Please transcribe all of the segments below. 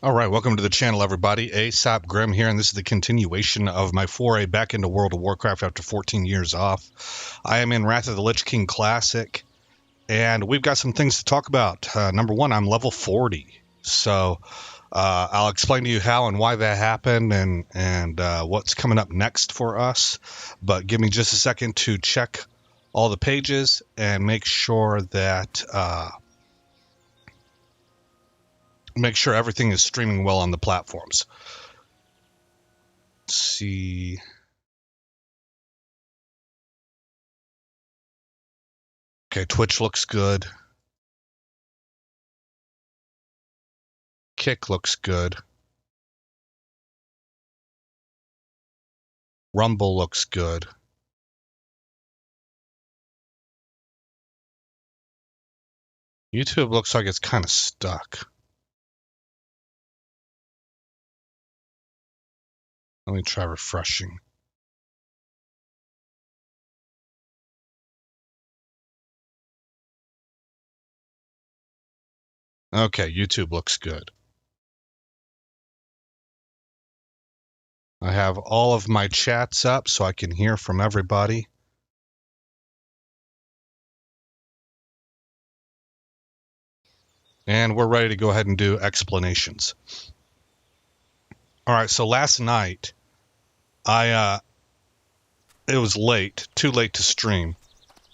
All right, welcome to the channel, everybody. Aesop Grim here, and this is the continuation of my foray back into World of Warcraft after 14 years off. I am in Wrath of the Lich King Classic, and we've got some things to talk about. Number one, I'm level 40, so I'll explain to you how and why that happened and what's coming up next for us. But give me just a second to check all the pages and make sure that everything is streaming well on the platforms. Let's see. Okay, Twitch looks good. Kick looks good. Rumble looks good. YouTube looks like it's kind of stuck. Let me try refreshing. Okay, YouTube looks good. I have all of my chats up so I can hear from everybody. And we're ready to go ahead and do explanations. All right, so last night, it was late, too late to stream,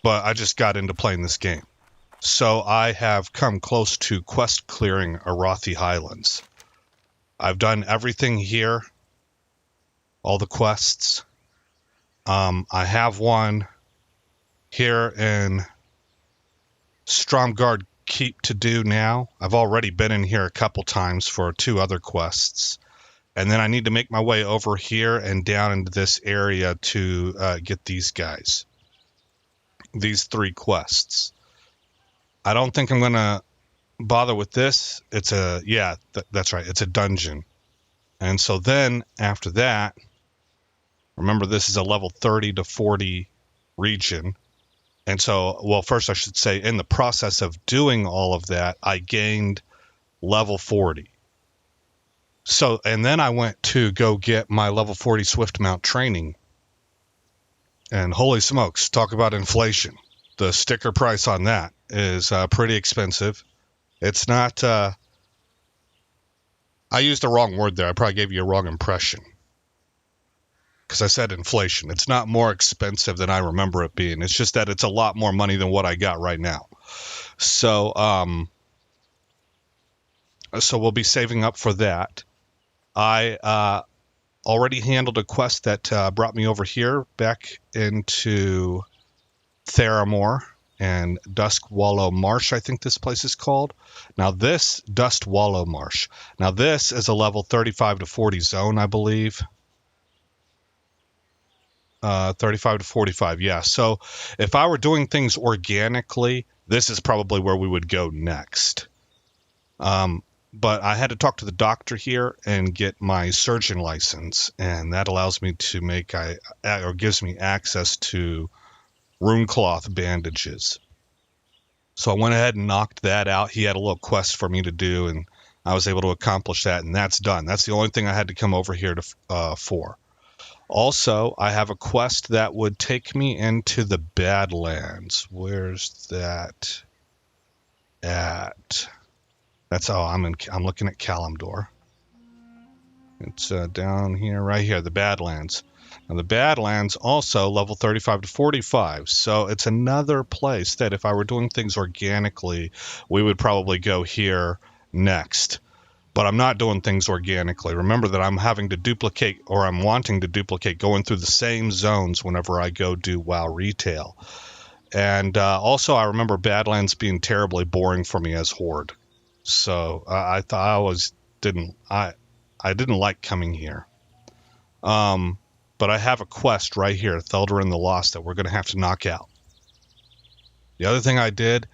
but I just got into playing this game. So I have come close to quest clearing Arathi Highlands. I've done everything here, all the quests. I have one here in Stromgarde Keep to do now. I've already been in here a couple times for 2 other quests. And then I need to make my way over here and down into this area to get these guys. These 3 quests. I don't think I'm going to bother with this. It's a, yeah, that's right. It's a dungeon. And so then after that, remember this is a level 30 to 40 region. And so, well, first I should say in the process of doing all of that, I gained level 40. So, and then I went to go get my level 40 Swift Mount training. And holy smokes, talk about inflation. The sticker price on that is pretty expensive. It's not, I used the wrong word there. I probably gave you a wrong impression. Because I said inflation. It's not more expensive than I remember it being. It's just that it's a lot more money than what I got right now. So, so we'll be saving up for that. I already handled a quest that brought me over here back into Theramore and Dusk Wallow Marsh, I think this place is called. Now this, Dust Wallow Marsh. Now this is a level 35 to 40 zone, I believe. 35 to 45, yeah. So if I were doing things organically, this is probably where we would go next. But I had to talk to the doctor here and get my surgeon license, and that allows me to make, or gives me access to rune cloth bandages. So I went ahead and knocked that out. He had a little quest for me to do, and I was able to accomplish that, and that's done. That's the only thing I had to come over here to for. Also, I have a quest that would take me into the Badlands. Where's that at? That's I'm looking at Kalimdor. It's down here, right here, the Badlands. Now the Badlands also level 35 to 45. So it's another place that if I were doing things organically, we would probably go here next. But I'm not doing things organically. Remember that I'm having to duplicate, or I'm wanting to duplicate, going through the same zones whenever I go do WoW retail. And also, I remember Badlands being terribly boring for me as Horde. So I thought I didn't like coming here. But I have a quest right here, Theldarin the Lost, that we're going to have to knock out. The other thing I did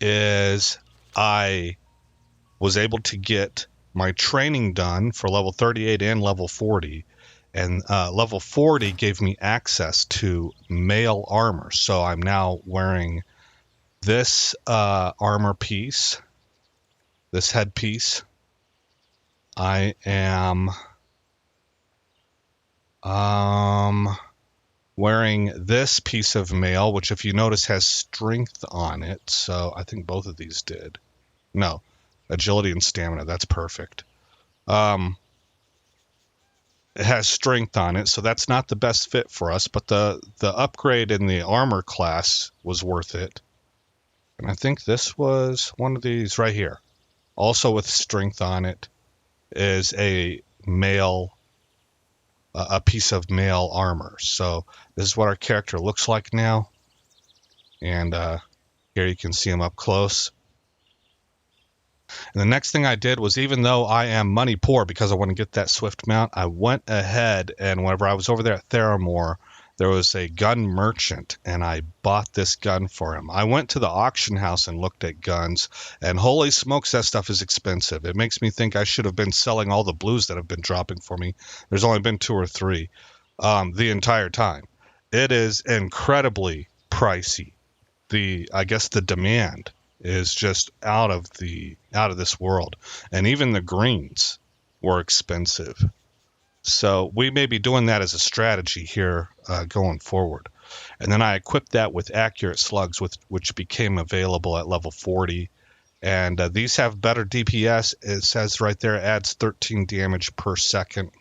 is I was able to get my training done for level 38 and level 40. And level 40 gave me access to mail armor. So I'm now wearing this armor piece, this headpiece. I am wearing this piece of mail, which if you notice has strength on it. So I think both of these did. No, agility and stamina. That's perfect. It has strength on it, so that's not the best fit for us, but the upgrade in the armor class was worth it. And I think this was one of these right here. Also with strength on it is a piece of mail armor. So this is what our character looks like now. And here you can see him up close. And the next thing I did was, even though I am money poor because I want to get that swift mount, I went ahead and whenever I was over there at Theramore, there was a gun merchant and I bought this gun for him. I went to the auction house and looked at guns, and holy smokes, that stuff is expensive. It makes me think I should have been selling all the blues that have been dropping for me. There's only been 2 or 3 the entire time. It is incredibly pricey. I guess the demand is just out of this world, and even the greens were expensive. So we may be doing that as a strategy here going forward. And then I equipped that with accurate slugs, which became available at level 40. And these have better DPS. It says right there, adds 13 damage per second.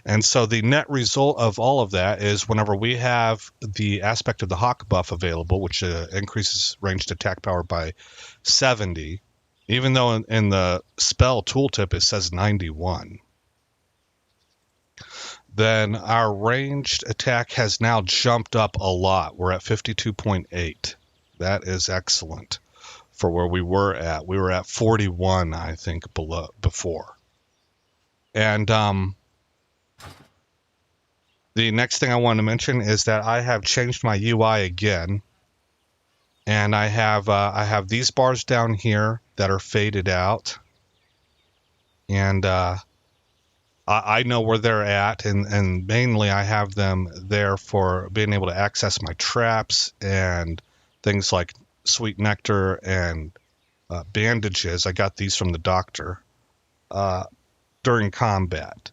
And so the net result of all of that is whenever we have the aspect of the Hawk buff available, which increases ranged attack power by 70, even though in the spell tooltip it says 91, then our ranged attack has now jumped up a lot. We're at 52.8. That is excellent for where we were at. We were at 41, I think, before. And the next thing I want to mention is that I have changed my UI again, and I have these bars down here that are faded out, and I know where they're at, and mainly I have them there for being able to access my traps and things like sweet nectar and bandages. I got these from the doctor during combat,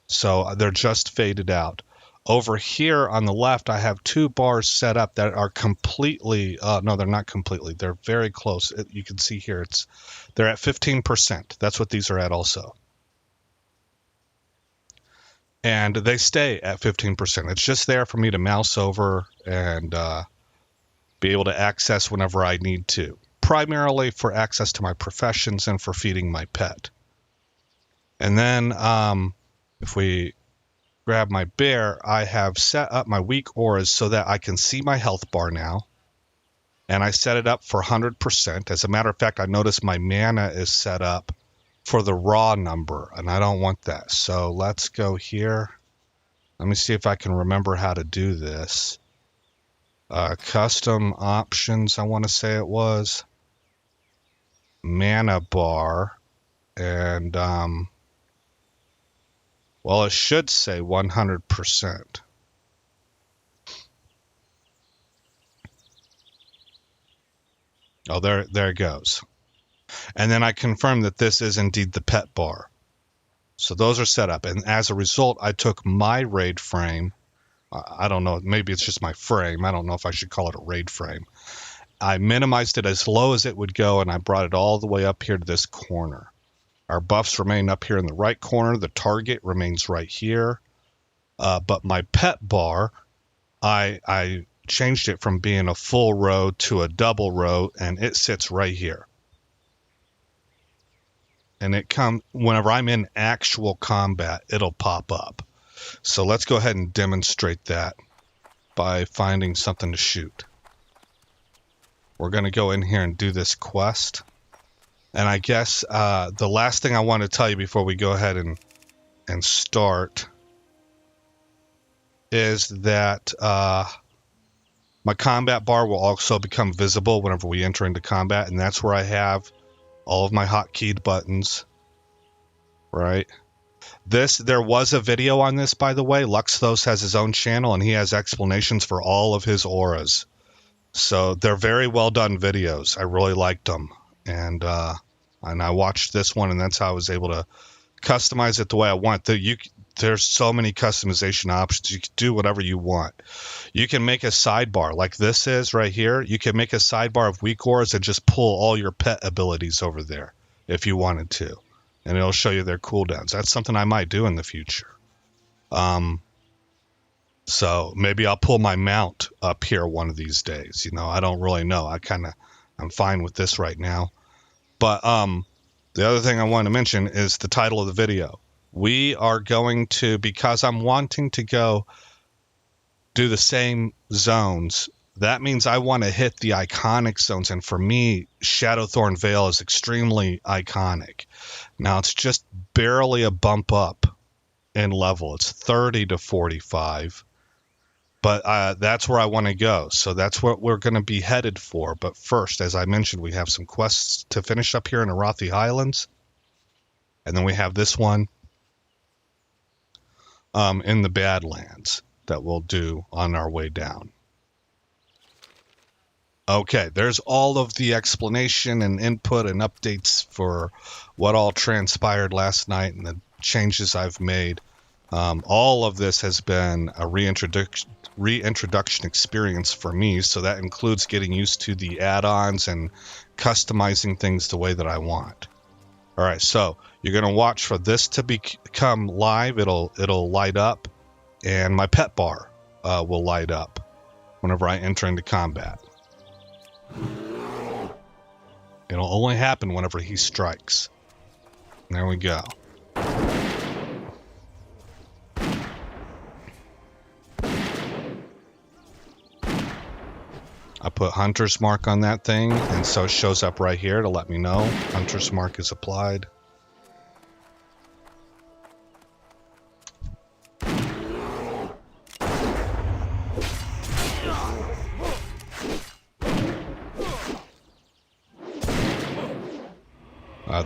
so they're just faded out. Over here on the left, I have 2 bars set up that are completely, no, they're not completely. They're very close. You can see here, they're at 15%. That's what these are at also. And they stay at 15%. It's just there for me to mouse over and be able to access whenever I need to. Primarily for access to my professions and for feeding my pet. And then if we grab my bear, I have set up my weak auras so that I can see my health bar now. And I set it up for 100%. As a matter of fact, I notice my mana is set up for the raw number, and I don't want that. So let's go here. Let me see if I can remember how to do this. Custom options, I want to say it was. Mana bar. And well, it should say 100%. Oh, there it goes. And then I confirm that this is indeed the pet bar. So those are set up. And as a result, I took my raid frame. I don't know. Maybe it's just my frame. I don't know if I should call it a raid frame. I minimized it as low as it would go, and I brought it all the way up here to this corner. Our buffs remain up here in the right corner. The target remains right here. But my pet bar, I changed it from being a full row to a double row, and it sits right here. And it comes whenever I'm in actual combat, it'll pop up. So let's go ahead and demonstrate that by finding something to shoot. We're going to go in here and do this quest. And I guess the last thing I want to tell you before we go ahead and start is that my combat bar will also become visible whenever we enter into combat, and that's where I have all of my hotkeyed buttons, right? There was a video on this, by the way. Luxthos has his own channel, and he has explanations for all of his auras. So they're very well done videos. I really liked them. And I watched this one, and that's how I was able to customize it the way I want. There's so many customization options. You can do whatever you want. You can make a sidebar like this is right here. You can make a sidebar of weak auras and just pull all your pet abilities over there if you wanted to, and it'll show you their cooldowns. That's something I might do in the future. So maybe I'll pull my mount up here one of these days. You know, I don't really know. I'm fine with this right now. But the other thing I want to mention is the title of the video. We are going to, because I'm wanting to go do the same zones, that means I want to hit the iconic zones. And for me, Shadowthorn Vale is extremely iconic. Now, it's just barely a bump up in level. It's 30 to 45. But that's where I want to go. So that's what we're going to be headed for. But first, as I mentioned, we have some quests to finish up here in Arathi Highlands. And then we have this one in the Badlands that we'll do on our way down. Okay, there's all of the explanation and input and updates for what all transpired last night and the changes I've made. All of this has been a reintroduction experience for me, so that includes getting used to the add-ons and customizing things the way that I want. All right, so you're going to watch for this to become live. It'll light up, and my pet bar will light up whenever I enter into combat. It'll only happen whenever he strikes. There we go. I put Hunter's Mark on that thing, and so it shows up right here to let me know Hunter's Mark is applied.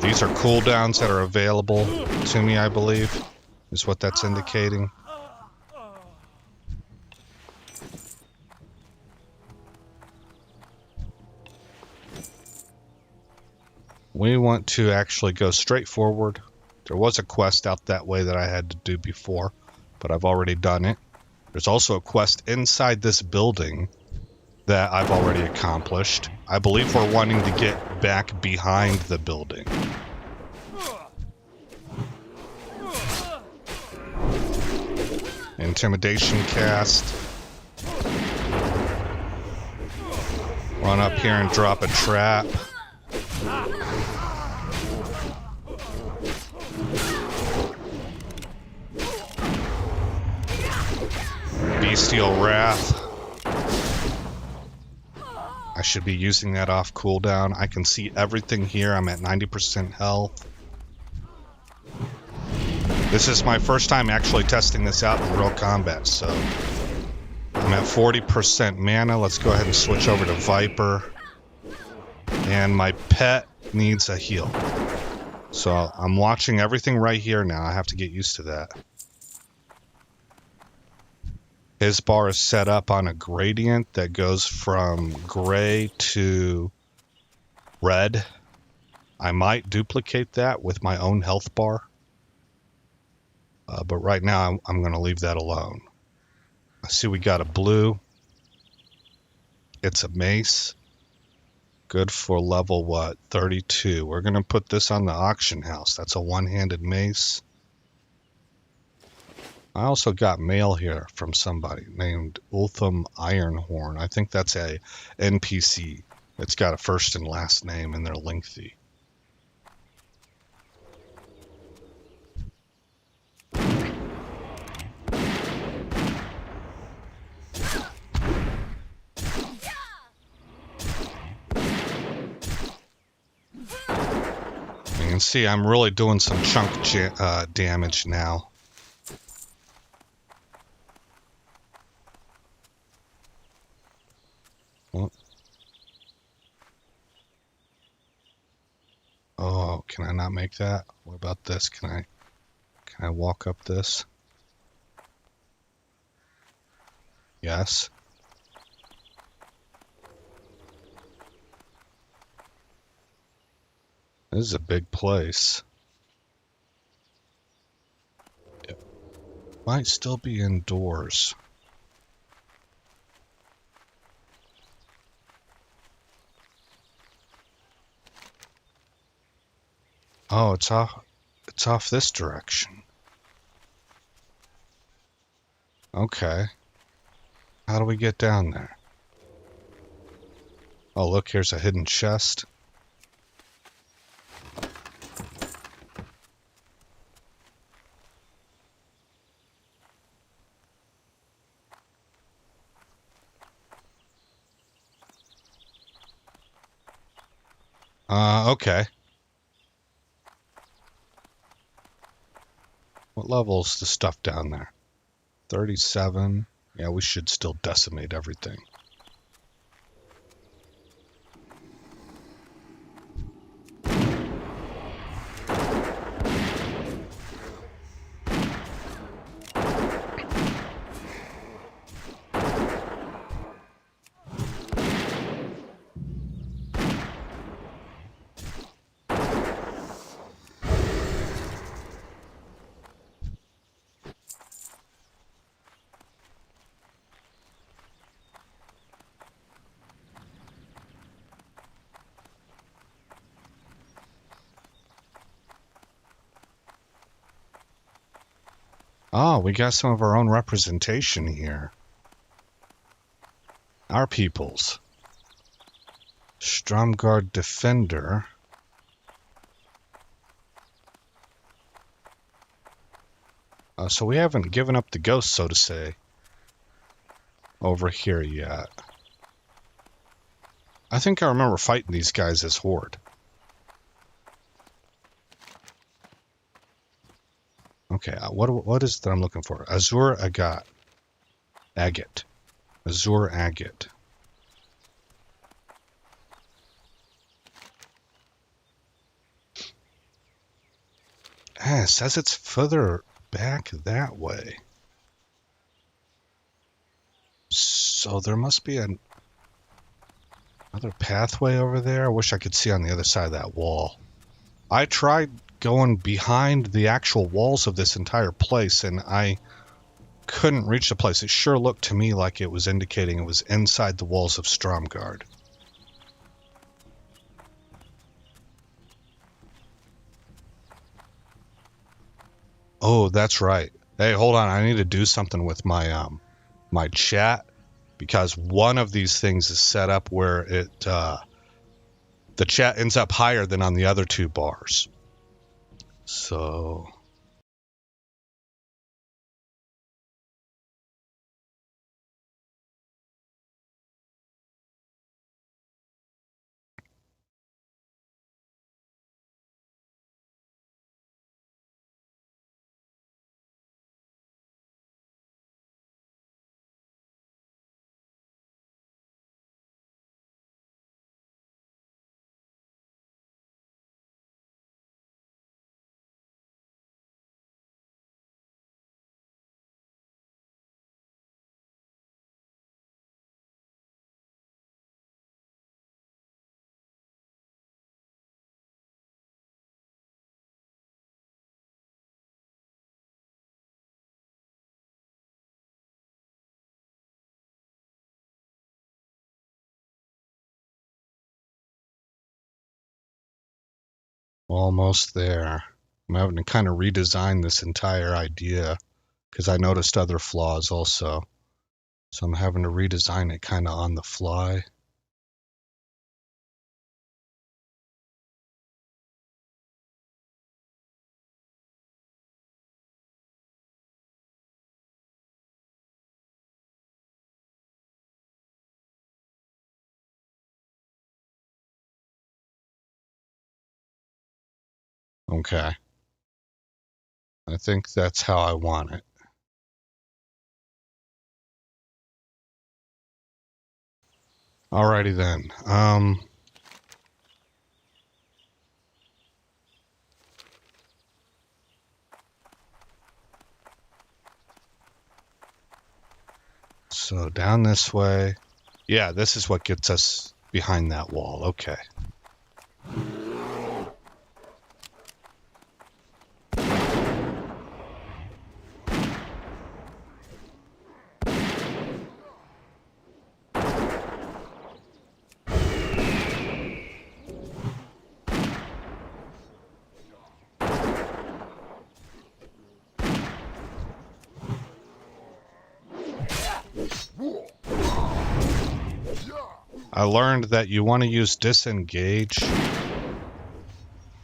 These are cooldowns that are available to me, I believe, is what that's indicating. We want to actually go straight forward. There was a quest out that way that I had to do before, but I've already done it. There's also a quest inside this building that I've already accomplished. I believe we're wanting to get back behind the building. Intimidation cast. Run up here and drop a trap. Bestial Wrath. I should be using that off cooldown. I can see everything here. I'm at 90% health. This is my first time actually testing this out in real combat, so I'm at 40% mana. Let's go ahead and switch over to Viper. And my pet needs a heal. So I'm watching everything right here now. I have to get used to that. His bar is set up on a gradient that goes from gray to red. I might duplicate that with my own health bar. But right now, I'm going to leave that alone. I see we got a blue. It's a mace. Good for level, what, 32. We're going to put this on the auction house. That's a one-handed mace. I also got mail here from somebody named Ultham Ironhorn. I think that's a NPC. It's got a first and last name, and they're lengthy. You can see I'm really doing some chunk damage now. Oh, can I not make that? What about this? Can I walk up this? Yes. This is a big place. Might still be indoors. Oh, it's off this direction. Okay. How do we get down there? Oh, look, here's a hidden chest. Okay. What level's the stuff down there? 37. Yeah, we should still decimate everything. Oh, we got some of our own representation here. Our peoples. Stromgard Defender. So we haven't given up the ghost, so to say, over here yet. I think I remember fighting these guys as Horde. Okay, what is it that I'm looking for? Azure Agate. Agate. Azure Agate. It says it's further back that way. So there must be another pathway over there. I wish I could see on the other side of that wall. I tried going behind the actual walls of this entire place, and I couldn't reach the place. It sure looked to me like it was indicating it was inside the walls of Stromgard. Oh, that's right. Hey, hold on. I need to do something with my my chat, because one of these things is set up where it the chat ends up higher than on the other two bars. So almost there. I'm having to kind of redesign this entire idea because I noticed other flaws also. So I'm having to redesign it kind of on the fly. Okay. I think that's how I want it. Alrighty then. So down this way. Yeah, this is what gets us behind that wall. Okay. I learned that you want to use disengage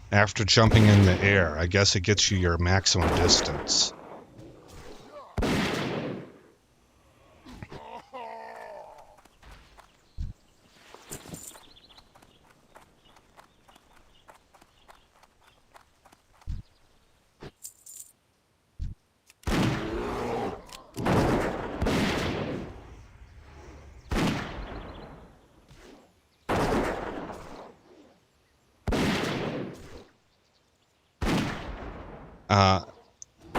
after jumping in the air. I guess it gets you your maximum distance.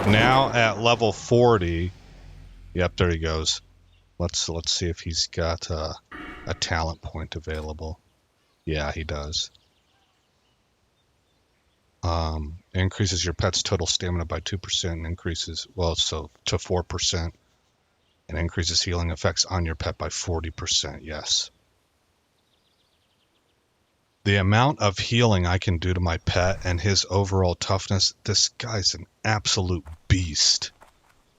Now at level 40, yep, there he goes. Let's see if he's got a talent point available. Yeah, he does. Increases your pet's total stamina by 2% and increases, well, so to 4%, and increases healing effects on your pet by 40%, yes. The amount of healing I can do to my pet and his overall toughness, this guy's an absolute beast.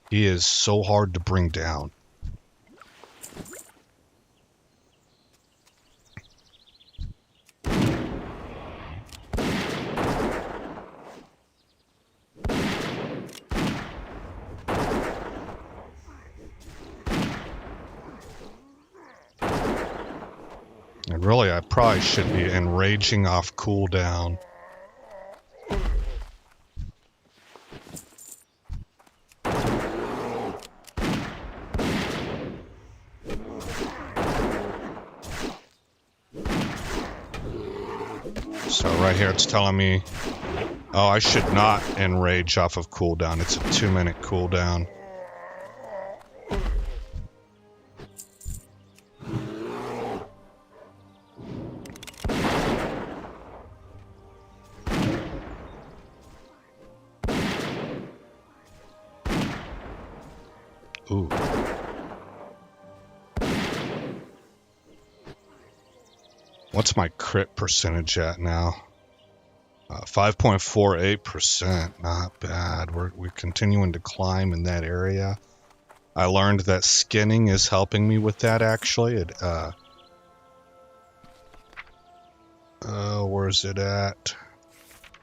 He is so hard to bring down. And really, I probably should be enraging off cooldown. So right here it's telling me, oh, I should not enrage off of cooldown. It's a 2-minute cooldown. Ooh. What's my crit percentage at now? 5.48%. Not bad. We're continuing to climb in that area. I learned that skinning is helping me with that, actually. Where's it at?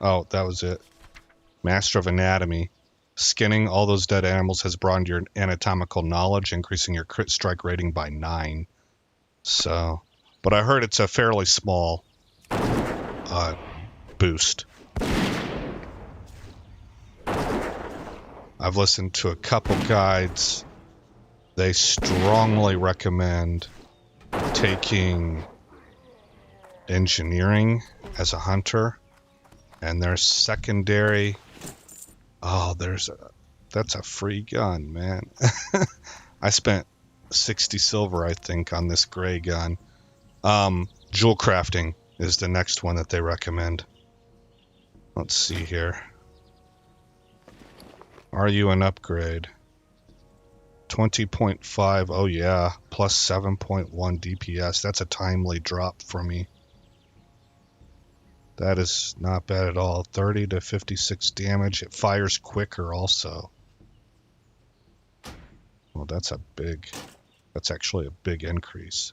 Oh, that was it. Master of Anatomy. Skinning all those dead animals has broadened your anatomical knowledge, increasing your crit strike rating by 9. So, but I heard it's a fairly small boost. I've listened to a couple guides. They strongly recommend taking engineering as a hunter, and their secondary. Oh, that's a free gun, man. I spent 60 silver, I think, on this gray gun. Jewel crafting is the next one that they recommend. Let's see here. Are you an upgrade? 20.5, oh yeah, plus 7.1 DPS. That's a timely drop for me. That is not bad at all. 30 to 56 damage. It fires quicker also. Well, that's actually a big increase.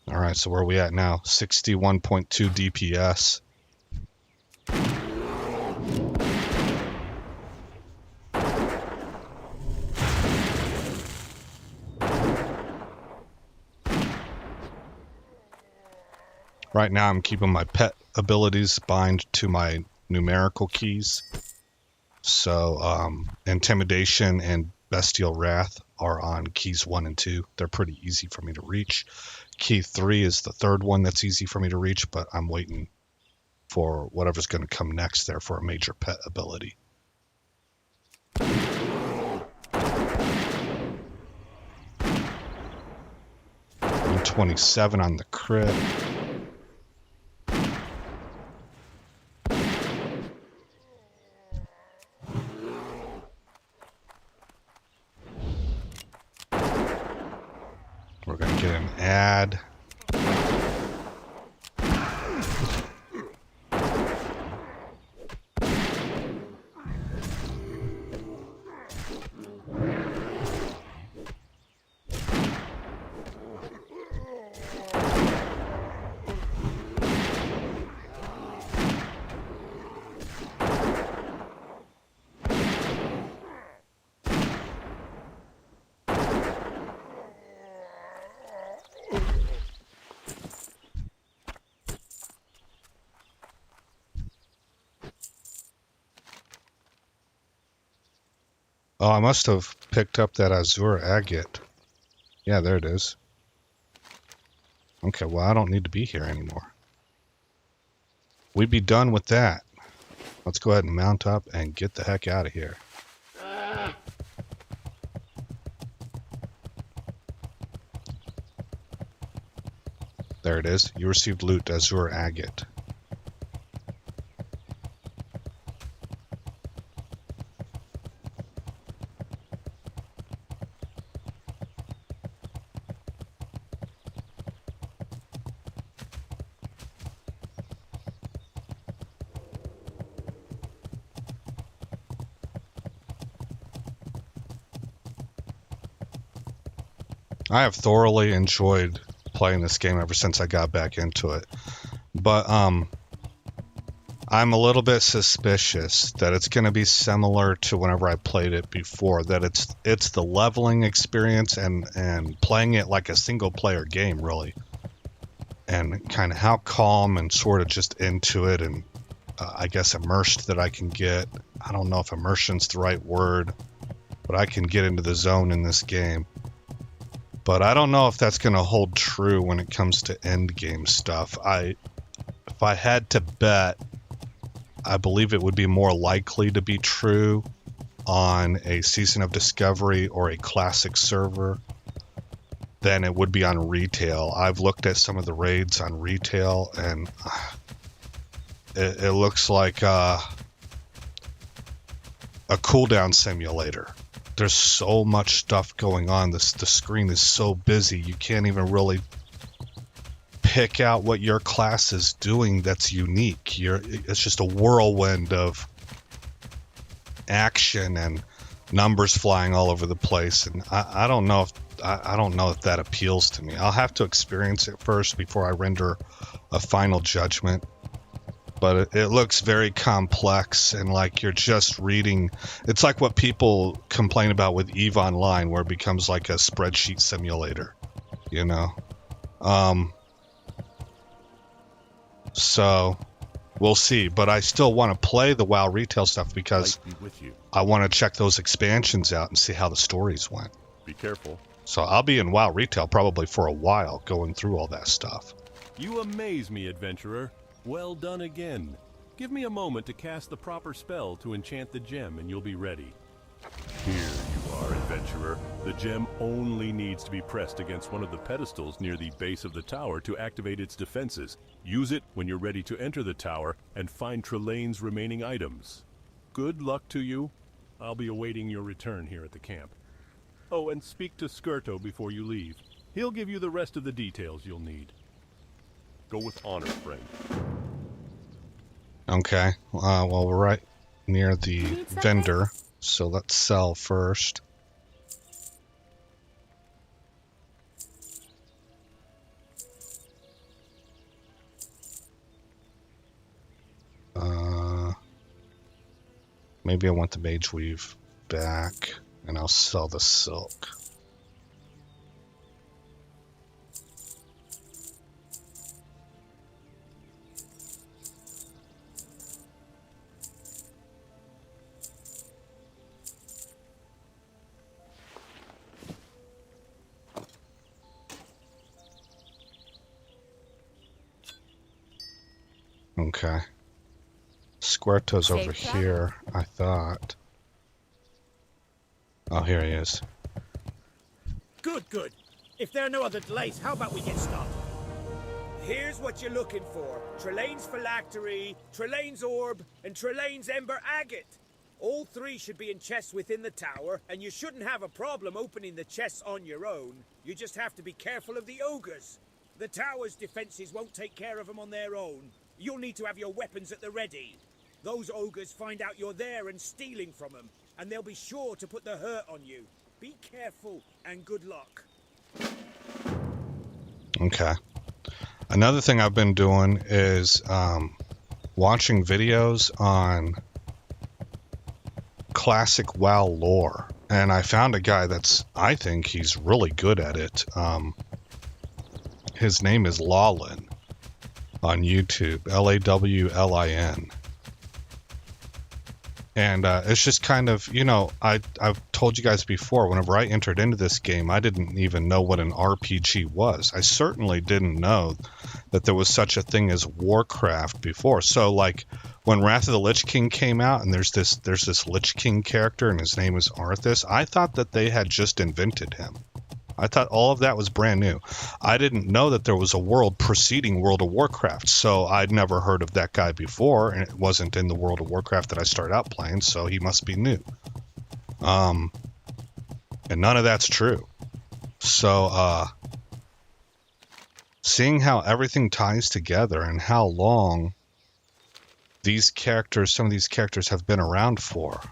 Alright, so where are we at now? 61.2 DPS. Right now I'm keeping my pet abilities bind to my numerical keys. So Intimidation and Bestial Wrath are on keys 1 and 2. They're pretty easy for me to reach. Key 3 is the third one that's easy for me to reach, but I'm waiting for whatever's going to come next there for a major pet ability. 127 on the crit. We're going to get an add. Oh, I must have picked up that azure agate. Yeah, there it is. Okay, well, I don't need to be here anymore. We'd be done with that. Let's go ahead and mount up and get the heck out of here. There it is. You received loot, azure agate. I have thoroughly enjoyed playing this game ever since I got back into it. But I'm a little bit suspicious that it's going to be similar to whenever I played it before, that it's the leveling experience and playing it like a single player game, really. And kind of how calm and sort of just into it and I guess immersed that I can get. I don't know if immersion's the right word, but I can get into the zone in this game. But I don't know if that's going to hold true when it comes to end game stuff. If I had to bet, I believe it would be more likely to be true on a Season of Discovery or a classic server than it would be on retail. I've looked at some of the raids on retail, and it looks like a cooldown simulator. There's so much stuff going on. The screen is so busy, you can't even really pick out what your class is doing that's unique. It's just a whirlwind of action and numbers flying all over the place, and I don't know if that appeals to me. I'll have to experience it first before I render a final judgment. But it looks very complex and like you're just reading. It's like what people complain about with EVE Online, where it becomes like a spreadsheet simulator, you know? So we'll see. But I still want to play the WoW retail stuff because I want to check those expansions out and see how the stories went. Be careful. So I'll be in WoW retail probably for a while going through all that stuff. You amaze me, adventurer. Well done again. Give me a moment to cast the proper spell to enchant the gem and you'll be ready. Here you are, adventurer. The gem only needs to be pressed against one of the pedestals near the base of the tower to activate its defenses. Use it when you're ready to enter the tower and find Trelane's remaining items. Good luck to you. I'll be awaiting your return here at the camp. Oh, and speak to Skirto before you leave. He'll give you the rest of the details you'll need. Go with honor, friend. Okay, well, we're right near the vendor, so let's sell first. Maybe I want the mage weave back, and I'll sell the silk. Okay. Squirto's over here, I thought. Oh, here he is. Good, good. If there are no other delays, how about we get started? Here's what you're looking for. Trelane's phylactery, Trelane's orb, and Trelane's ember agate. All three should be in chests within the tower, and you shouldn't have a problem opening the chests on your own. You just have to be careful of the ogres. The tower's defenses won't take care of them on their own. You'll need to have your weapons at the ready. Those ogres find out you're there and stealing from them, and they'll be sure to put the hurt on you. Be careful, and good luck. Okay. Another thing I've been doing is watching videos on classic WoW lore, and I found a guy I think he's really good at it. His name is Lawlin on YouTube, Lawlin. And it's just kind of, you know, I've told you guys before, whenever I entered into this game, I didn't even know what an RPG was. I certainly didn't know that there was such a thing as Warcraft before. So, like, when Wrath of the Lich King came out, and there's this Lich King character, and his name is Arthas, I thought that they had just invented him. I thought all of that was brand new. I didn't know that there was a world preceding World of Warcraft, so I'd never heard of that guy before, and it wasn't in the World of Warcraft that I started out playing, so he must be new. And none of that's true. So, seeing how everything ties together and how long these characters, some of these characters have been around for,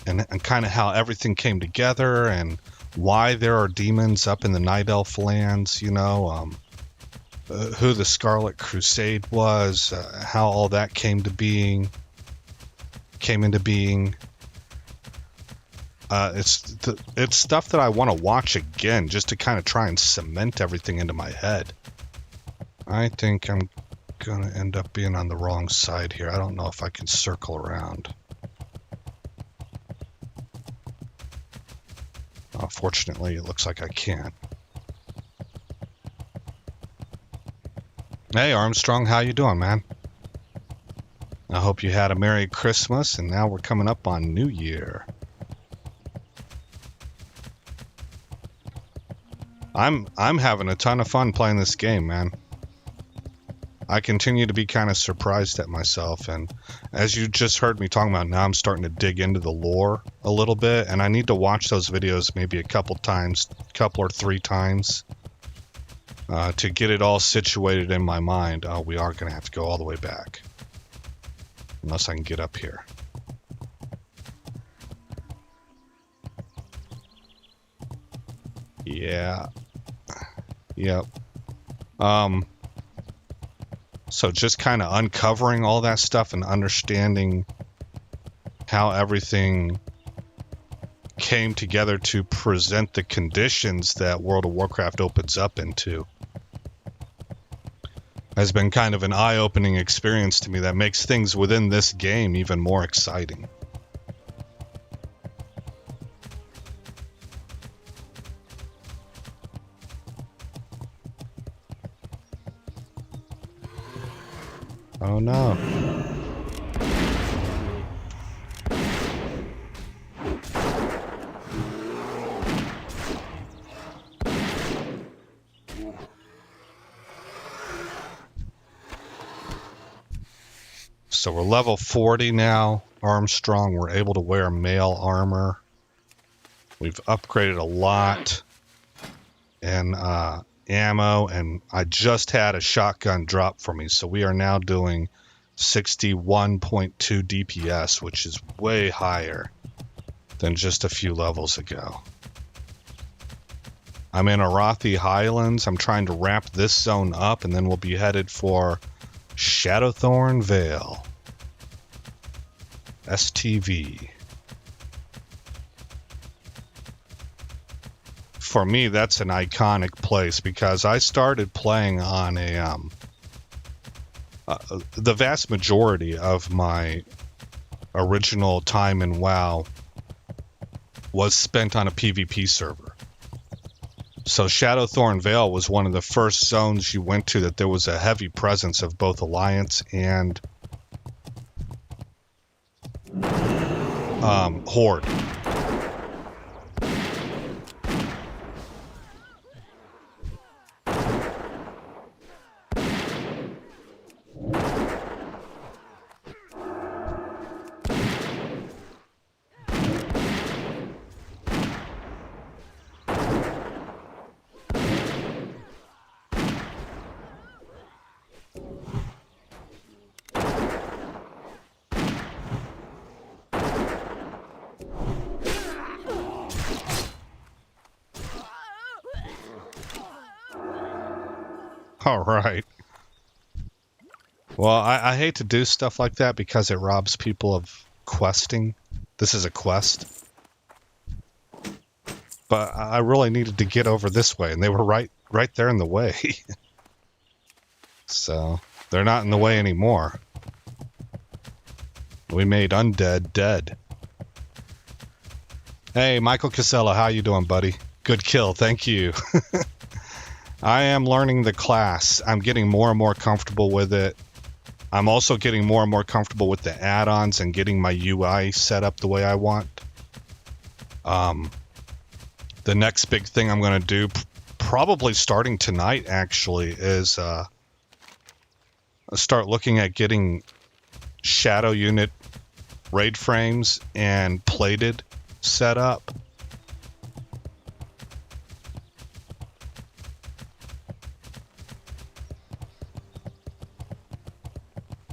and kind of how everything came together and why there are demons up in the Night Elf lands, you know, who the Scarlet Crusade was, how all that came into being. It's stuff that I want to watch again just to kind of try and cement everything into my head. I think I'm going to end up being on the wrong side here. I don't know if I can circle around. Fortunately, it looks like I can. Hey, Armstrong, how you doing, man? I hope you had a Merry Christmas, and now we're coming up on New Year. I'm having a ton of fun playing this game, man. I continue to be kind of surprised at myself, and as you just heard me talking about, now I'm starting to dig into the lore a little bit, and I need to watch those videos maybe a couple or three times to get it all situated in my mind. Oh, we are going to have to go all the way back, unless I can get up here. Yeah. Yep. So just kind of uncovering all that stuff and understanding how everything came together to present the conditions that World of Warcraft opens up into has been kind of an eye-opening experience to me that makes things within this game even more exciting. Oh no. So we're level 40 now, Armstrong. We're able to wear mail armor. We've upgraded a lot in ammo, and I just had a shotgun drop for me, so we are now doing 61.2 DPS, which is way higher than just a few levels ago. I'm in Arathi Highlands. I'm trying to wrap this zone up, and then we'll be headed for Shadowthorn Vale. STV. For me, that's an iconic place because I started playing on a the vast majority of my original time in WoW was spent on a PvP server. So Shadowthorn Vale was one of the first zones you went to that there was a heavy presence of both Alliance and Horde. All right. Well, I hate to do stuff like that because it robs people of questing. This is a quest. But I really needed to get over this way, and they were right there in the way. So, they're not in the way anymore. We made undead dead. Hey, Michael Casella, how you doing, buddy? Good kill, thank you. I am learning the class. I'm getting more and more comfortable with it. I'm also getting more and more comfortable with the add-ons and getting my UI set up the way I want. The next big thing I'm going to do, probably starting tonight actually, is start looking at getting shadow unit raid frames and plated set up.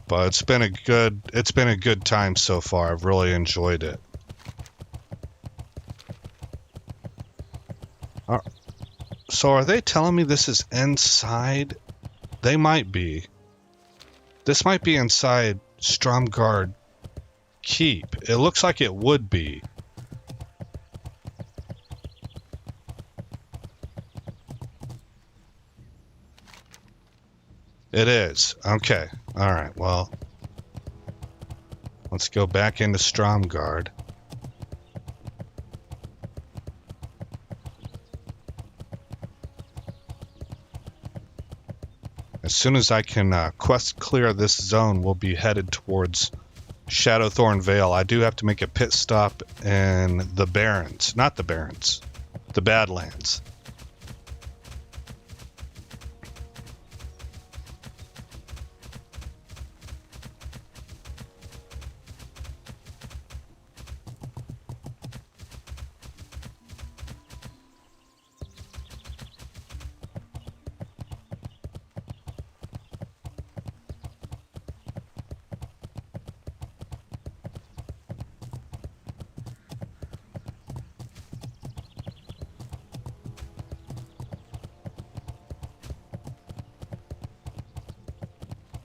But it's been a good time so far. I've really enjoyed it. So are they telling me this is inside? They might be. This might be inside Stromgard Keep. It looks like it would be. It is. Okay. All right. Well, let's go back into Stromgard. As soon as I can quest clear this zone, we'll be headed towards Shadowthorn Vale. I do have to make a pit stop in the Barrens. Not the Barrens. The Badlands.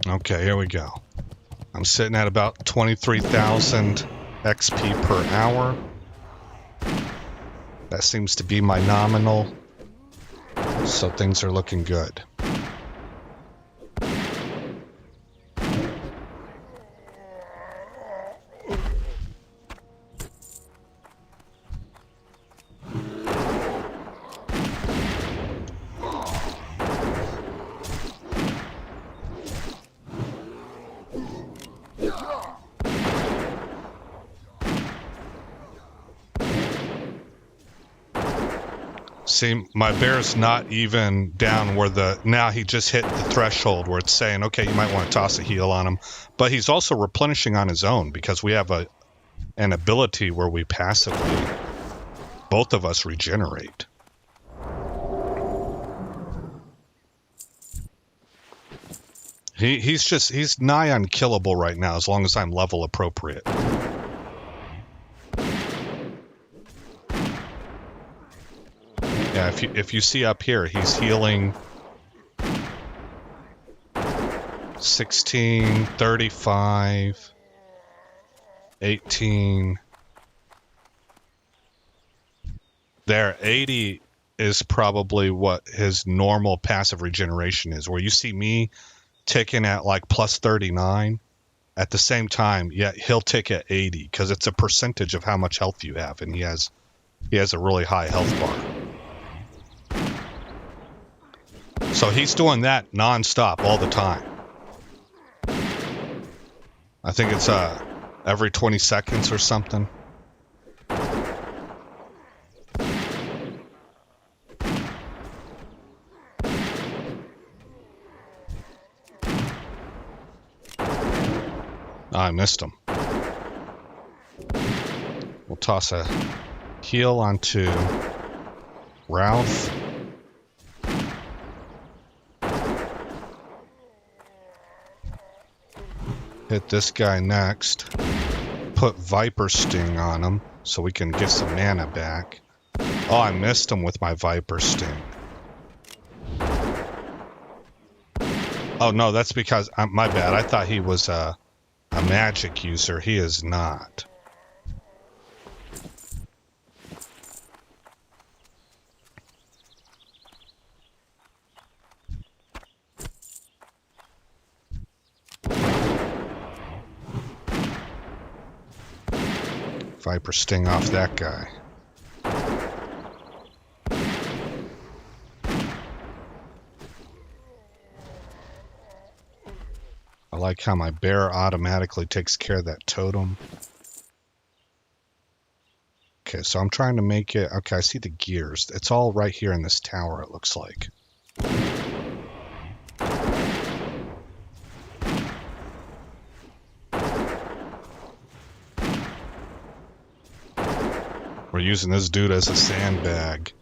Okay, here we go. I'm sitting at about 23,000 XP per hour. That seems to be my nominal. So things are looking good. See, my bear's not even down where now he just hit the threshold where it's saying, okay, you might want to toss a heal on him. But he's also replenishing on his own because we have an ability where we passively, both of us regenerate. He's nigh unkillable right now as long as I'm level appropriate. Yeah, if you see up here, he's healing 16, 35, 18. There, 80 is probably what his normal passive regeneration is, where you see me ticking at like plus 39. At the same time, yeah, he'll tick at 80 because it's a percentage of how much health you have, and he has a really high health bar. So he's doing that non-stop all the time. I think it's every 20 seconds or something. I missed him. We'll toss a heal onto Ralph. Hit this guy next. Put Viper Sting on him so we can get some mana back. Oh, I missed him with my Viper Sting. Oh no, that's because my bad. I thought he was a magic user. He is not. Viper sting off that guy. I like how my bear automatically takes care of that totem. Okay, so I'm trying to make it... Okay, I see the gears. It's all right here in this tower, it looks like. We're using this dude as a sandbag.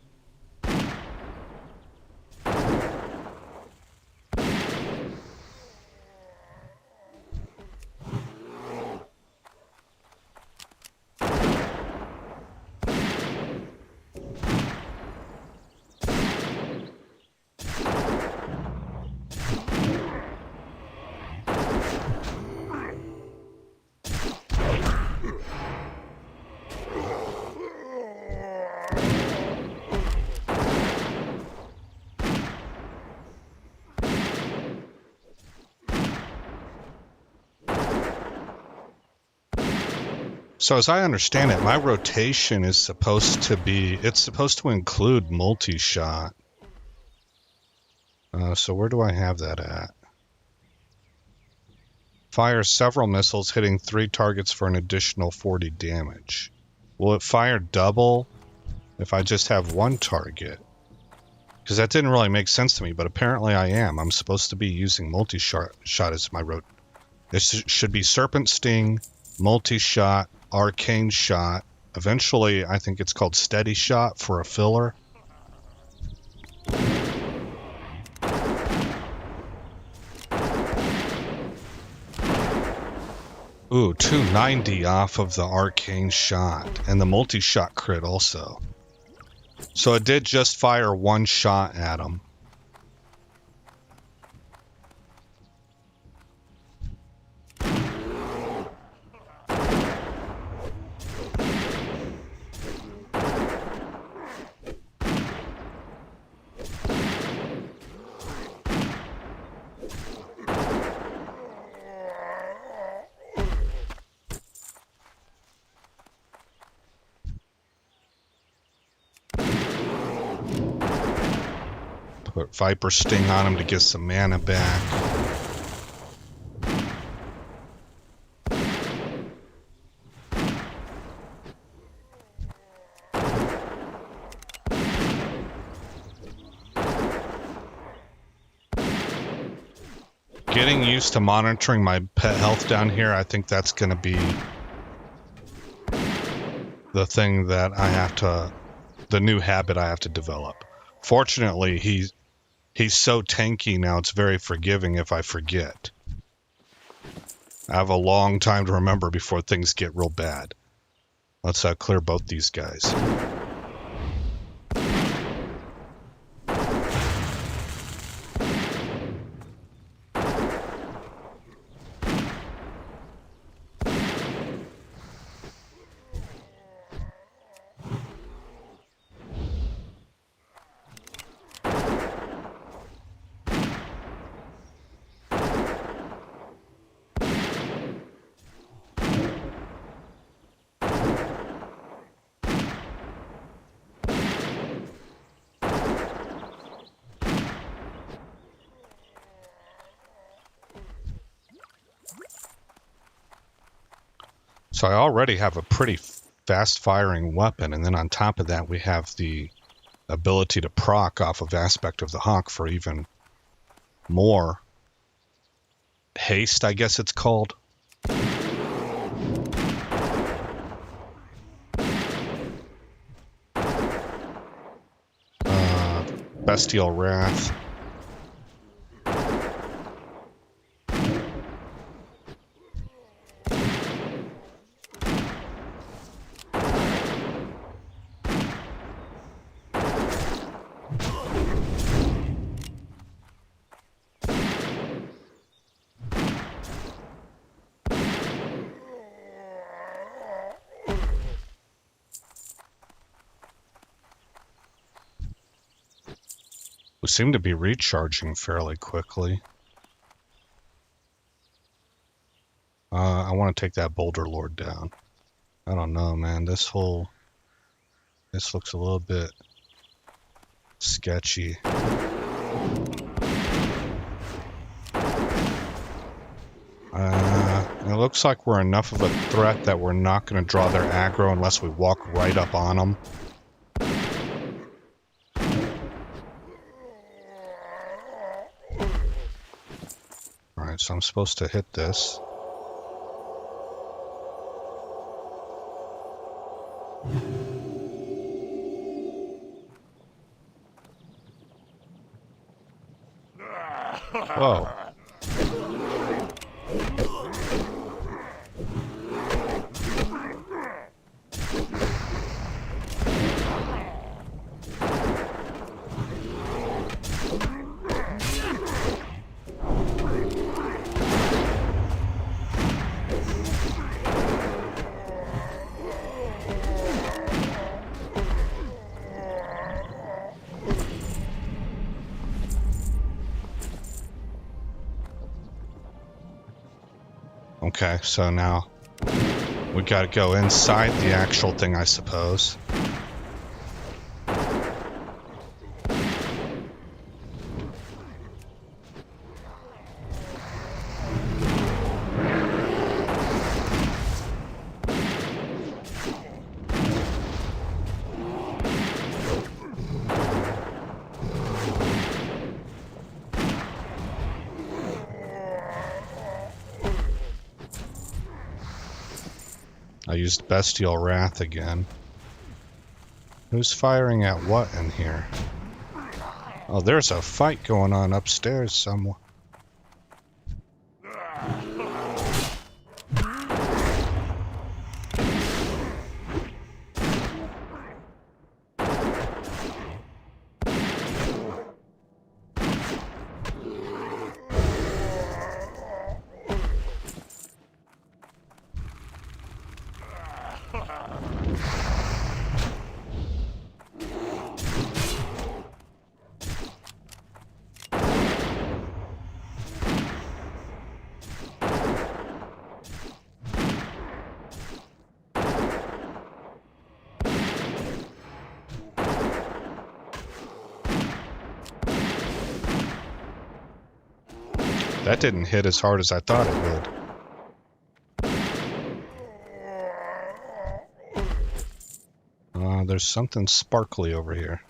So as I understand it, my rotation is supposed to be, it's supposed to include multi-shot. So where do I have that at? Fires several missiles, hitting 3 targets for an additional 40 damage. Will it fire double if I just have 1 target? Because that didn't really make sense to me, but apparently I am. I'm supposed to be using multi-shot as my road. This should be Serpent Sting, multi-shot, Arcane Shot. Eventually, I think it's called Steady Shot for a filler. Ooh, 290 off of the Arcane Shot. And the multi-shot crit also. So it did just fire 1 shot at him. Put Viper Sting on him to get some mana back. Getting used to monitoring my pet health down here, I think that's going to be the thing that I have to, the new habit I have to develop. Fortunately, he's so tanky now, it's very forgiving if I forget. I have a long time to remember before things get real bad. Let's clear both these guys. So I already have a pretty fast-firing weapon, and then on top of that we have the ability to proc off of Aspect of the Hawk for even more haste, I guess it's called. Bestial Wrath. We seem to be recharging fairly quickly. I want to take that Boulder Lord down. I don't know, man. This looks a little bit sketchy. It looks like we're enough of a threat that we're not going to draw their aggro unless we walk right up on them. Alright, so I'm supposed to hit this. Whoa. Okay, so now we gotta go inside the actual thing, I suppose. I used Bestial Wrath again. Who's firing at what in here? Oh, there's a fight going on upstairs somewhere. That didn't hit as hard as I thought it would. There's something sparkly over here.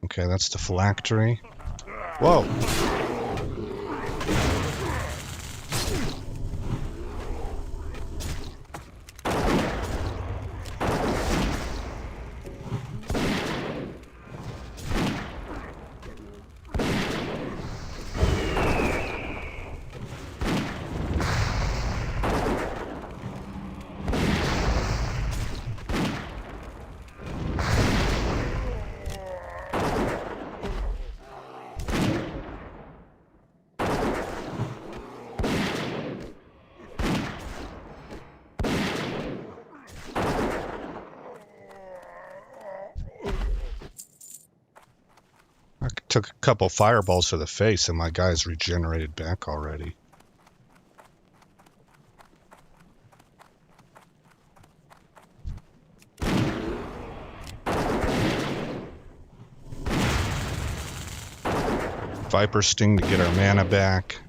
Okay, that's the phylactery. Whoa! I took a couple fireballs to the face and my guy's regenerated back already. Viper Sting to get our mana back.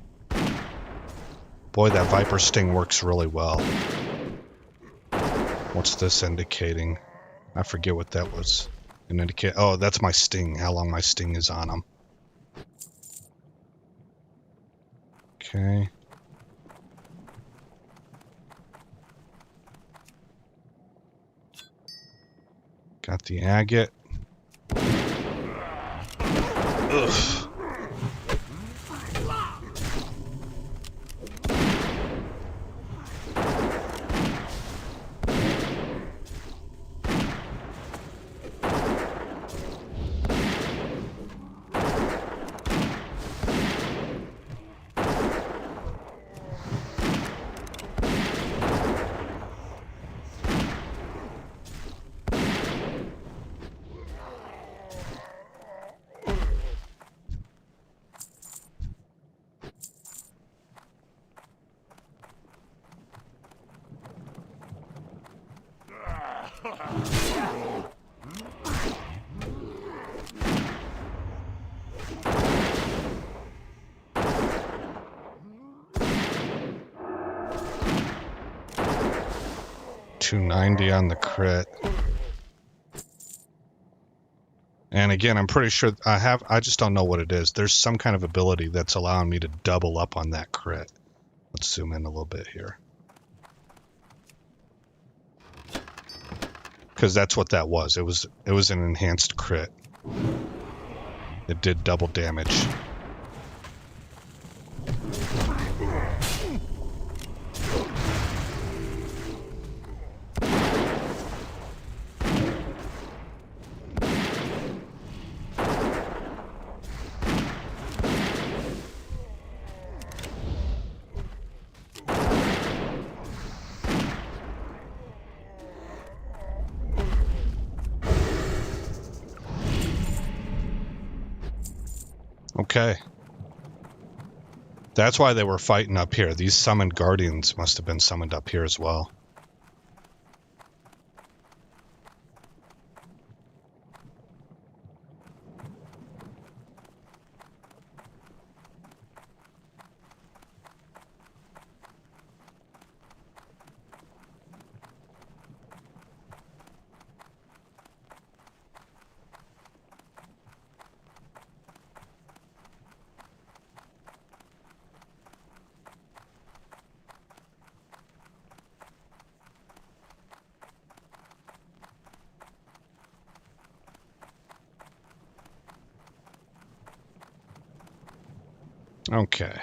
Boy, that Viper Sting works really well. What's this indicating? I forget what that was. An indicate. Oh, that's my sting. How long my sting is on him. Okay. Got the agate. Ugh. $290 on the crit. And again, I'm pretty sure I just don't know what it is. There's some kind of ability that's allowing me to double up on that crit. Let's zoom in a little bit here. Because that's what that was. It was an enhanced crit. It did double damage. Okay. That's why they were fighting up here. These summoned guardians must have been summoned up here as well. Okay.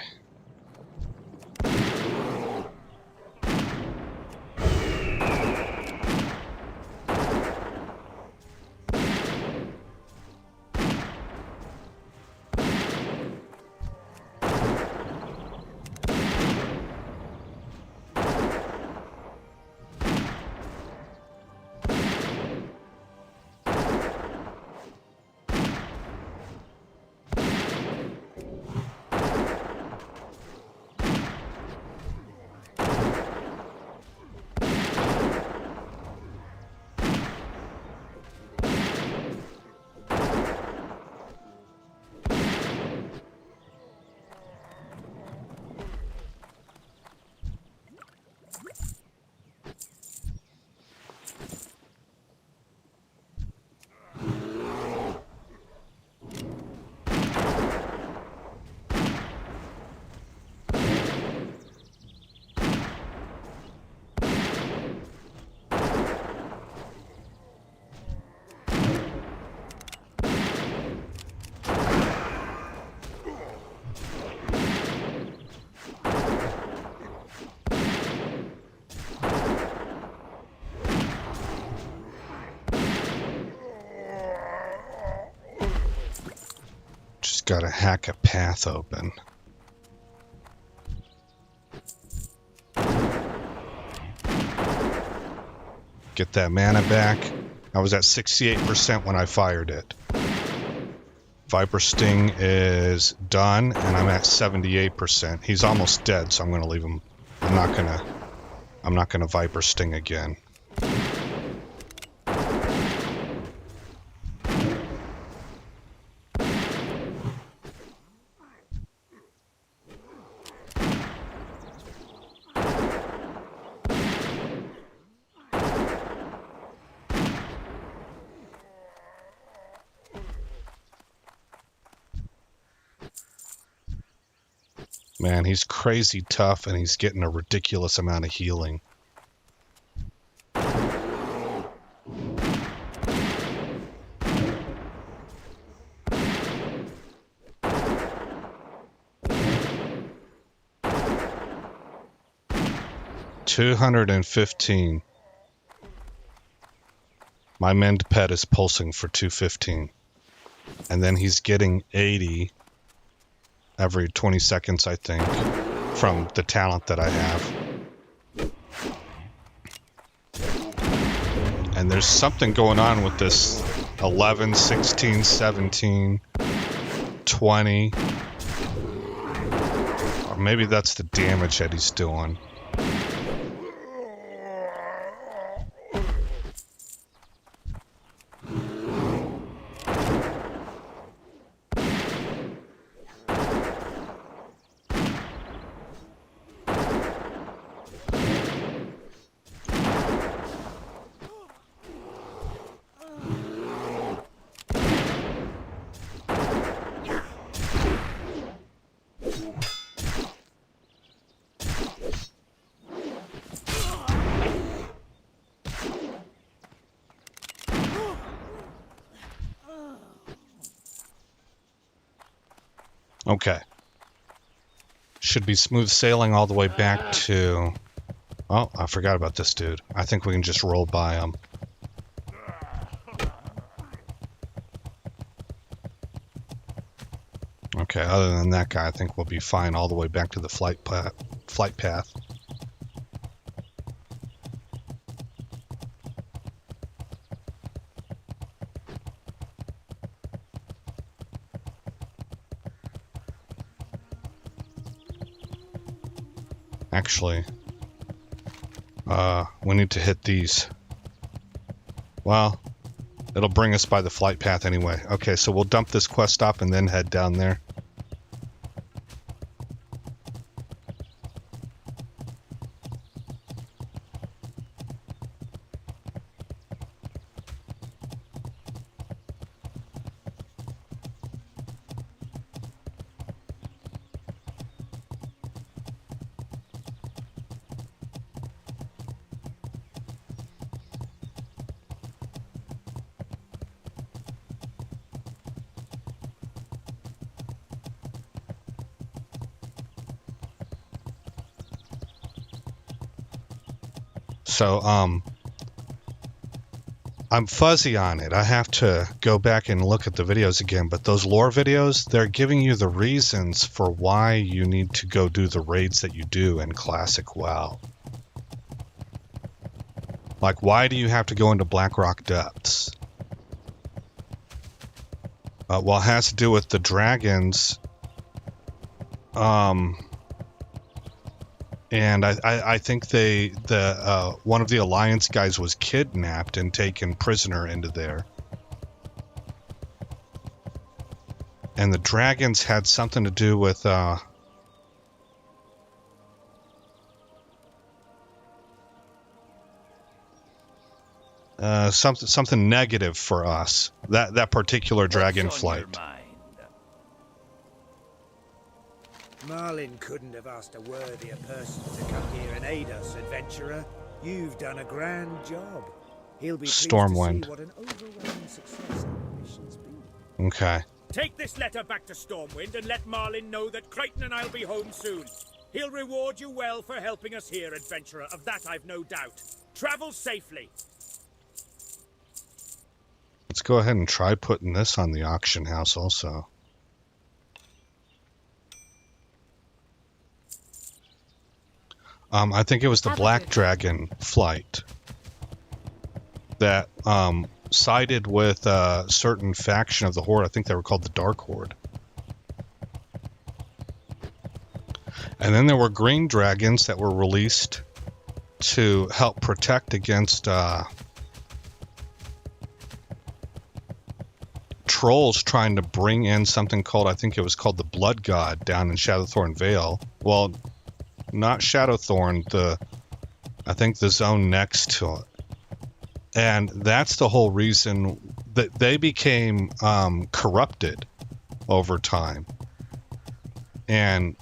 Gotta hack a path open. Get that mana back. I was at 68% when I fired it. Viper Sting is done, and I'm at 78%. He's almost dead, so I'm gonna leave him. I'm not gonna Viper Sting again. Man, he's crazy tough, and he's getting a ridiculous amount of healing. $215. My mend pet is pulsing for 215. And then he's getting 80 every 20 seconds, I think, from the talent that I have. And there's something going on with this 11, 16, 17, 20. Or maybe that's the damage that he's doing. Okay. Should be smooth sailing all the way back to... Oh, I forgot about this dude. I think we can just roll by him. Okay, other than that guy, I think we'll be fine all the way back to the flight path. Actually, we need to hit these. Well, it'll bring us by the flight path anyway. Okay, so we'll dump this quest stop and then head down there. So, I'm fuzzy on it. I have to go back and look at the videos again, but those lore videos, they're giving you the reasons for why you need to go do the raids that you do in Classic WoW. Like, why do you have to go into Blackrock Depths? Well, it has to do with the dragons. And I think one of the Alliance guys was kidnapped and taken prisoner into there. And the dragons had something to do with something negative for us. That particular dragon flight. Marlin couldn't have asked a worthier person to come here and aid us, adventurer. You've done a grand job. He'll be pleased Stormwind. to see what an overwhelming success our mission's been. Okay. Take this letter back to Stormwind and let Marlin know that Crichton and I'll be home soon. He'll reward you well for helping us here, adventurer. Of that I've no doubt. Travel safely. Let's go ahead and try putting this on the auction house also. I think it was the Black Dragon flight that sided with a certain faction of the Horde. I think they were called the Dark Horde. And then there were green dragons that were released to help protect against trolls trying to bring in something called, I think it was called the Blood God down in Shadowthorn Vale. Well, not Shadowthorn, I think the zone next to it. And that's the whole reason that they became corrupted over time. And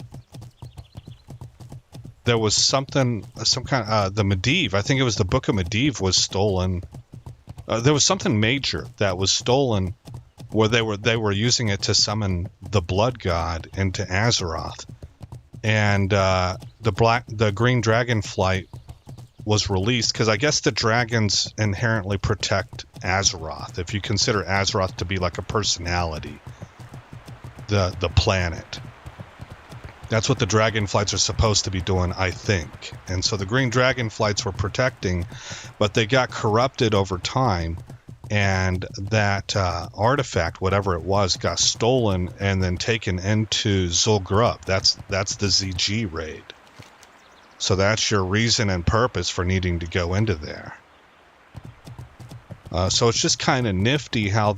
there was some kind of, the Medivh, I think it was the Book of Medivh was stolen. There was something major that was stolen where they were using it to summon the Blood God into Azeroth. And the green dragon flight was released because I guess the dragons inherently protect Azeroth. If you consider Azeroth to be like a personality, the planet. That's what the dragon flights are supposed to be doing, I think. And so the green dragon flights were protecting, but they got corrupted over time. And that artifact, whatever it was, got stolen and then taken into Zul'Gurub. That's the ZG raid. So that's your reason and purpose for needing to go into there. So it's just kind of nifty how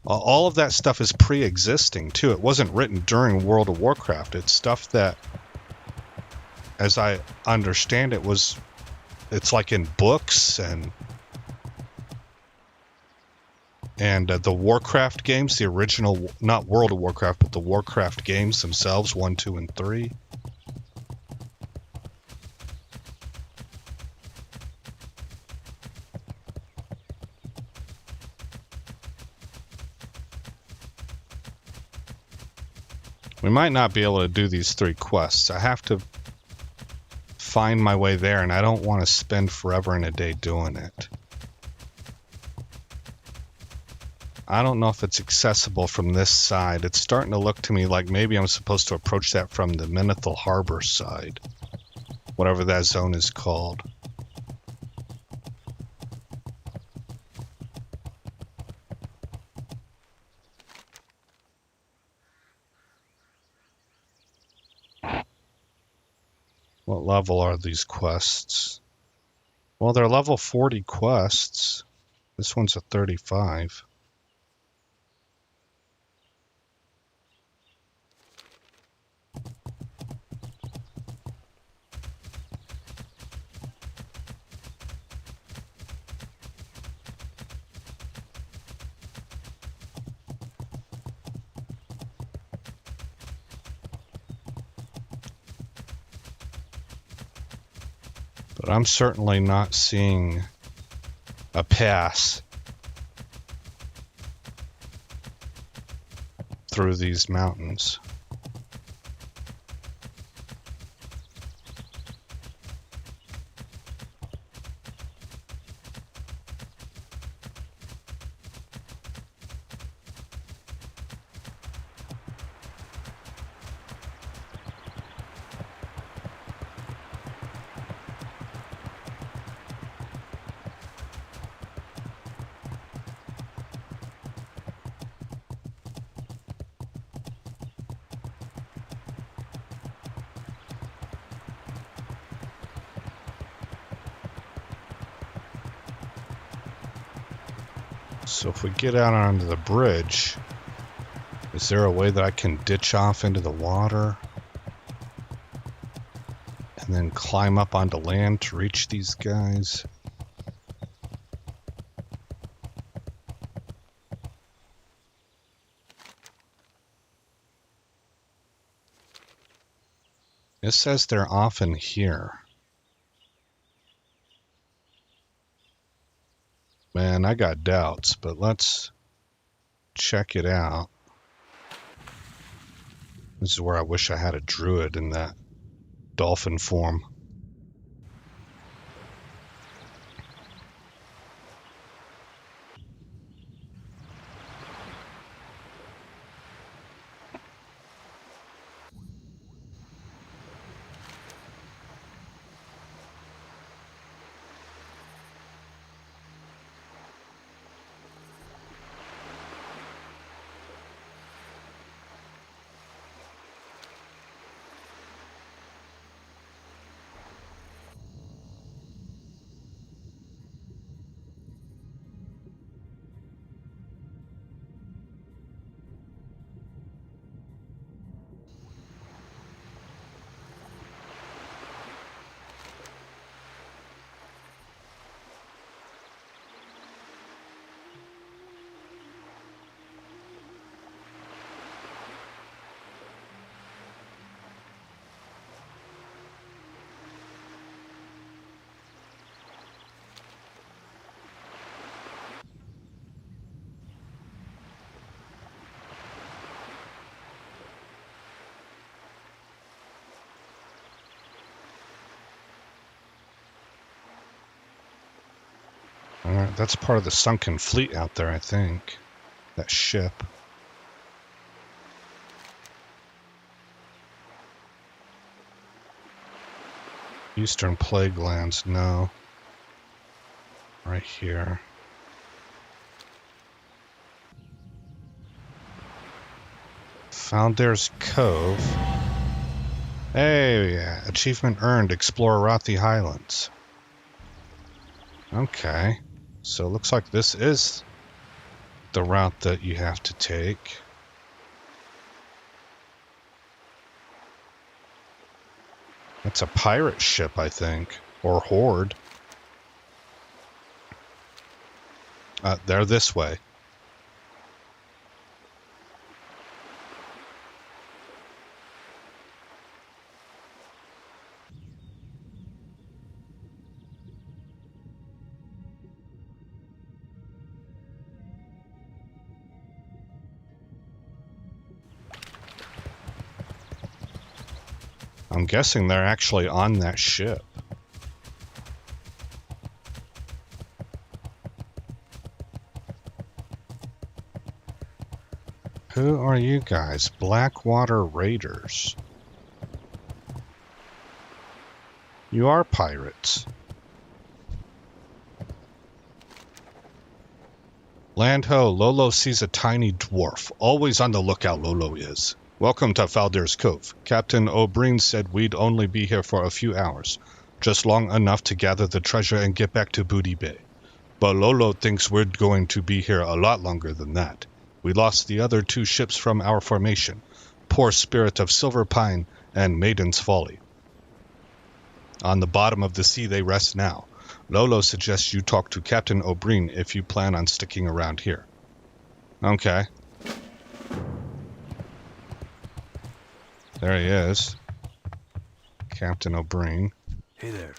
all of that stuff is pre-existing too. It wasn't written during World of Warcraft. It's stuff that, as I understand it, it's like in books and the Warcraft games, the original, not World of Warcraft, but the Warcraft games themselves, 1, 2, and 3. We might not be able to do these 3 quests. I have to find my way there, and I don't want to spend forever and a day doing it. I don't know if it's accessible from this side. It's starting to look to me like maybe I'm supposed to approach that from the Menethil Harbor side. Whatever that zone is called. What level are these quests? Well, they're level 40 quests. This one's a 35. But I'm certainly not seeing a pass through these mountains. So if we get out onto the bridge, is there a way that I can ditch off into the water and then climb up onto land to reach these guys? It says they're often here. Man, I got doubts, but let's check it out. This is where I wish I had a druid in that dolphin form. Alright, that's part of the sunken fleet out there, I think. That ship. Eastern Plague Lands, no. Right here. Founder's Cove. Hey, yeah. Achievement earned, explore Rothi Highlands. Okay. So it looks like this is the route that you have to take. That's a pirate ship, I think. Or horde. They're this way. I'm guessing they're actually on that ship. Who are you guys? Blackwater Raiders. You are pirates. Land ho, Lolo sees a tiny dwarf. Always on the lookout, Lolo is. Welcome to Faldir's Cove. Captain O'Brien said we'd only be here for a few hours. Just long enough to gather the treasure and get back to Booty Bay. But Lolo thinks we're going to be here a lot longer than that. We lost the other 2 ships from our formation. Poor Spirit of Silver Pine and Maiden's Folly. On the bottom of the sea they rest now. Lolo suggests you talk to Captain O'Brien if you plan on sticking around here. Okay. There he is. Captain O'Brien. Hey there.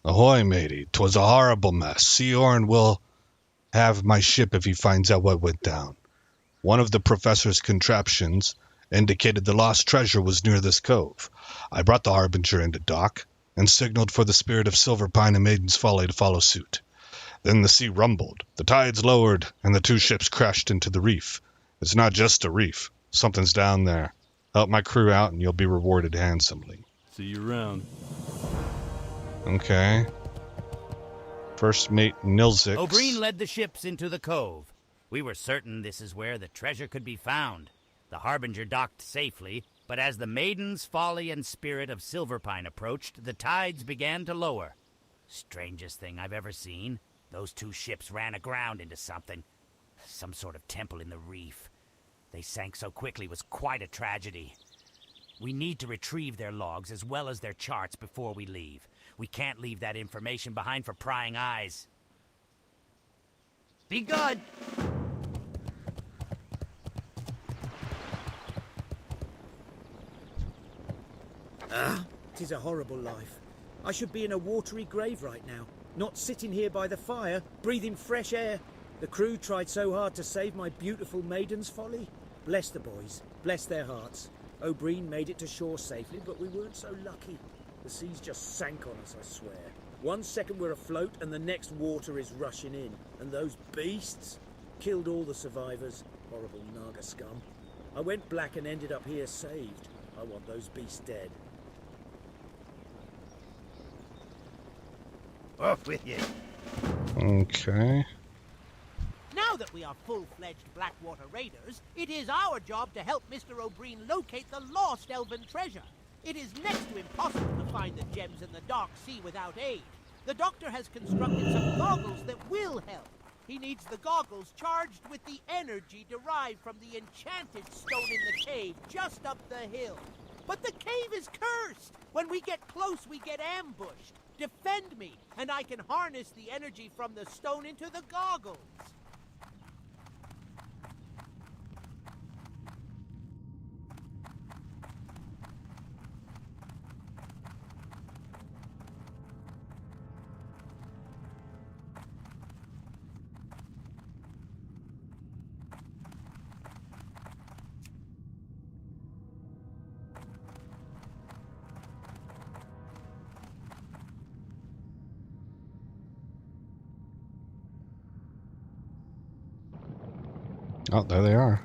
Ahoy, matey. 'Twas a horrible mess. Seorn will have my ship if he finds out what went down. One of the professor's contraptions indicated the lost treasure was near this cove. I brought the Harbinger into dock and signaled for the Spirit of Silverpine and Maiden's Folly to follow suit. Then the sea rumbled, the tides lowered, and the 2 ships crashed into the reef. It's not just a reef. Something's down there. Help my crew out and you'll be rewarded handsomely. See you around. Okay. First mate Nilzik. O'Brien led the ships into the cove. We were certain this is where the treasure could be found. The Harbinger docked safely, but as the Maiden's Folly and Spirit of Silverpine approached, the tides began to lower. Strangest thing I've ever seen. Those 2 ships ran aground into something. Some sort of temple in the reef. They sank so quickly it was quite a tragedy. We need to retrieve their logs as well as their charts before we leave. We can't leave that information behind for prying eyes. Be good! Tis a horrible life. I should be in a watery grave right now, not sitting here by the fire, breathing fresh air. The crew tried so hard to save my beautiful Maiden's Folly. Bless the boys, bless their hearts. O'Brien made it to shore safely, but we weren't so lucky. The seas just sank on us, I swear. One second we're afloat and the next water is rushing in. And those beasts killed all the survivors. Horrible Naga scum. I went black and ended up here saved. I want those beasts dead. Off with you. Okay. Now that we are full-fledged Blackwater Raiders, it is our job to help Mr. O'Brien locate the lost elven treasure. It is next to impossible to find the gems in the dark sea without aid. The doctor has constructed some goggles that will help. He needs the goggles charged with the energy derived from the enchanted stone in the cave just up the hill. But the cave is cursed! When we get close, we get ambushed. Defend me, and I can harness the energy from the stone into the goggles. Oh, there they are.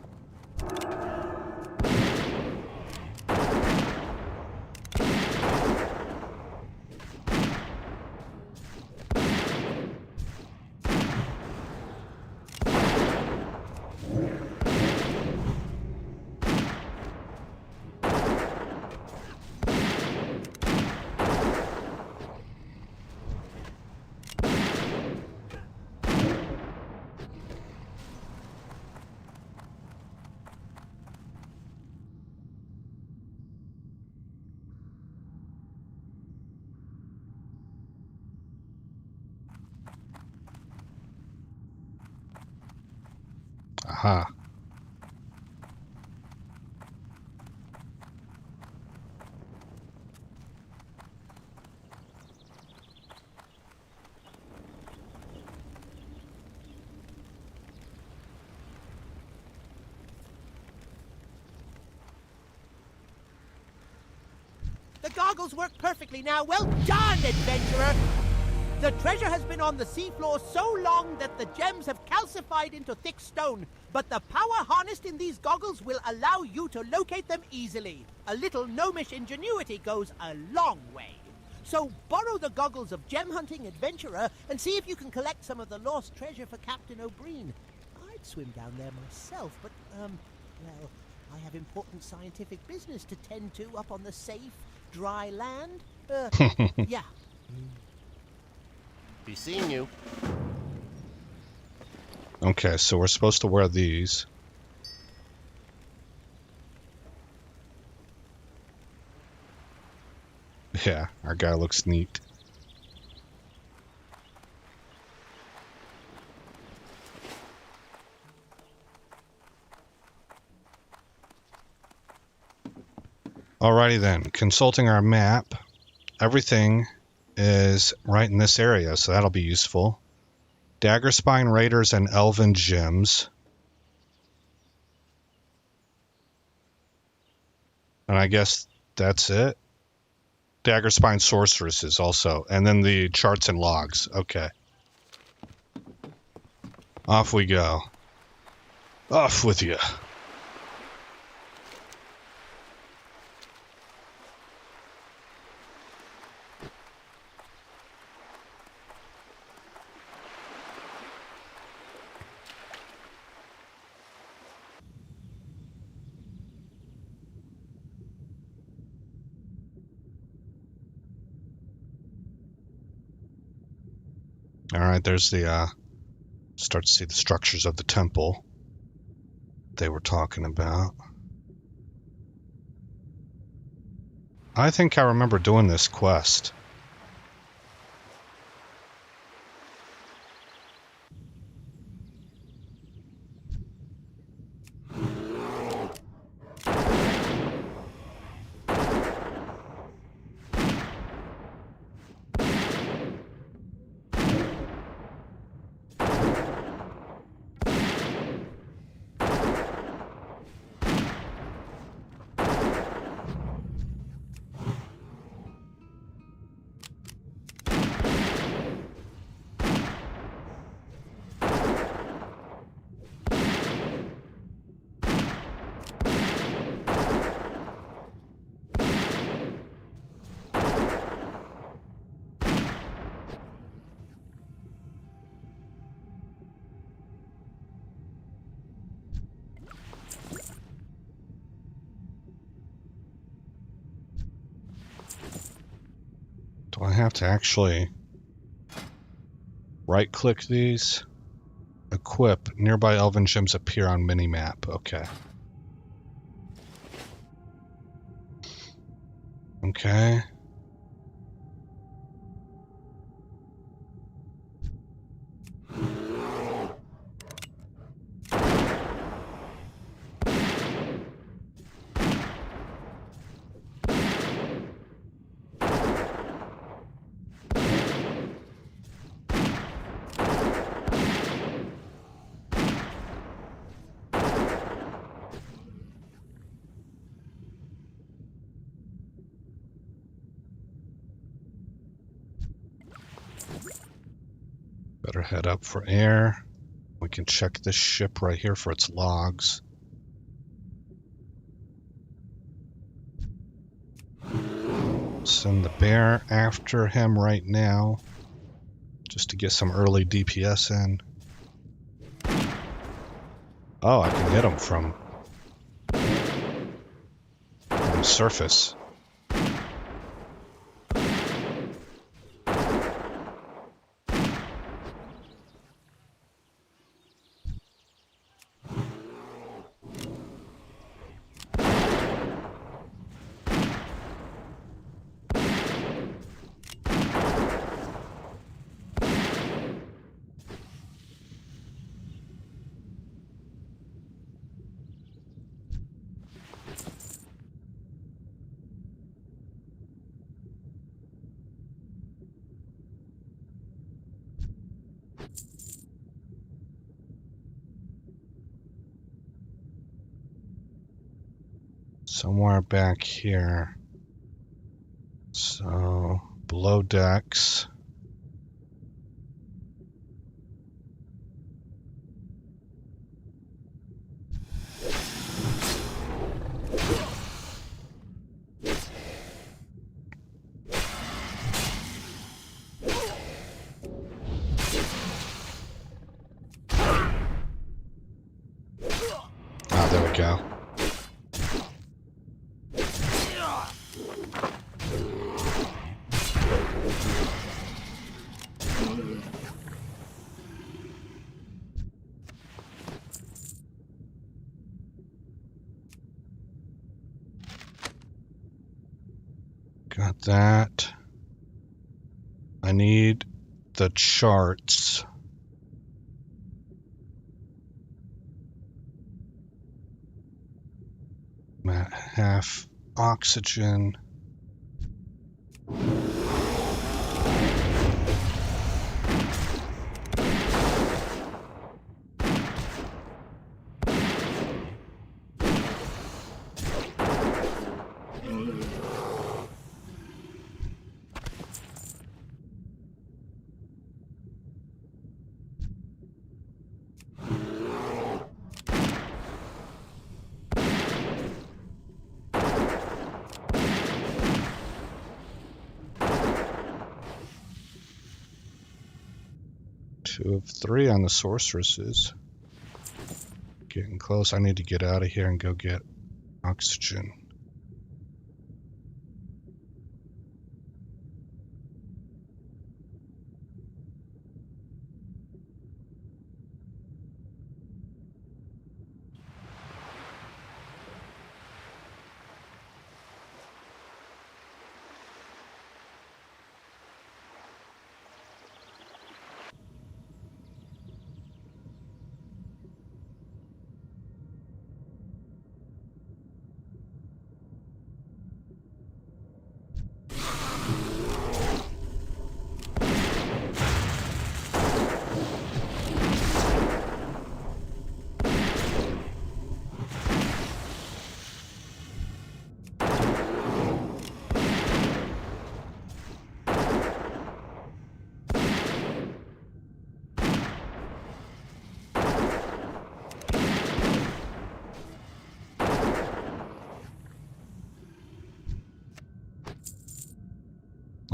Aha. goggles work perfectly now. Well done, adventurer! The treasure has been on the seafloor so long that the gems have calcified into thick stone, but the power harnessed in these goggles will allow you to locate them easily. A little gnomish ingenuity goes a long way. So borrow the goggles of gem-hunting adventurer and see if you can collect some of the lost treasure for Captain O'Brien. I'd swim down there myself, but, well, I have important scientific business to tend to up on the safe, dry land. Yeah. Be seeing you. Okay, so we're supposed to wear these. Yeah, our guy looks neat. Alrighty then, consulting our map, everything is right in this area, so that'll be useful. Daggerspine Raiders and Elven Gems. And I guess that's it. Daggerspine Sorceresses also. And then the charts and logs. Okay. Off we go. Off with you. Alright, there's the, start to see the structures of the temple they were talking about. I think I remember doing this quest. Do I have to actually right-click these? Equip. Nearby elven gems appear on minimap. Okay. Okay. Better head up for air. We can check this ship right here for its logs. Send the bear after him right now, just to get some early DPS in. Oh, I can hit him from the surface. Somewhere back here. So, below decks. Ah, there we go. Got that. I need the charts. I'm at half oxygen. Two of three on the sorceresses. Getting close. I need to get out of here and go get oxygen.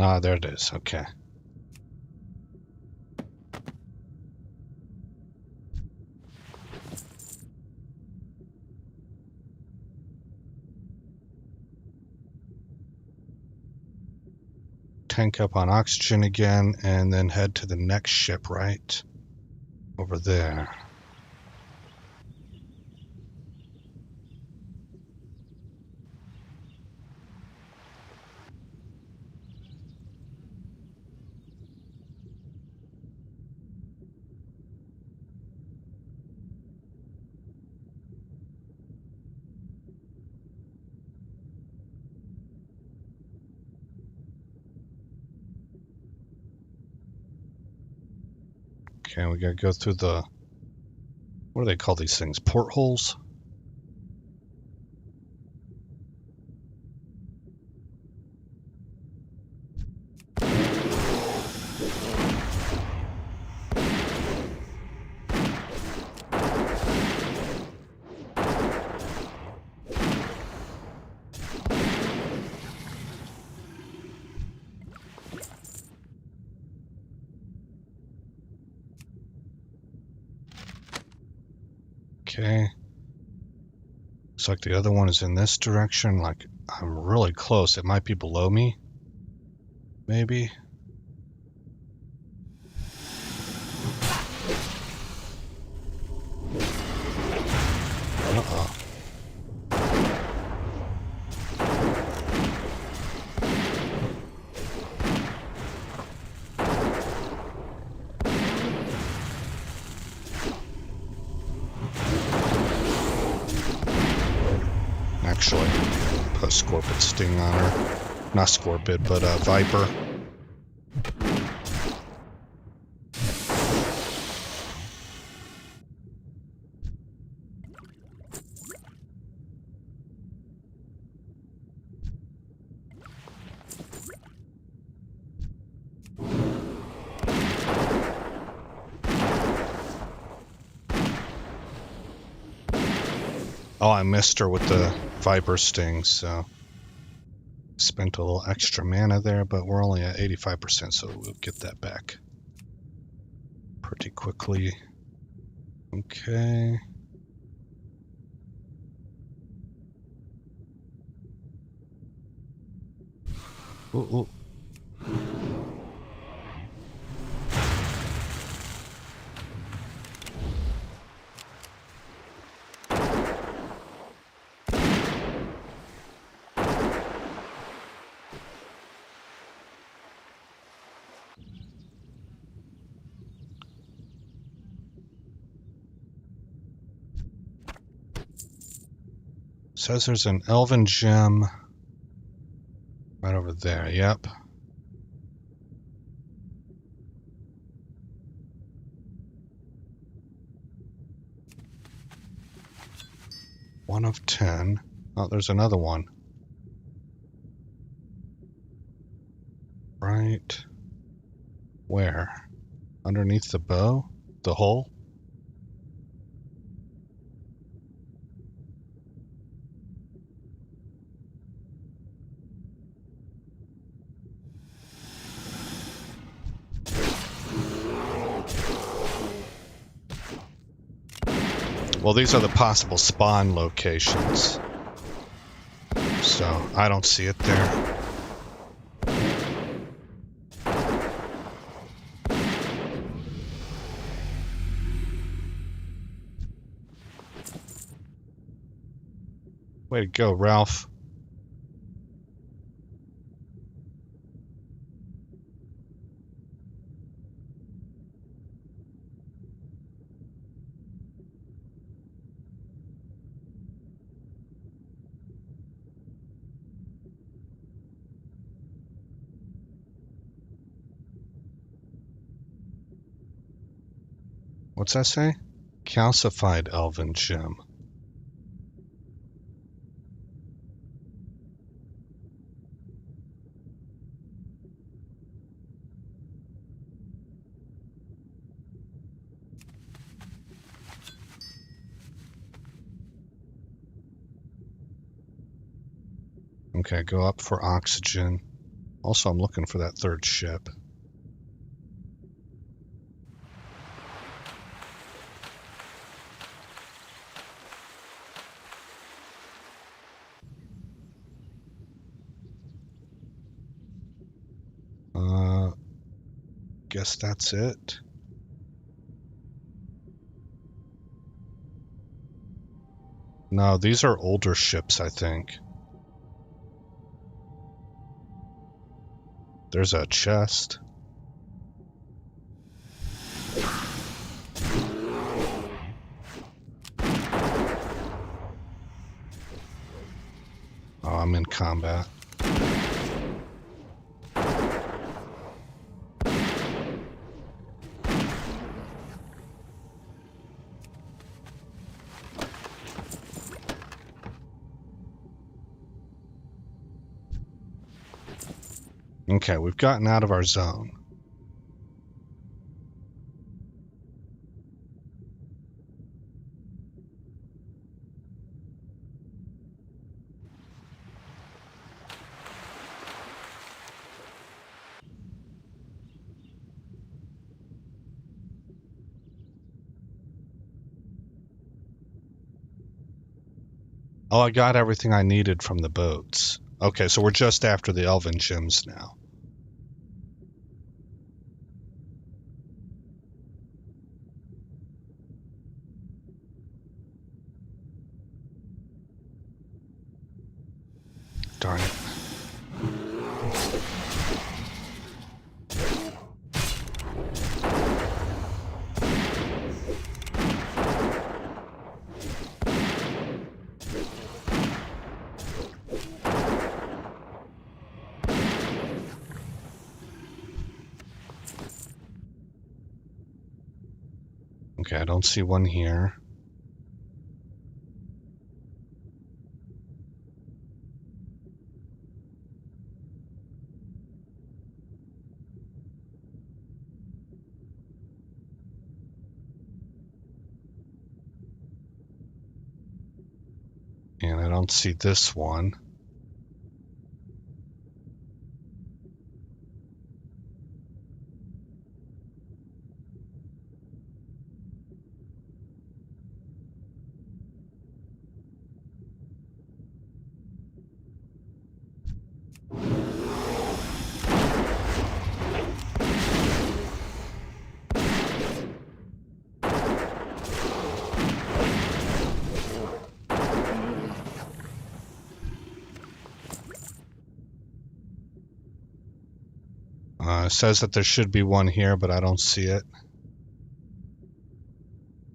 Ah, there it is. Okay. Tank up on oxygen again, and then head to the next ship, right? Over there. Okay, we gotta go through the... What do they call these things? Portholes? Okay. Looks like the other one is in this direction. Like, I'm really close. It might be below me. Maybe. Uh-oh. Actually, put a scorpion sting on her. Not scorpion, but a viper. Oh, I missed her with the Viper Sting, so spent a little extra mana there, but we're only at 85%, so we'll get that back pretty quickly. Okay. Ooh, ooh. Says there's an elven gem right over there. Yep. One of 10. Oh, there's another one. Right. Where? Underneath the bow? The hole? Well, these are the possible spawn locations. So, I don't see it there. Way to go, Ralph. What's that say? Calcified elven gem. Okay, go up for oxygen. Also, I'm looking for that third ship. Guess that's it. No, these are older ships, I think. There's a chest. Oh, I'm in combat. Okay, we've gotten out of our zone. Oh, I got everything I needed from the boats. Okay, so we're just after the elven gems now. Darn it. Okay, I don't see one here. And I don't see this one. It says that there should be one here, but I don't see it.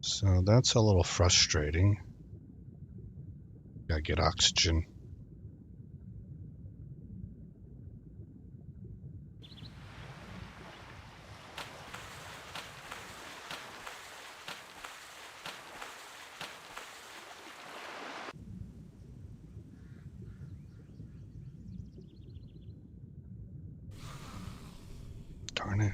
So that's a little frustrating. Gotta get oxygen. Darn it.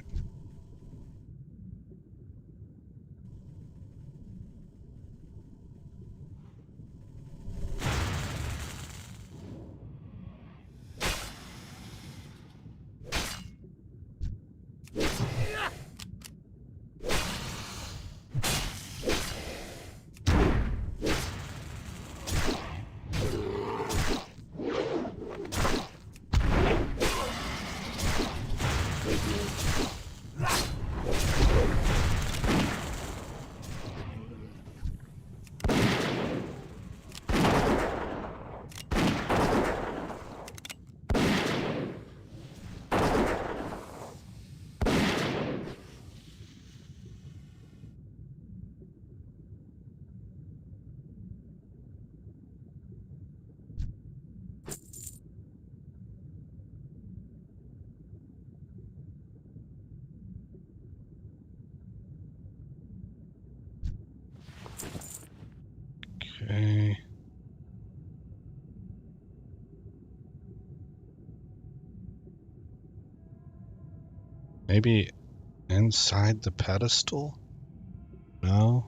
Okay. Maybe inside the pedestal? No.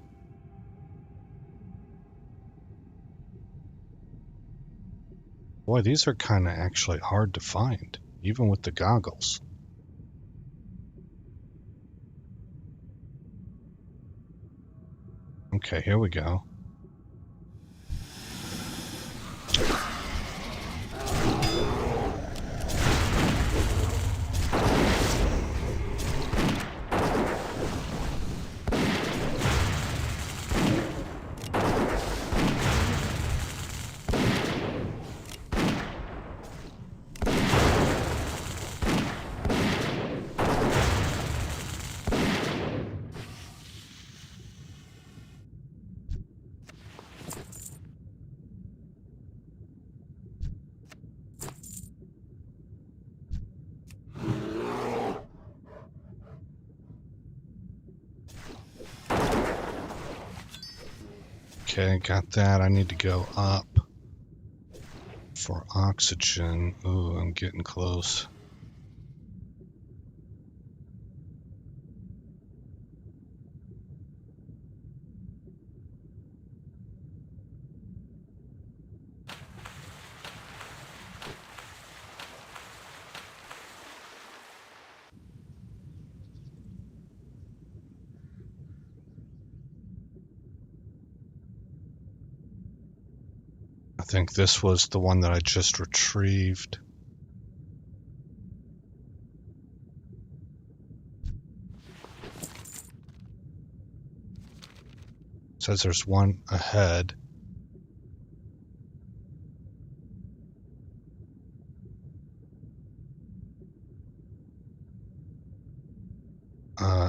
Boy, these are kind of actually hard to find, even with the goggles. Okay, here we go. Okay, got that. I need to go up for oxygen. Ooh, I'm getting close. I think this was the one that I just retrieved. It says there's one ahead.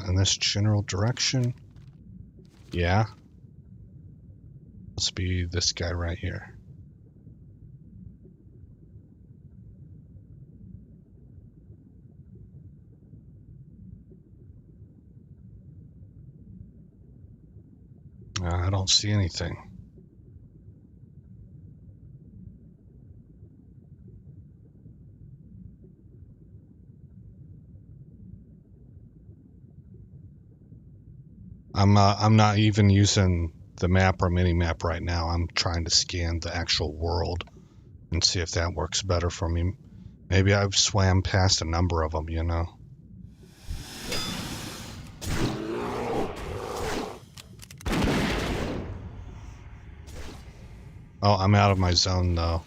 In this general direction. Yeah. Must be this guy right here. I don't see anything. I'm not even using the map or mini map right now. I'm trying to scan the actual world and see if that works better for me. Maybe I've swam past a number of them, you know. Oh, I'm out of my zone though.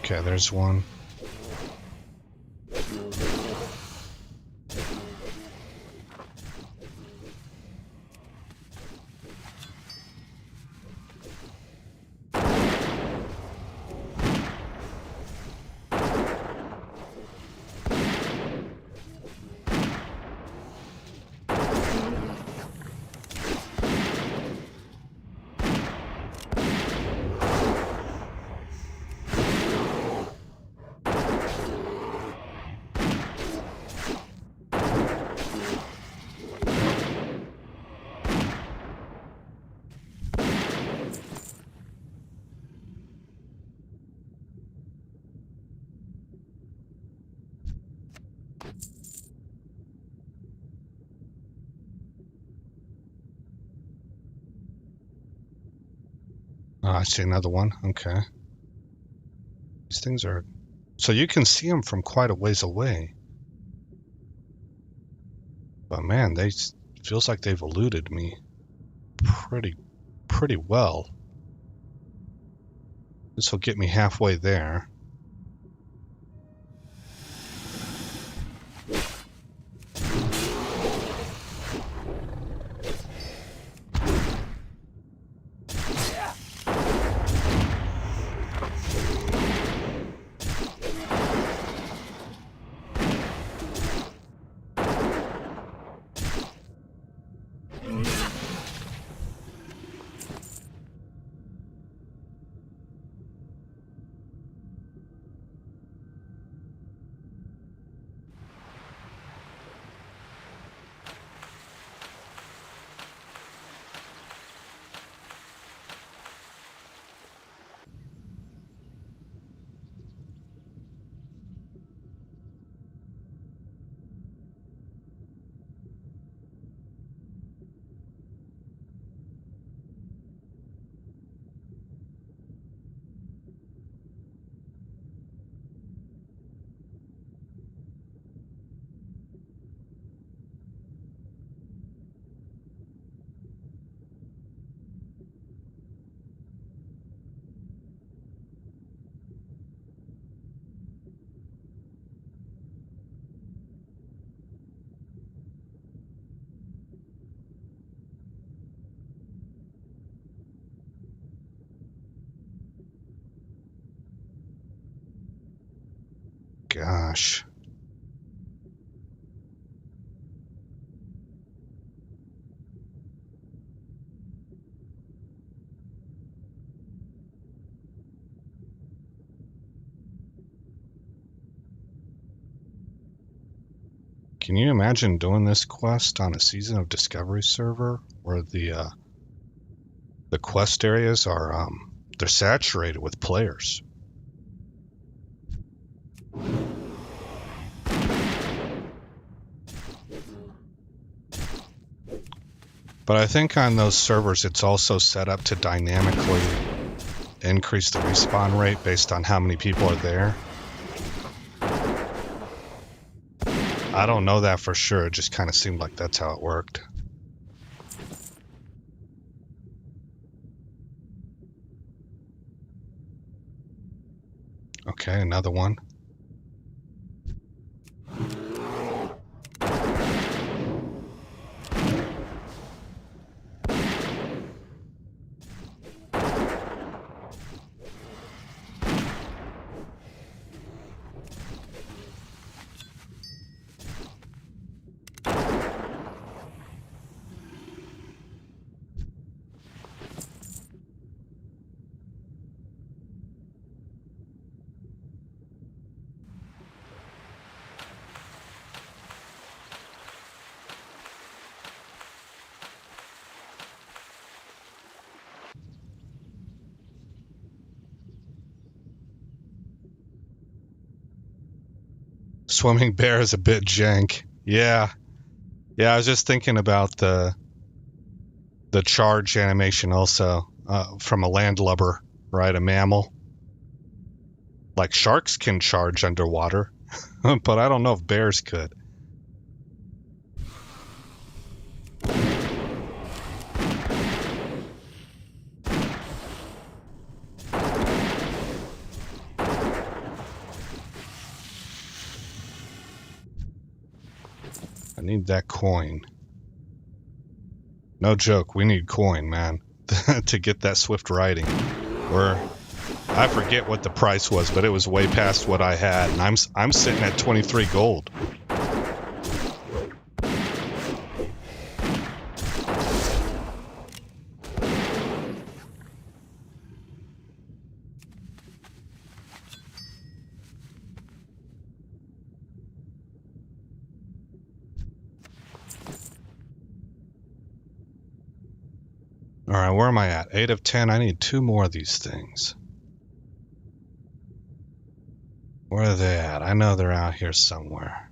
Okay, there's one. Oh, I see another one. Okay. These things are... So you can see them from quite a ways away. But man, they feels like they've eluded me pretty well. This will get me halfway there. Gosh. Can you imagine doing this quest on a Season of Discovery server where the quest areas are they're saturated with players? But I think on those servers it's also set up to dynamically increase the respawn rate based on how many people are there. I don't know that for sure, it just kind of seemed like that's how it worked. Okay, another one. swimming bear is a bit jank. Yeah. Yeah, I was just thinking about the charge animation also from a landlubber, right? A mammal. Like sharks can charge underwater, but I don't know if bears could. I need that coin. No joke, we need coin, man, to get that swift riding. I forget what the price was, but it was way past what I had, and I'm sitting at 23 gold. All right, where am I at? 8 of 10. I need 2 more of these things. Where are they at? I know they're out here somewhere.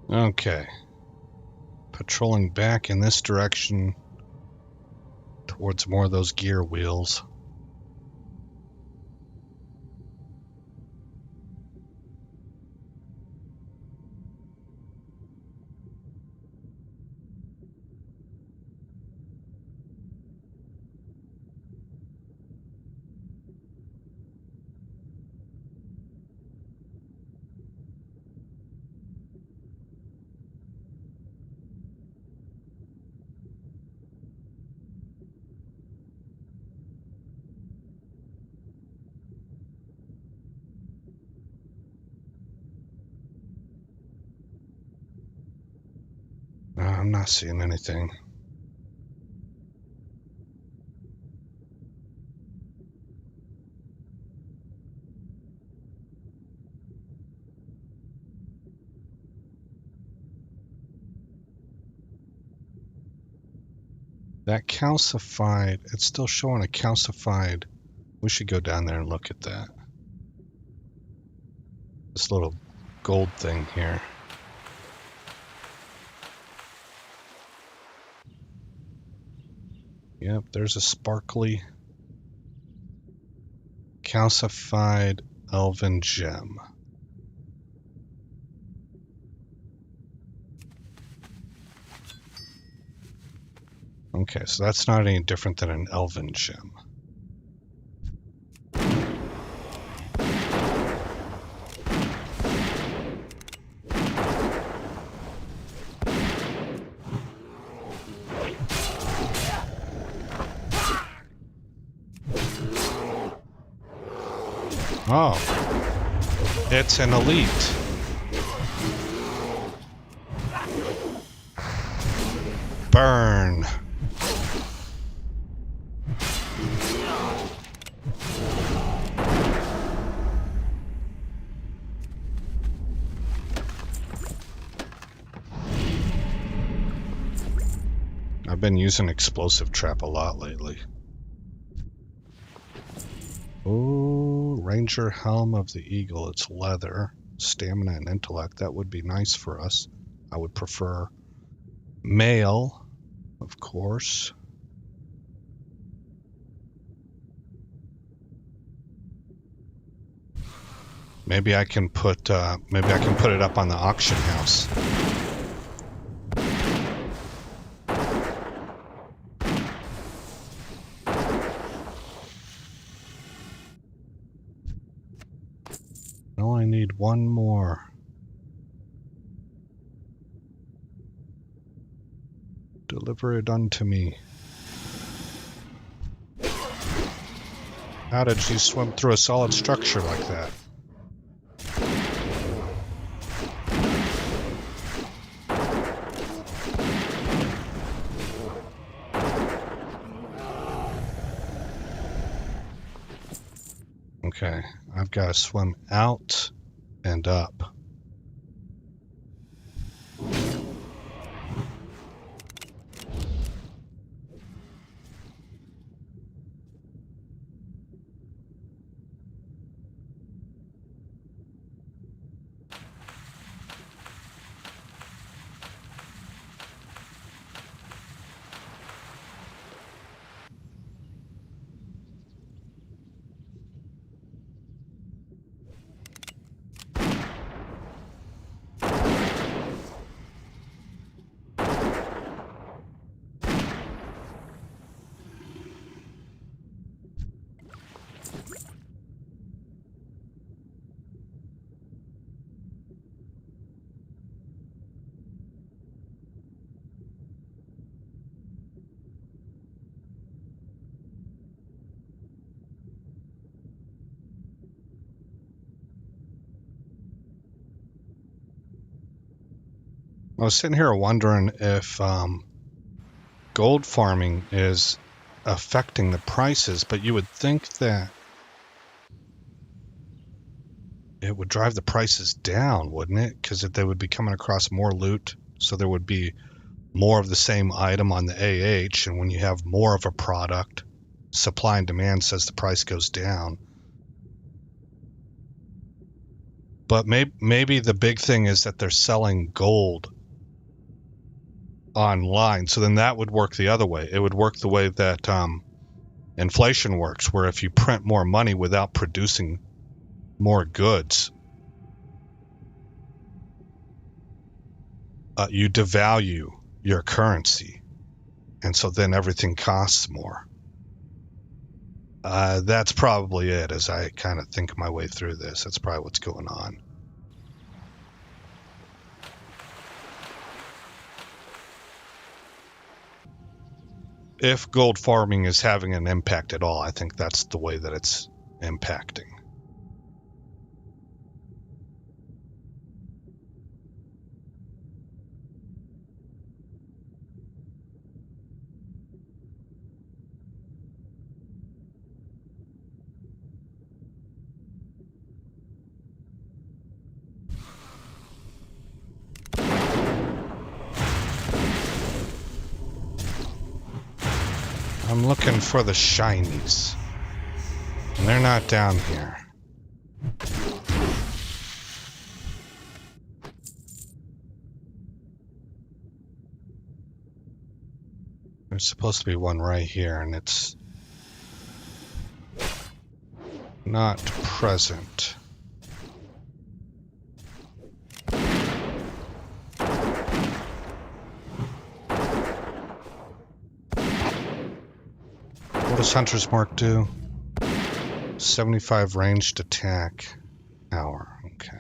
Okay. Patrolling back in this direction towards more of those gear wheels. I'm not seeing anything. That calcified, it's still showing a calcified. We should go down there and look at that. This little gold thing here. Yep, there's a sparkly calcified elven gem. Okay, so that's not any different than an elven gem. Oh, it's an elite. Burn. I've been using explosive trap a lot lately. Oh, Ranger Helm of the Eagle. It's leather, stamina, and intellect. That would be nice for us. I would prefer mail, of course. Maybe I can put it up on the auction house. Now I need one more. Deliver it unto me. How did she swim through a solid structure like that? Okay, I've got to swim out and up. I was sitting here wondering if gold farming is affecting the prices, but you would think that it would drive the prices down, wouldn't it? Because they would be coming across more loot, so there would be more of the same item on the AH, and when you have more of a product, supply and demand says the price goes down. But maybe the big thing is that they're selling gold online, so then that would work the other way. It would work the way that inflation works, where if you print more money without producing more goods, you devalue your currency, and so then everything costs more. That's probably it. As I kind of think my way through this, that's probably what's going on. If gold farming is having an impact at all, I think that's the way that it's impacting. I'm looking for the shinies, and they're not down here. There's supposed to be one right here, and it's not present. What does Hunter's Mark do? 75 ranged attack hour. Okay.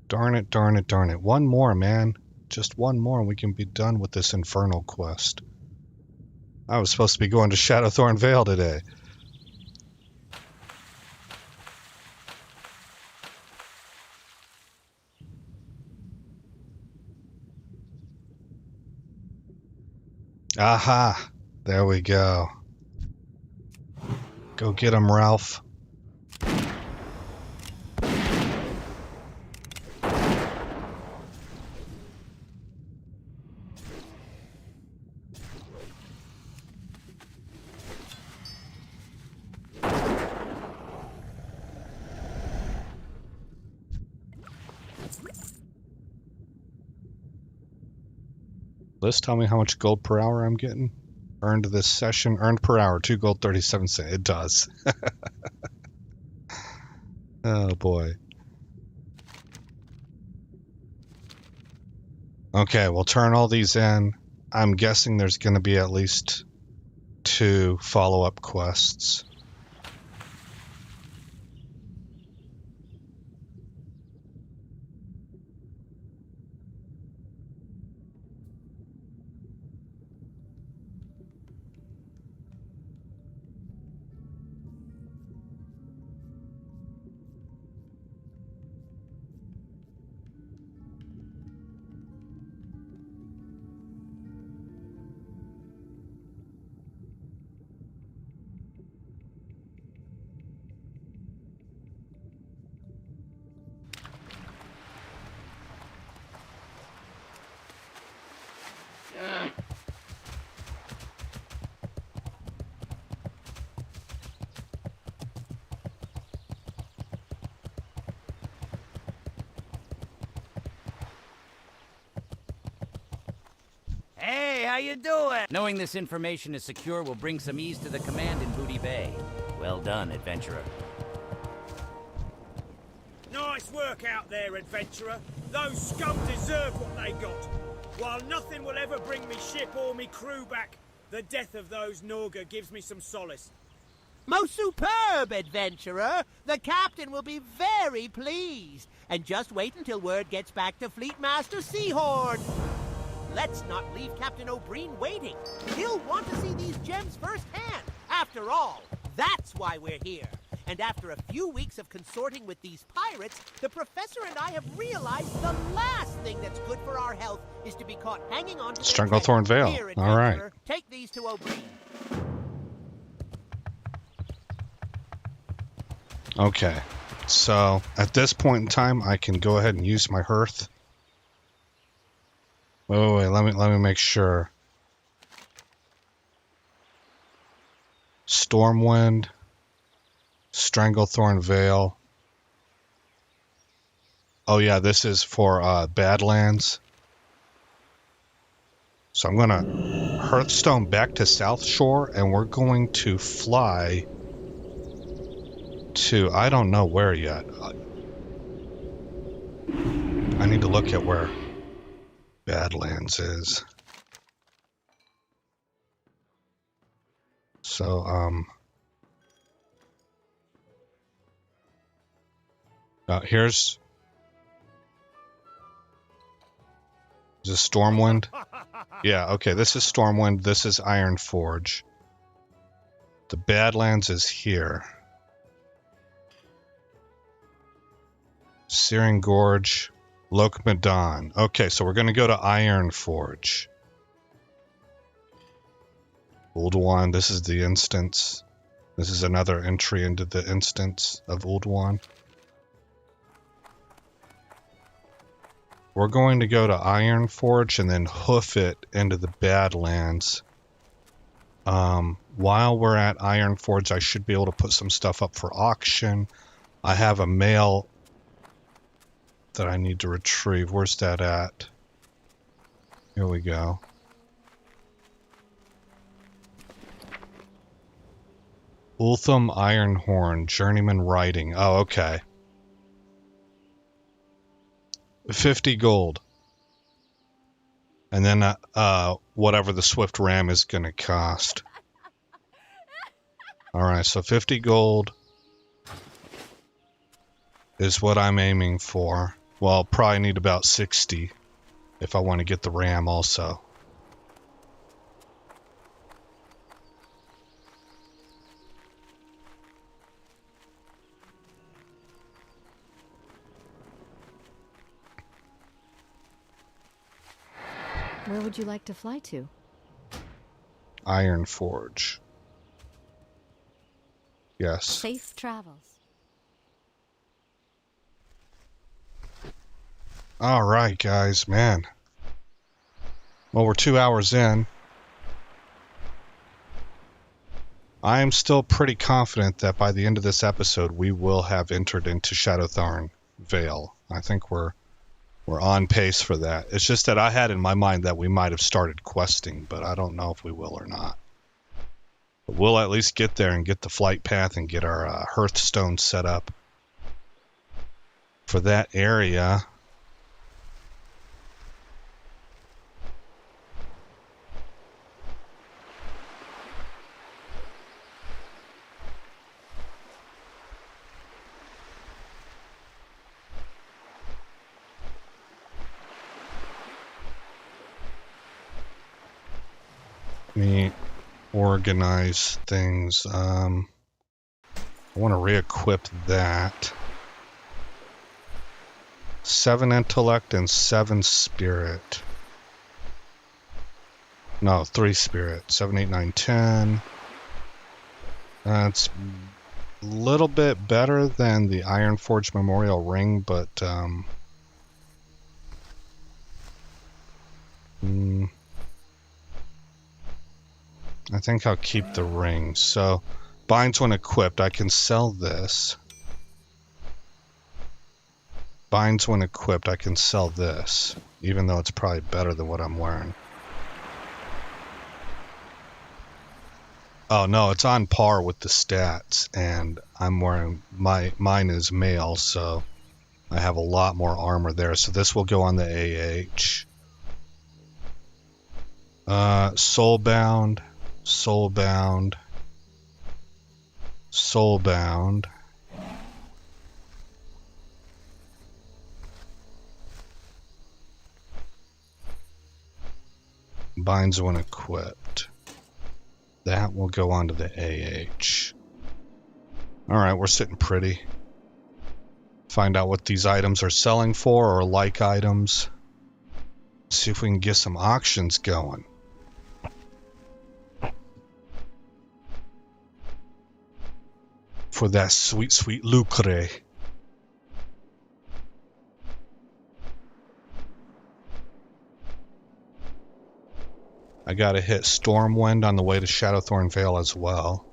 Darn it, darn it, darn it. One more, man. Just one more and we can be done with this infernal quest. I was supposed to be going to Shadowthorn Vale today. Aha! There we go. Go get him, Ralph. Liz, tell me how much gold per hour I'm getting. Earned this session. Earned per hour. 2 gold, 37 cents. It does. Oh, boy. Okay, we'll turn all these in. I'm guessing there's going to be at least 2 follow-up quests. Hey, how you doing? Knowing this information is secure will bring some ease to the command in Booty Bay. Well done, adventurer. Nice work out there, adventurer. Those scum deserve what they got. While nothing will ever bring me ship or me crew back, the death of those Norga gives me some solace. Most superb, adventurer! The captain will be very pleased. And just wait until word gets back to Fleet Master Seahorn. Let's not leave Captain O'Brien waiting. He'll want to see these gems firsthand. After all, that's why we're here. And after a few weeks of consorting with these pirates, the professor and I have realized the last thing that's good for our health is to be caught hanging on to Stranglethorne Vale. Here, all right. Take these to O'Brien. Okay. So, at this point in time, I can go ahead and use my hearth. Wait, let me make sure. Stormwind, Stranglethorne Vale. Oh yeah, this is for Badlands. So I'm gonna Hearthstone back to South Shore, and we're going to fly to I don't know where yet. I need to look at where Badlands is. So, here's... Is this Stormwind? Yeah, okay, this is Stormwind, this is Ironforge. The Badlands is here. Searing Gorge, Lokmadon. Okay, so we're going to go to Ironforge. Ulduan, this is the instance. This is another entry into the instance of Ulduan. We're going to go to Ironforge and then hoof it into the Badlands. While we're at Ironforge, I should be able to put some stuff up for auction. I have a mail that I need to retrieve. Where's that at? Here we go. Ultham Ironhorn, Journeyman Writing. Oh, okay. 50 gold. And then whatever the Swift Ram is going to cost. Alright, so 50 gold is what I'm aiming for. Well, I'll probably need about 60 if I want to get the RAM also. Where would you like to fly to? Ironforge. Yes. Safe travels. All right, guys, man. Well, we're 2 hours in. I am still pretty confident that by the end of this episode, we will have entered into Shadowthorn Vale. I think we're on pace for that. It's just that I had in my mind that we might have started questing, but I don't know if we will or not. But we'll at least get there and get the flight path and get our hearthstone set up for that area. Let me organize things. I want to re-equip that. 7 intellect and 7 spirit. No, 3 spirit. 7, 8, 9, 10. That's a little bit better than the Ironforge Memorial Ring, but I think I'll keep the ring. So, binds when equipped. I can sell this. Binds when equipped. I can sell this, even though it's probably better than what I'm wearing. Oh no, it's on par with the stats, and I'm wearing mine is mail, so I have a lot more armor there. So this will go on the AH. Soulbound, soulbound, soulbound. Binds when equipped. That will go onto the AH. Alright, we're sitting pretty. Find out what these items are selling for, or like items. See if we can get some auctions going. For that sweet, sweet lucre. I gotta hit Stormwind on the way to Shadowthorn Vale as well.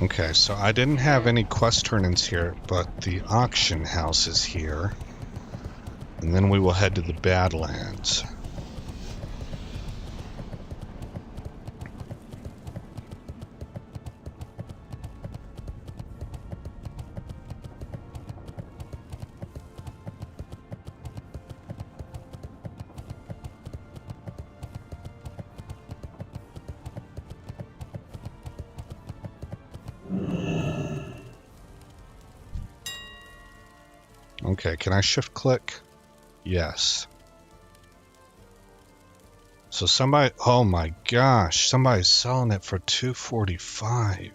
Okay, so I didn't have any quest turn-ins here, but the auction house is here. And then we will head to the Badlands. Okay, can I shift click? Yes. So somebody, oh my gosh, somebody's selling it for $245.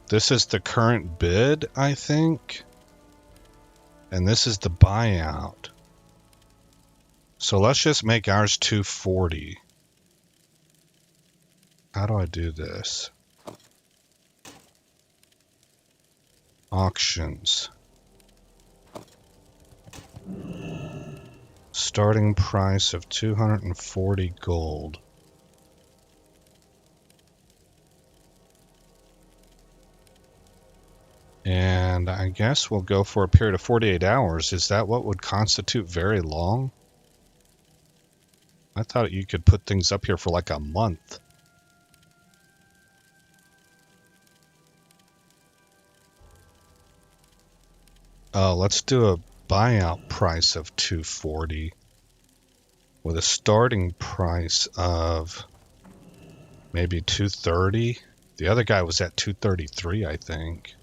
This is the current bid, I think. And this is the buyout. So let's just make ours $240. How do I do this? Auctions. Starting price of 240 gold. And I guess we'll go for a period of 48 hours. Is that what would constitute very long? I thought you could put things up here for like a month. Let's do a buyout price of 240 with a starting price of maybe 230. The other guy was at 233, I think.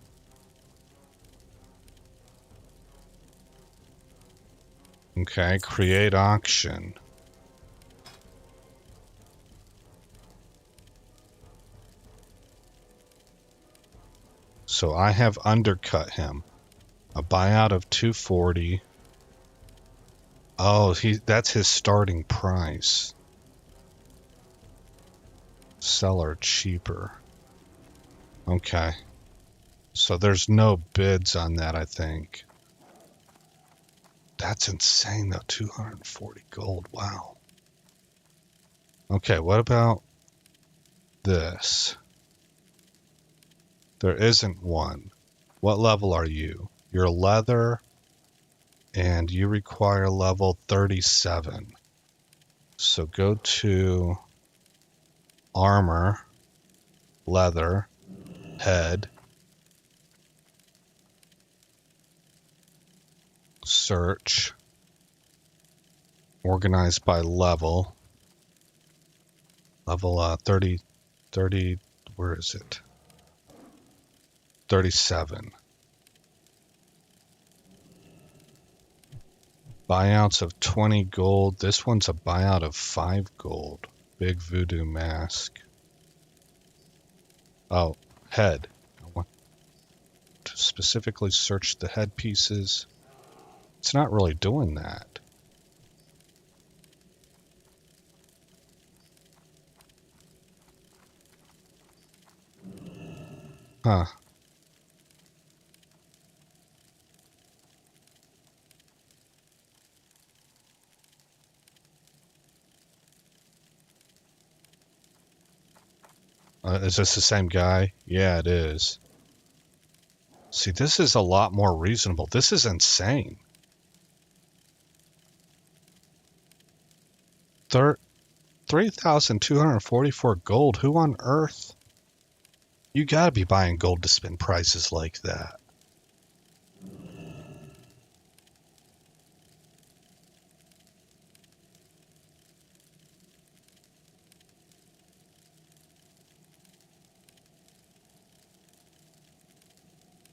Okay, create auction. So I have undercut him. A buyout of 240. Oh, that's his starting price. Seller cheaper. Okay. So there's no bids on that, I think. That's insane though, 240 gold. Wow. Okay, what about this? There isn't one. What level are you? You're leather, and you require level 37. So go to armor, leather, head, search, organized by level. Level 30, where is it? 37. Buyouts of 20 gold. This one's a buyout of 5 gold. Big voodoo mask. Oh, head. I want to specifically search the head pieces. It's not really doing that. Huh. Is this the same guy? Yeah, it is. See, this is a lot more reasonable. This is insane. 3,244 gold. Who on earth? You gotta be buying gold to spin prices like that.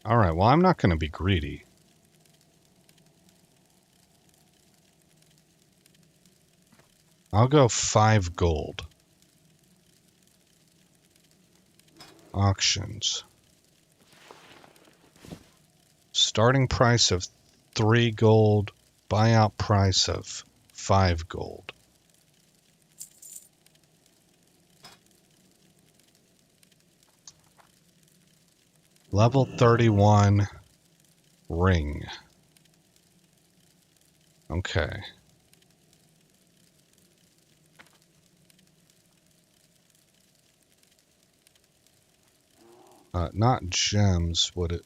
Alright, well, I'm not going to be greedy. I'll go 5 gold. Auctions. Starting price of 3 gold. Buyout price of 5 gold. Level 31 ring. Okay. Not gems, would it?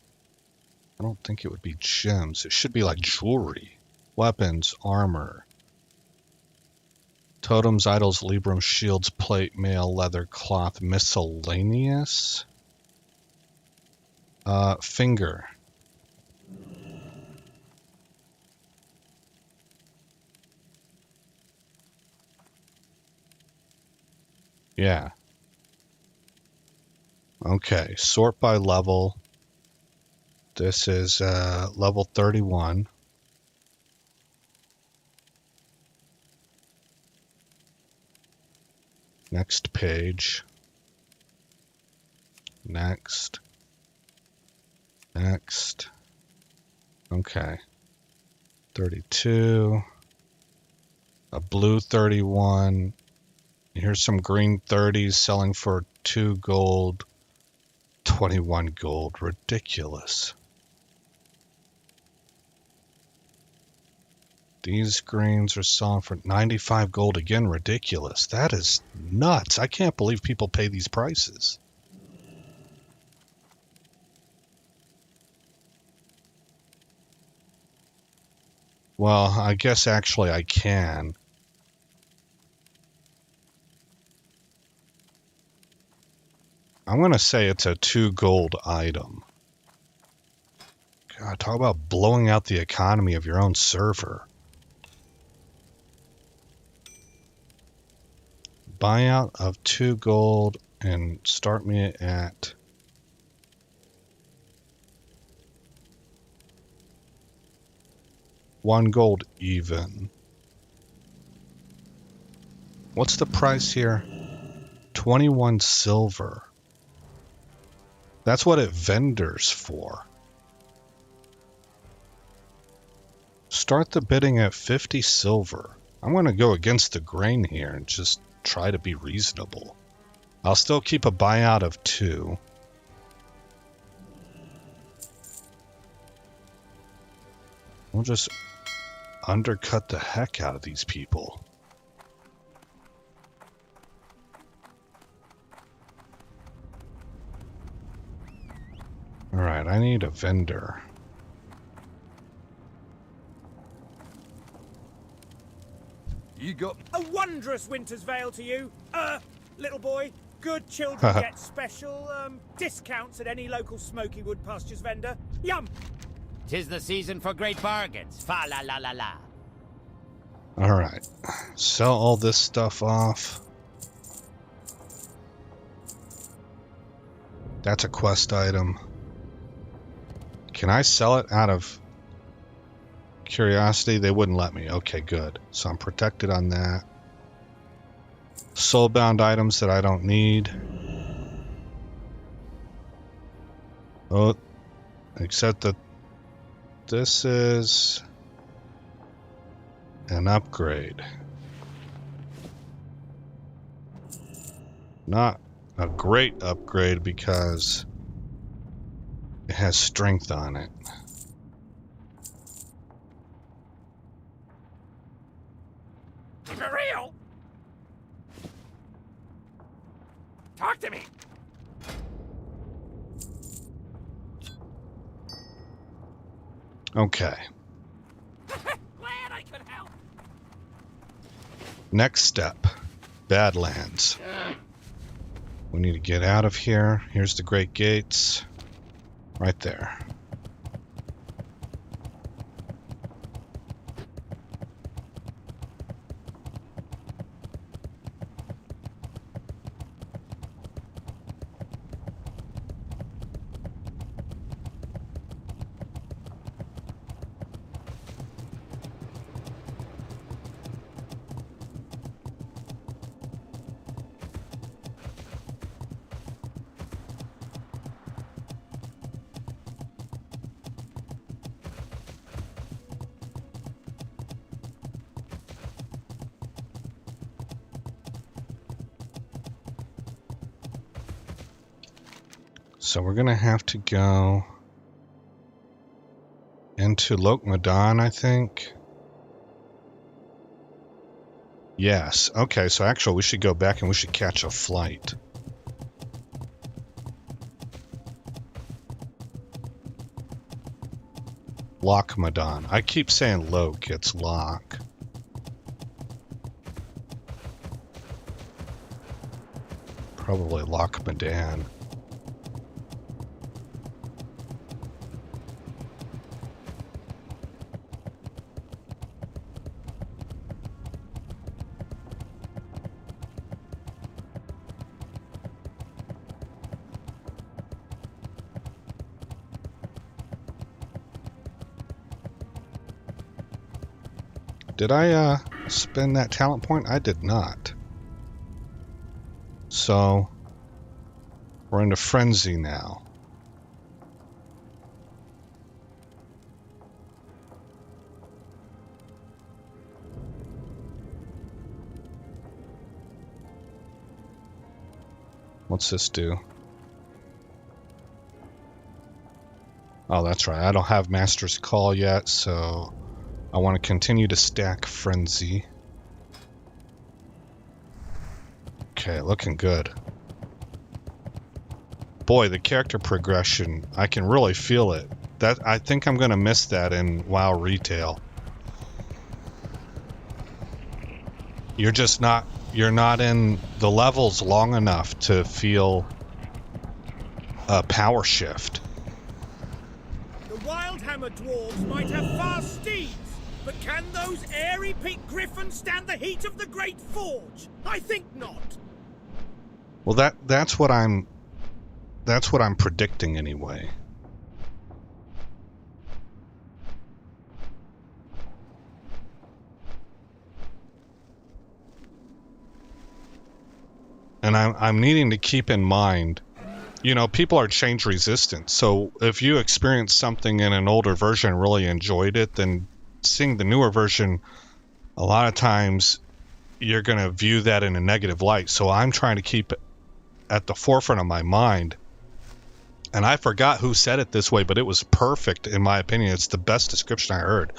I don't think it would be gems. It should be like jewelry. Weapons, armor. Totems, idols, librum, shields, plate, mail, leather, cloth, miscellaneous. Finger. Yeah. Okay, sort by level. This is level 31. Next page. Next. Next. Okay. 32. A blue 31. Here's some green 30s selling for 2 gold. 21 gold. Ridiculous. These greens are selling for 95 gold again. Ridiculous. That is nuts. I can't believe people pay these prices. Well, I guess actually I can. I'm going to say it's a 2 gold item. God, talk about blowing out the economy of your own server. Buyout of 2 gold and start me at... 1 gold even. What's the price here? 21 silver. That's what it vendors for. Start the bidding at 50 silver. I'm going to go against the grain here and just try to be reasonable. I'll still keep a buyout of 2. We'll just undercut the heck out of these people. Alright, I need a vendor. You got a wondrous winter's Vale to you, little boy. Good children get special, discounts at any local smoky wood pastures vendor. Yum! 'Tis the season for great bargains. Fa la la la la. Alright. Sell all this stuff off. That's a quest item. Can I sell it out of curiosity? They wouldn't let me. Okay, good. So I'm protected on that. Soulbound items that I don't need. Oh, except that this is an upgrade. Not a great upgrade because it has strength on it. For real? Talk to me. Okay. Glad I could help. Next step. Badlands. We need to get out of here. Here's the Great Gates. Right there. So we're going to have to go into Lokmadan, I think. Yes. Okay, so actually we should go back and we should catch a flight. Lokmadan. I keep saying Lok, it's Lok. Probably Lokmadan. Did I spend that talent point? I did not. So we're into frenzy now. What's this do? Oh, that's right. I don't have Master's Call yet, so I want to continue to stack Frenzy. Okay, looking good. Boy, the character progression, I can really feel it. That I think I'm going to miss that in WoW Retail. You're not in the levels long enough to feel a power shift. The Wildhammer dwarves might have fast steeds, but can those airy peaked griffins stand the heat of the Great Forge? I think not. Well, that's what I'm predicting anyway. And I'm needing to keep in mind, you know, people are change resistant. So if you experience something in an older version and really enjoyed it, then seeing the newer version, a lot of times you're going to view that in a negative light. So I'm trying to keep it at the forefront of my mind. And I forgot who said it this way, but it was perfect in my opinion. It's the best description I heard,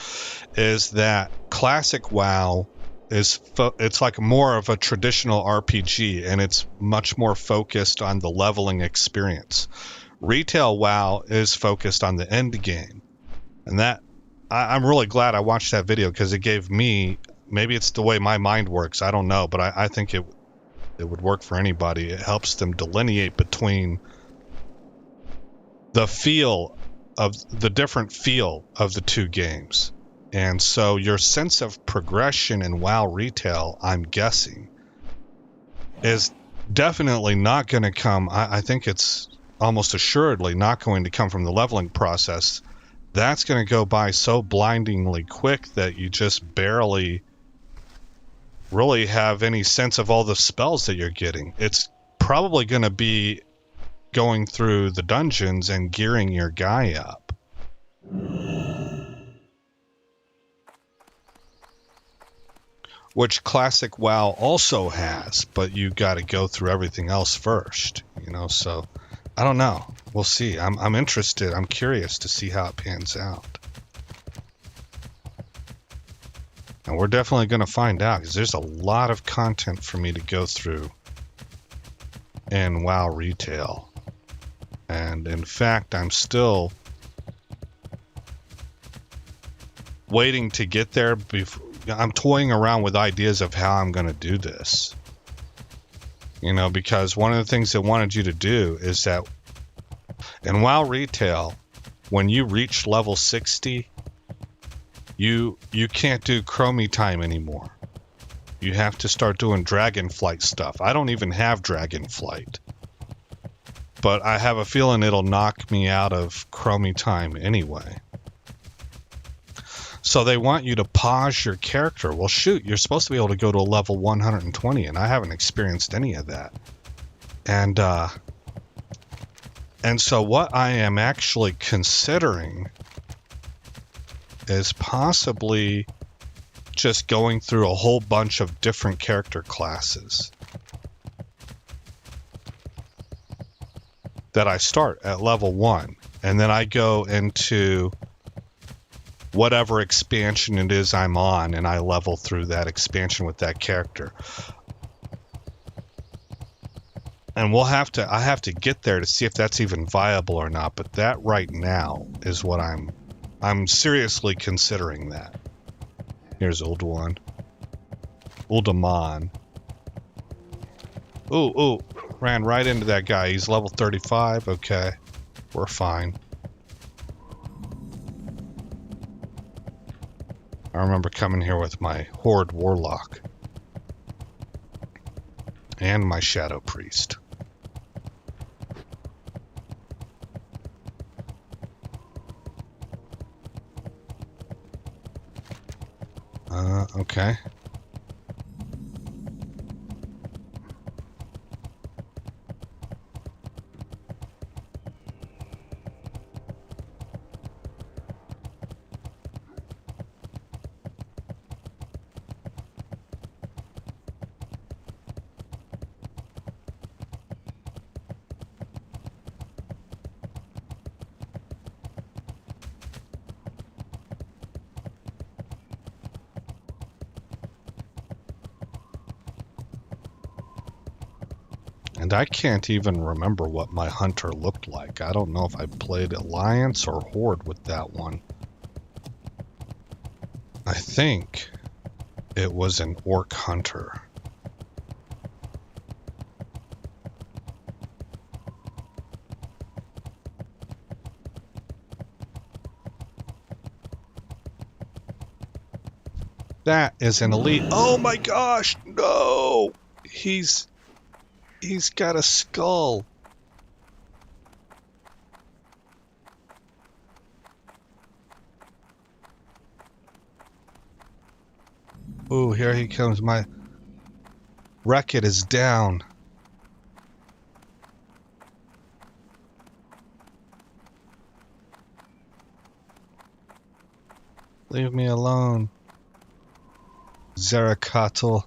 is that classic WoW it's like more of a traditional RPG, and it's much more focused on the leveling experience. Retail WoW is focused on the end game, and that I'm really glad I watched that video, because it gave me, maybe it's the way my mind works, I don't know, but I think it would work for anybody. It helps them delineate between the different feel of the two games. And so your sense of progression in WoW Retail, I'm guessing, is definitely not going to come, I think it's almost assuredly not going to come from the leveling process. That's going to go by so blindingly quick that you just barely really have any sense of all the spells that you're getting. It's probably going to be going through the dungeons and gearing your guy up. Which classic WoW also has, but you got to go through everything else first, you know. So I don't know. We'll see. I'm interested. I'm curious to see how it pans out. And we're definitely going to find out, because there's a lot of content for me to go through in WoW Retail. And in fact, I'm still waiting to get there. I'm toying around with ideas of how I'm going to do this. You know, because one of the things they wanted you to do is that in WoW Retail, when you reach level 60, you can't do Chromie time anymore. You have to start doing Dragonflight stuff. I don't even have Dragonflight, but I have a feeling it'll knock me out of Chromie time anyway. So they want you to pause your character. Well, shoot, you're supposed to be able to go to a level 120, and I haven't experienced any of that. And so what I am actually considering is possibly just going through a whole bunch of different character classes that I start at level 1, and then I go into whatever expansion it is I'm on, and I level through that expansion with that character. And I have to get there to see if that's even viable or not, but that right now is what I'm seriously considering that. Here's Ulduan. Uldaman. Ooh, ran right into that guy. He's level 35. Okay, we're fine. I remember coming here with my Horde Warlock and my Shadow Priest. Okay. And I can't even remember what my hunter looked like. I don't know if I played Alliance or Horde with that one. I think it was an Orc hunter. That is an elite. Oh my gosh, no! He's got a skull. Ooh, here he comes. My Wreck-It is down. Leave me alone. Zerakatl.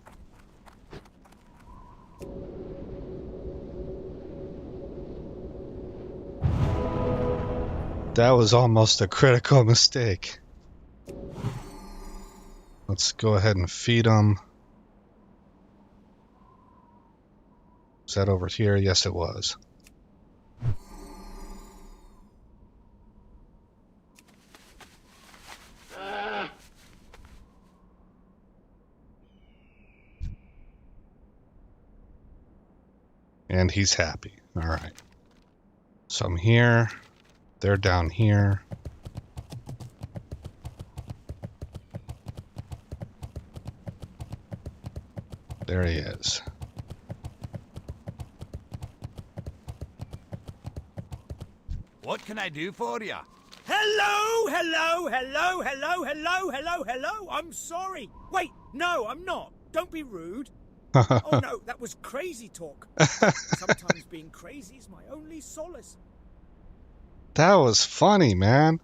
That was almost a critical mistake. Let's go ahead and feed them. Is that over here? Yes, it was. And he's happy. All right. So I'm here. They're down here. There he is. What can I do for you? Hello, hello, hello, hello, hello, hello, hello. I'm sorry. Wait, no, I'm not. Don't be rude. Oh no, that was crazy talk. Sometimes being crazy is my only solace. That was funny, man.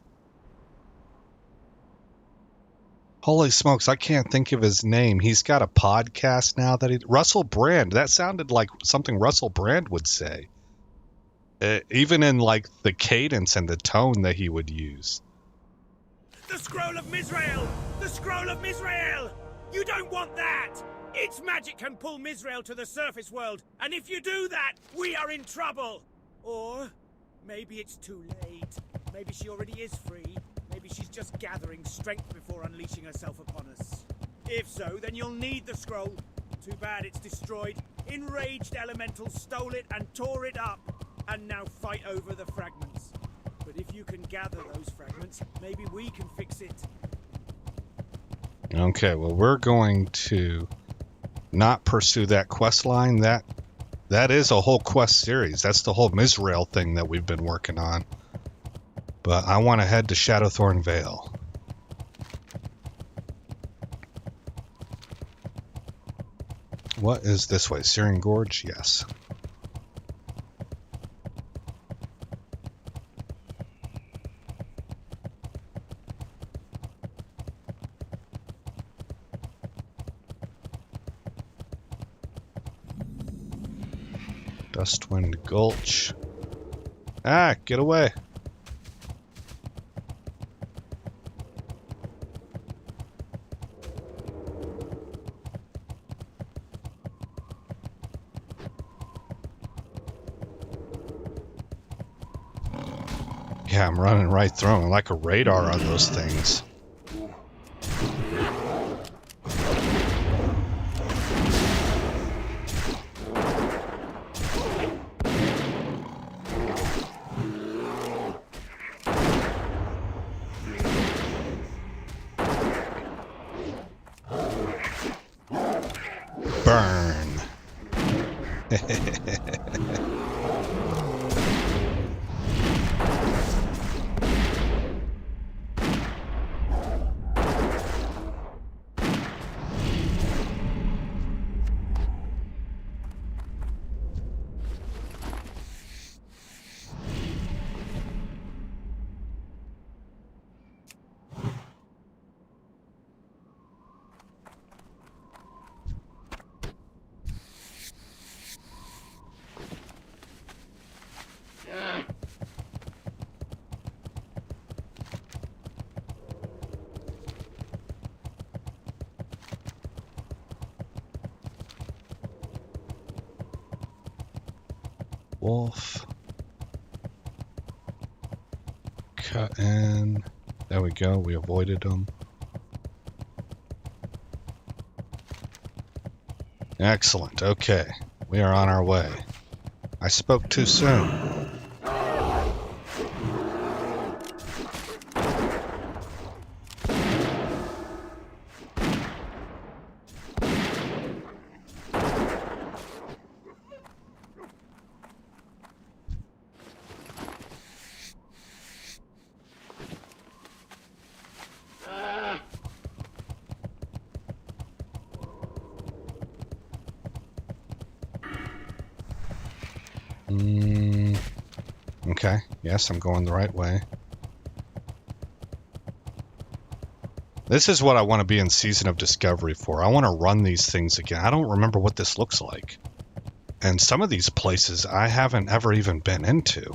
Holy smokes, I can't think of his name. He's got a podcast now that Russell Brand. That sounded like something Russell Brand would say. Even in like the cadence and the tone that he would use. The Scroll of Mizrael! The Scroll of Mizrael! You don't want that! Its magic can pull Mizrael to the surface world, and if you do that, we are in trouble! Or maybe it's too late. Maybe she already is free. Maybe she's just gathering strength before unleashing herself upon us. If so, then you'll need the scroll. Too bad it's destroyed. Enraged elementals stole it and tore it up, and now fight over the fragments. But if you can gather those fragments, maybe we can fix it. Okay, well, we're going to not pursue that quest line. That is a whole quest series. That's the whole Mizrael thing that we've been working on. But I want to head to Shadowthorn Vale. What is this way? Syrian Gorge? Yes. Dustwind Gulch. Ah, get away. Yeah, I'm running right through them like a radar on those things. Burn. Wolf. Cut in. There we go. We avoided them. Excellent. Okay. We are on our way. I spoke too soon. Okay, yes, I'm going the right way. This is what I want to be in Season of Discovery for. I want to run these things again. I don't remember what this looks like. And some of these places I haven't ever even been into.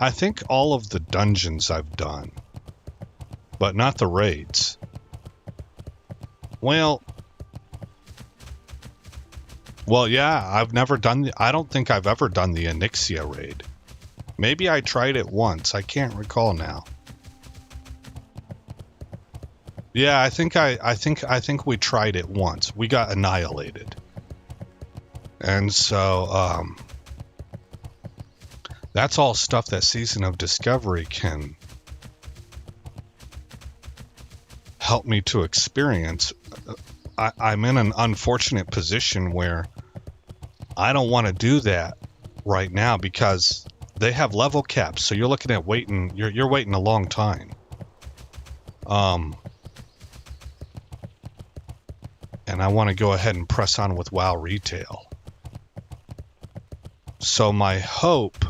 I think all of the dungeons I've done, but not the raids. Well, yeah, I've never done I don't think I've ever done the Onyxia raid. Maybe I tried it once. I can't recall now. Yeah, I think we tried it once. We got annihilated. And so that's all stuff that Season of Discovery can help me to experience. I'm in an unfortunate position where I don't want to do that right now because they have level caps. So you're looking at waiting. You're waiting a long time. And I want to go ahead and press on with WoW Retail. So my hope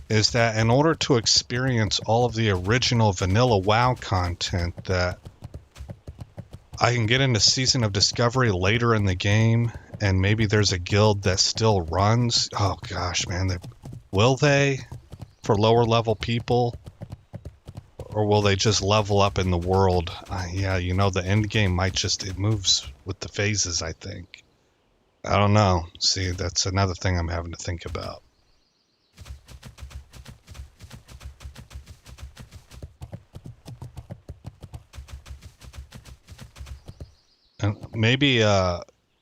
is that in order to experience all of the original vanilla WoW content, that I can get into Season of Discovery later in the game, and maybe there's a guild that still runs. Oh gosh, man, will they for lower level people, or will they just level up in the world? Yeah, you know, the end game might just, it moves with the phases, I think. I don't know. See, that's another thing I'm having to think about. And maybe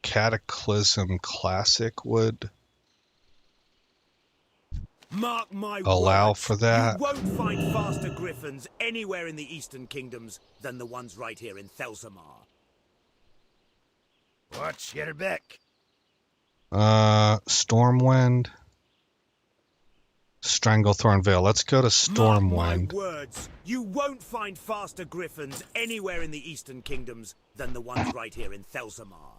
Cataclysm Classic would Mark my allow words, for that. You won't find faster griffins anywhere in the Eastern Kingdoms than the ones right here in Thelsamar. What's your beck? Stormwind, Stranglethorne Vale. Let's go to Stormwind. Mark my words, you won't find faster griffins anywhere in the Eastern Kingdoms than the ones right here in Thelsamar.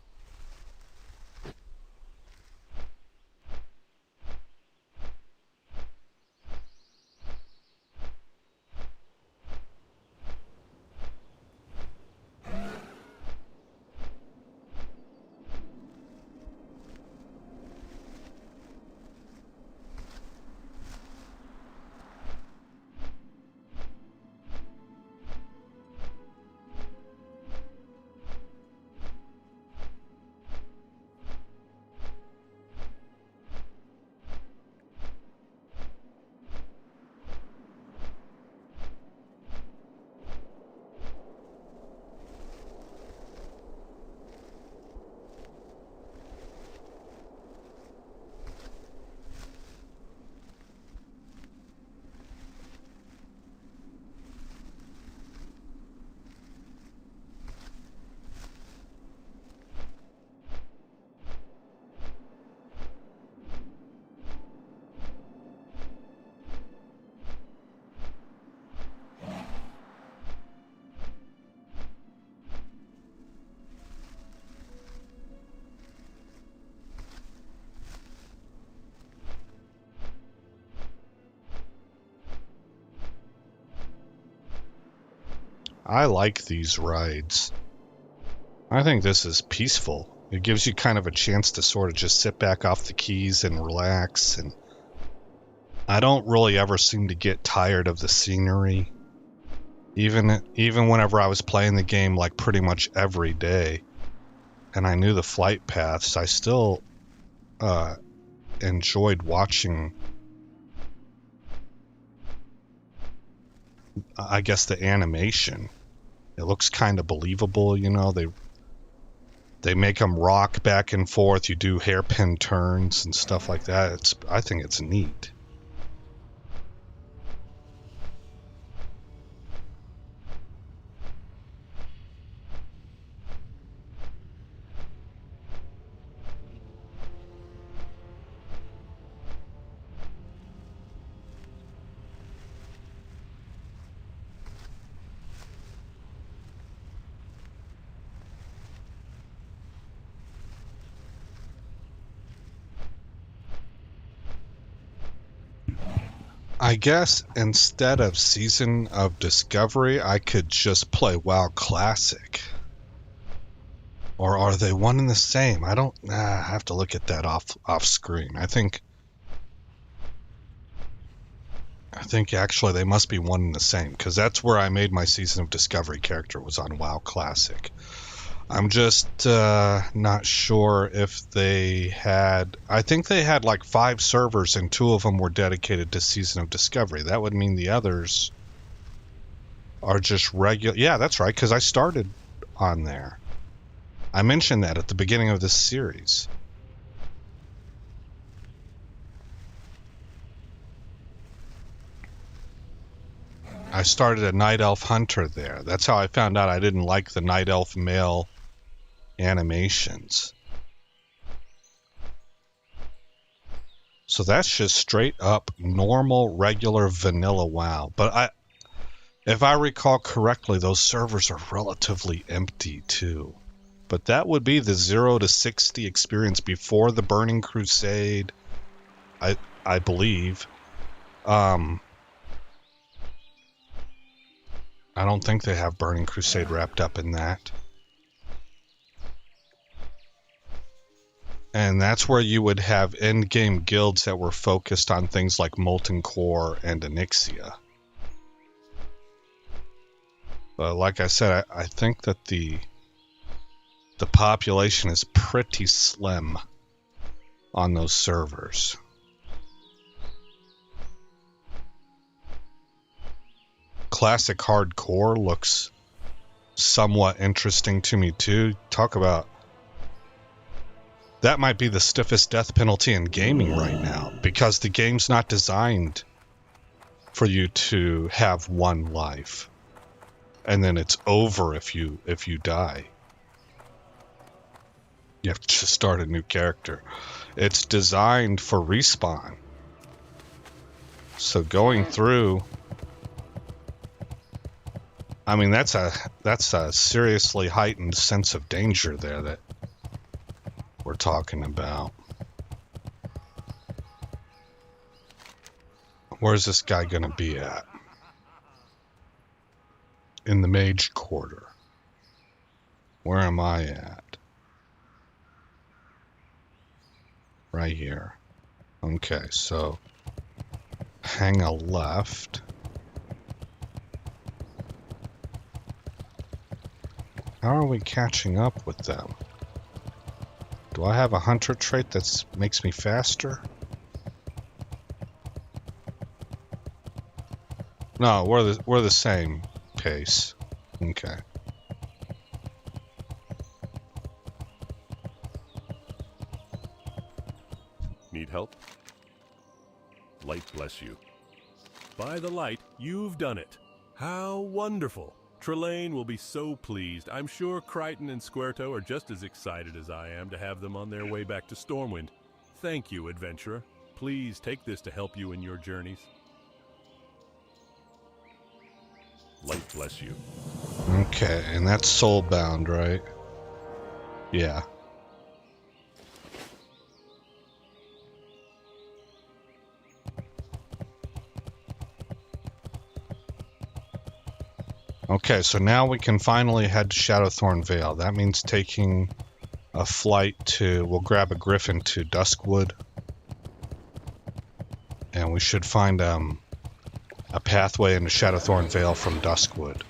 I like these rides. I think this is peaceful. It gives you kind of a chance to sort of just sit back off the keys and relax. And I don't really ever seem to get tired of the scenery. Even whenever I was playing the game like pretty much every day, and I knew the flight paths, I still enjoyed watching, I guess, the animation. It looks kind of believable, you know. They make them rock back and forth. You do hairpin turns and stuff like that. I think it's neat. I guess instead of Season of Discovery, I could just play WoW Classic. Or are they one and the same? I don't... I have to look at that off screen. I think actually they must be one and the same, because that's where I made my Season of Discovery character, was on WoW Classic. I'm just not sure if they had... I think they had like 5 servers and 2 of them were dedicated to Season of Discovery. That would mean the others are just regular... Yeah, that's right, because I started on there. I mentioned that at the beginning of this series. I started a Night Elf Hunter there. That's how I found out I didn't like the Night Elf male animations. So that's just straight up normal, regular, vanilla WoW. But if I recall correctly, those servers are relatively empty too. But that would be the 0 to 60 experience before the Burning Crusade, I believe. I don't think they have Burning Crusade wrapped up in that. And that's where you would have endgame guilds that were focused on things like Molten Core and Onyxia. But like I said, I think that the population is pretty slim on those servers. Classic Hardcore looks somewhat interesting to me too. Talk about... That might be the stiffest death penalty in gaming right now, because the game's not designed for you to have one life. And then it's over if you die. You have to start a new character. It's designed for respawn. So going through... I mean, that's a seriously heightened sense of danger there that we're talking about. Where's this guy gonna be at? In the Mage Quarter. Where am I at? Right here. Okay, so hang a left. How are we catching up with them? Do I have a hunter trait that makes me faster? No, we're the same pace. Okay. Need help? Light bless you. By the light, you've done it. How wonderful. Trelane will be so pleased. I'm sure Crichton and Squerto are just as excited as I am to have them on their way back to Stormwind. Thank you, adventurer. Please take this to help you in your journeys. Light bless you. Okay, and that's soulbound, right? Yeah. Okay, so now we can finally head to Shadowthorn Vale. That means taking a flight to... We'll grab a griffin to Duskwood. And we should find a pathway into Shadowthorn Vale from Duskwood.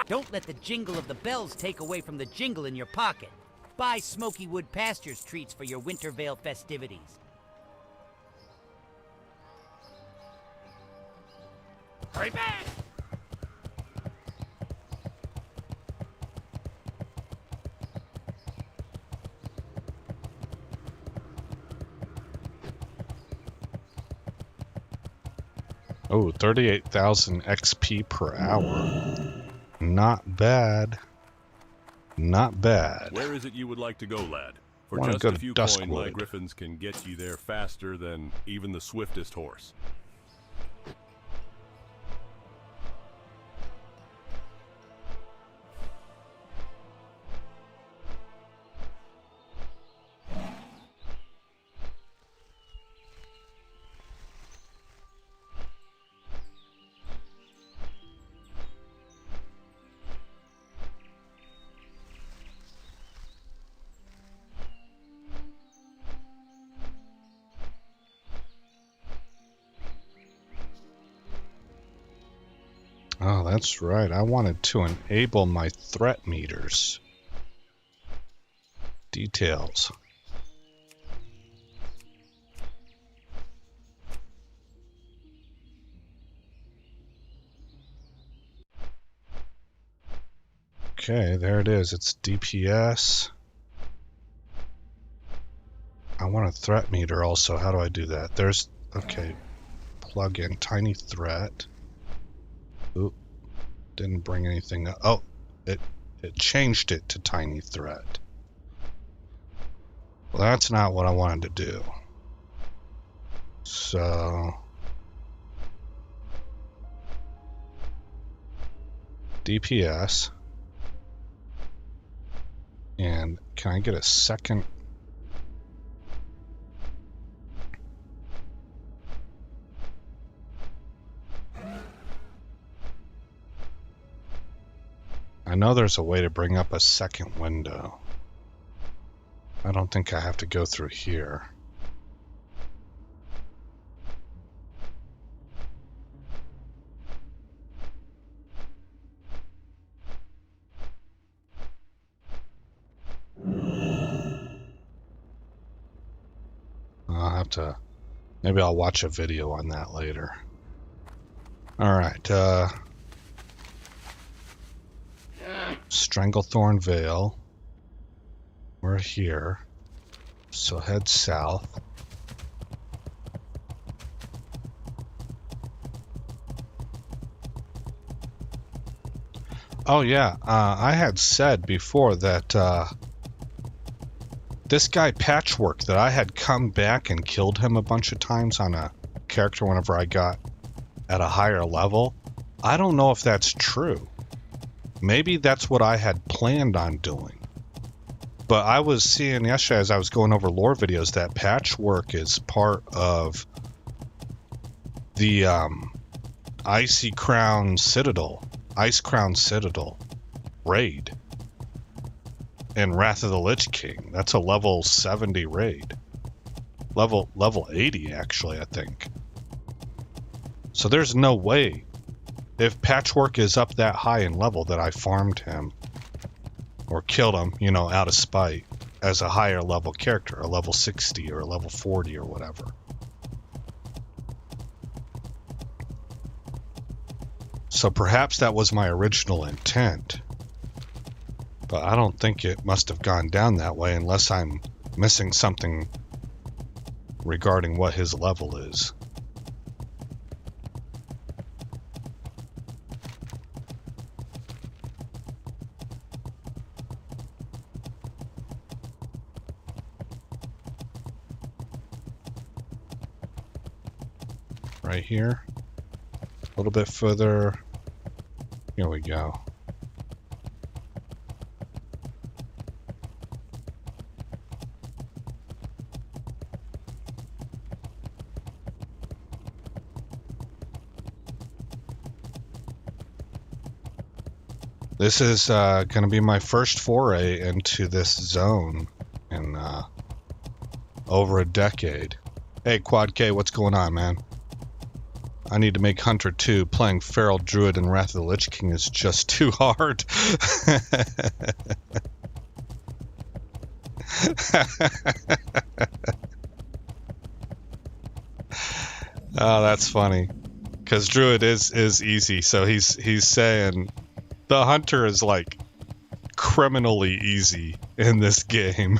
Don't let the jingle of the bells take away from the jingle in your pocket. Buy Smoky Wood Pastures treats for your Winter Vale festivities. Hurry back! Oh, 38,000 XP per hour. Not bad. Not bad. Where is it you would like to go, lad? For Wanna just go a to few coin, my Duskwood. griffins can get you there faster than even the swiftest horse. that's right. I wanted to enable my threat meters. Details. Okay, there it is. It's DPS. I want a threat meter also. How do I do that? There's, okay, plug in tiny threat. Oop, didn't bring anything up. Oh, it changed it to tiny threat. Well, that's not what I wanted to do. So, DPS. And can I get a second? I know there's a way to bring up a second window. I don't think I have to go through here. I'll have to, maybe I'll watch a video on that later. Alright, Stranglethorne Vale. We're here. So head south. Oh yeah, I had said before that this guy Patchwork, that I had come back and killed him a bunch of times on a character whenever I got at a higher level. I don't know if that's true. Maybe that's what I had planned on doing. But I was seeing yesterday as I was going over lore videos that Patchwork is part of the Ice Crown Citadel raid. And Wrath of the Lich King. That's a level 70 raid. Level 80 actually, I think. So there's no way, if Patchwork is up that high in level, that I farmed him or killed him, you know, out of spite as a higher level character, a level 60 or a level 40 or whatever. So perhaps that was my original intent. But I don't think it must have gone down that way unless I'm missing something regarding what his level is. Right here. A little bit further. Here we go. This is going to be my first foray into this zone in over a decade. Hey, Quad K, what's going on, man? I need to make Hunter 2. Playing Feral Druid and Wrath of the Lich King is just too hard. Oh, that's funny. Because Druid is easy, so he's saying the Hunter is like criminally easy in this game.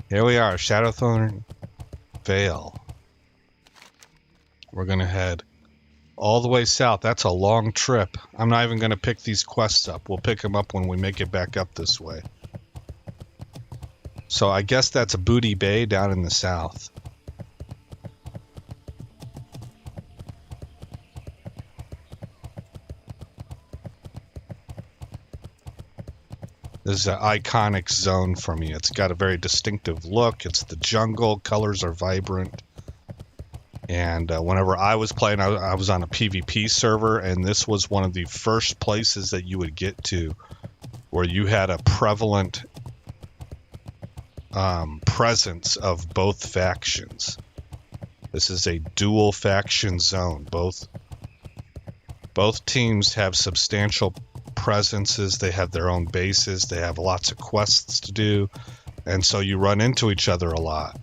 Here we are, Shadowthorn Vale. We're gonna head all the way south. That's a long trip. I'm not even gonna pick these quests up. We'll pick them up when we make it back up this way. So I guess that's a Booty Bay down in the south. This is an iconic zone for me. It's got a very distinctive look. It's the jungle. Colors are vibrant. And whenever I was playing, I was on a PvP server, and this was one of the first places that you would get to where you had a prevalent presence of both factions. This is a dual faction zone. Both Both teams have substantial presences. They have their own bases. They have lots of quests to do. And so you run into each other a lot.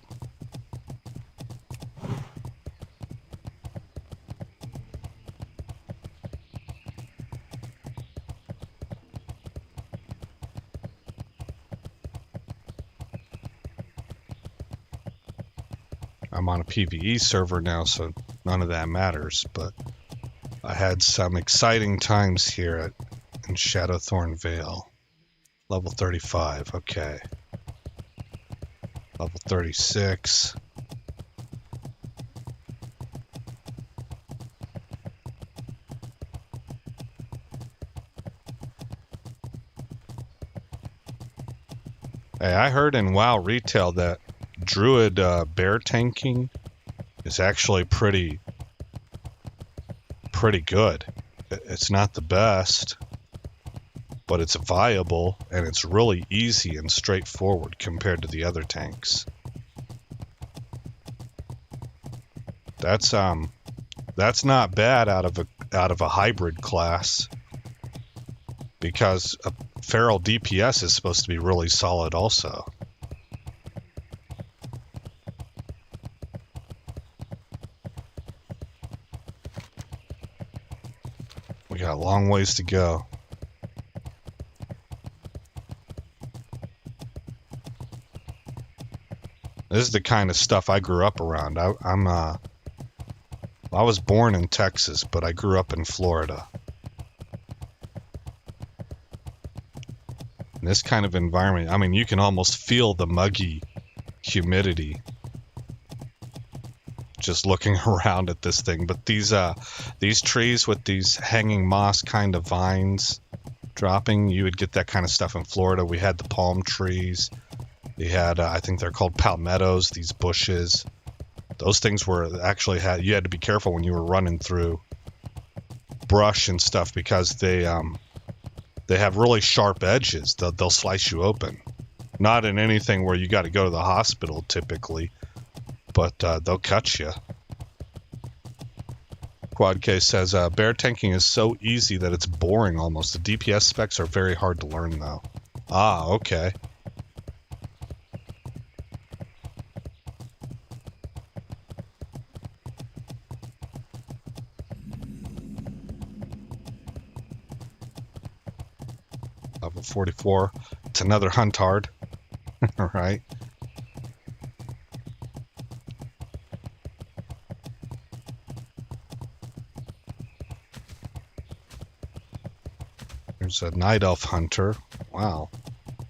I'm on a PvE server now, so none of that matters, but I had some exciting times here in Shadowthorn Vale. Level 35, okay. Level 36. Hey, I heard in WoW retail that Druid bear tanking is actually pretty good. It's not the best, but it's viable and it's really easy and straightforward compared to the other tanks. That's not bad out of a hybrid class, because a feral DPS is supposed to be really solid also. We got a long ways to go. This is the kind of stuff I grew up around. I was born in Texas, but I grew up in Florida. In this kind of environment, I mean, you can almost feel the muggy humidity just looking around at this thing. But these trees with these hanging moss kind of vines dropping, you would get that kind of stuff in Florida. We had the palm trees. We had, I think they're called palmettos, these bushes. Those things were actually you had to be careful when you were running through brush and stuff, because they have really sharp edges. They'll slice you open. Not in anything where you got to go to the hospital typically, but they'll cut you. Quad K says, bear tanking is so easy that it's boring almost. The DPS specs are very hard to learn though. Ah, okay. Level 44. It's another hunt hard. All right. There's a night elf hunter. Wow.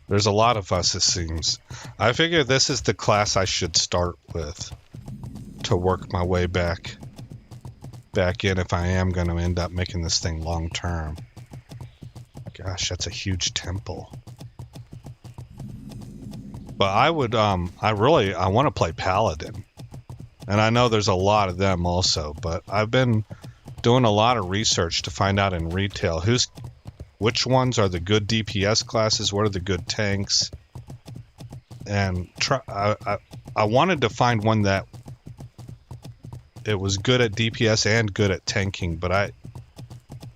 There's a lot of us, it seems. I figure this is the class I should start with to work my way back in if I am going to end up making this thing long term. Gosh, that's a huge temple. But I would, I want to play Paladin. And I know there's a lot of them also, but I've been doing a lot of research to find out in retail which ones are the good DPS classes, what are the good tanks. And I wanted to find one that it was good at DPS and good at tanking,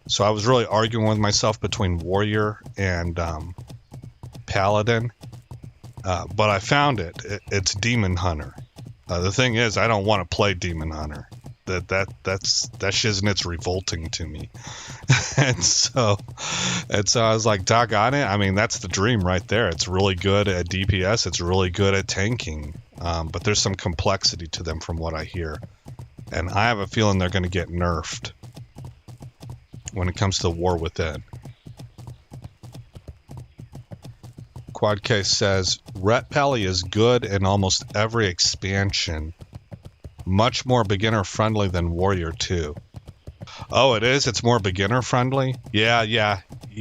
so I was really arguing with myself between Warrior and Paladin, but I found it. It's Demon Hunter. The thing is, I don't want to play Demon Hunter. That shiznit's revolting to me, and so I was like, doggone it. I mean, that's the dream right there. It's really good at DPS. It's really good at tanking, but there's some complexity to them from what I hear, and I have a feeling they're going to get nerfed when it comes to War Within. Quad K says, Ret Pally is good in almost every expansion. Much more beginner friendly than Warrior 2. Oh, it is? It's more beginner friendly? Yeah,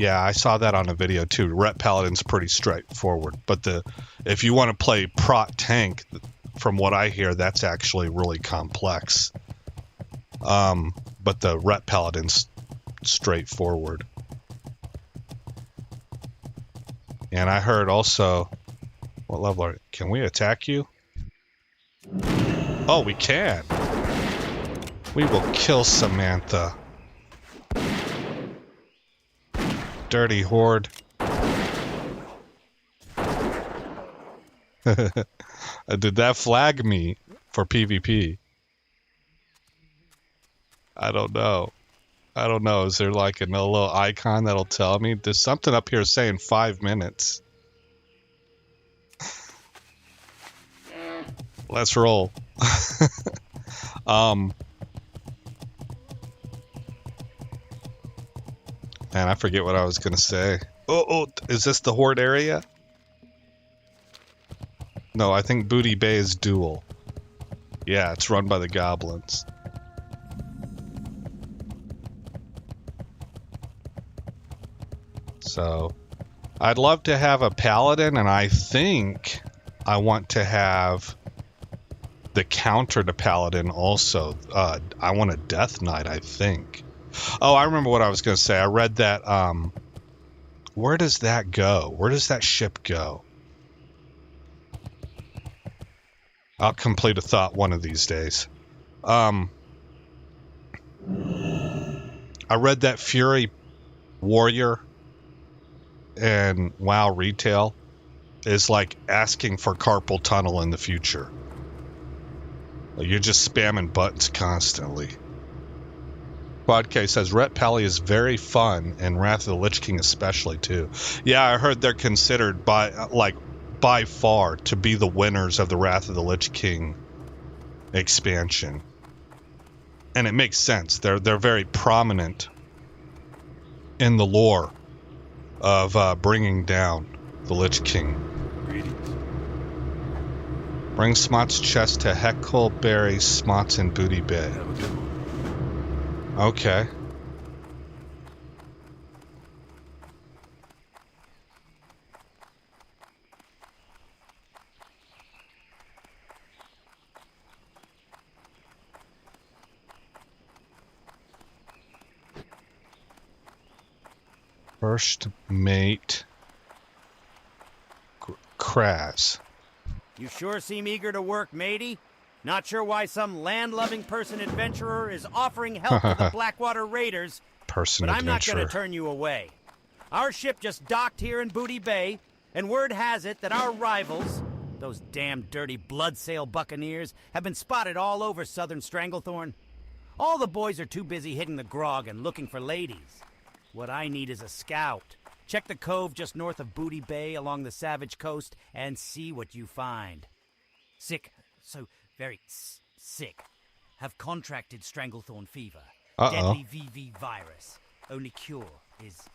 I saw that on a video too. Ret Paladin's pretty straightforward, but if you want to play prot tank, from what I hear, that's actually really complex. But the Ret Paladin's straightforward. And I heard also, what level can we attack you? Oh, we can. We will kill Samantha. dirty horde. Did that flag me for PvP? I don't know. I don't know. Is there like a little icon that'll tell me? There's something up here saying 5 minutes. Let's roll. Man, I forget what I was gonna say. Oh, is this the horde area? No, I think Booty Bay is dual. Yeah, it's run by the goblins. So, I'd love to have a paladin, and I think I want to have the counter to paladin also. I want a death knight, I think. Oh, I remember what I was going to say. I read that, where does that go? Where does that ship go? I'll complete a thought one of these days. I read that Fury Warrior and WoW retail is like asking for carpal tunnel in the future. You're just spamming buttons constantly. Quadk says Ret Pally is very fun, and Wrath of the Lich King especially too. Yeah, I heard they're considered by far to be the winners of the Wrath of the Lich King expansion, and it makes sense. They're very prominent in the lore of bringing down the Lich King. Greetings. Bring Smot's chest to Heckleberry, Smots, and Booty Bay. Have a good one. Okay. First mate Kraz. You sure seem eager to work, matey. Not sure why some land-loving person adventurer is offering help to the Blackwater Raiders, but I'm not going to turn you away. Our ship just docked here in Booty Bay, and word has it that our rivals, those damn dirty bloodsail buccaneers, have been spotted all over southern Stranglethorne. All the boys are too busy hitting the grog and looking for ladies. What I need is a scout. Check the cove just north of Booty Bay along the Savage Coast and see what you find. Sick, so very sick. Have contracted Stranglethorne fever. Deadly VV virus. Only cure is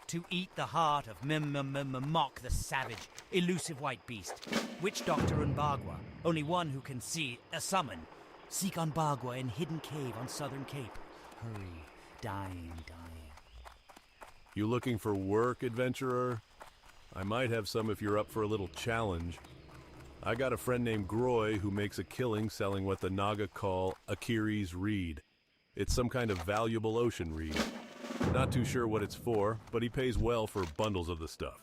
to eat the heart of Mock the savage, elusive white beast. Witch Doctor Unbagwa, only one who can see a summon. Seek Unbagwa in hidden cave on Southern Cape. Hurry, dying. You looking for work, adventurer? I might have some if you're up for a little challenge. I got a friend named Groy who makes a killing selling what the Naga call Akiri's Reed. It's some kind of valuable ocean reed. Not too sure what it's for, but he pays well for bundles of the stuff.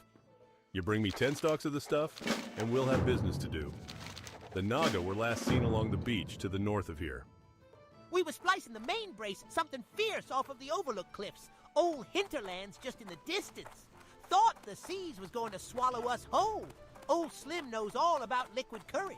You bring me 10 stalks of the stuff, and we'll have business to do. The Naga were last seen along the beach to the north of here. We was splicing the main brace, something fierce off of the Overlook Cliffs. Old hinterlands just in the distance. Thought the seas was going to swallow us whole. Old Slim knows all about liquid courage.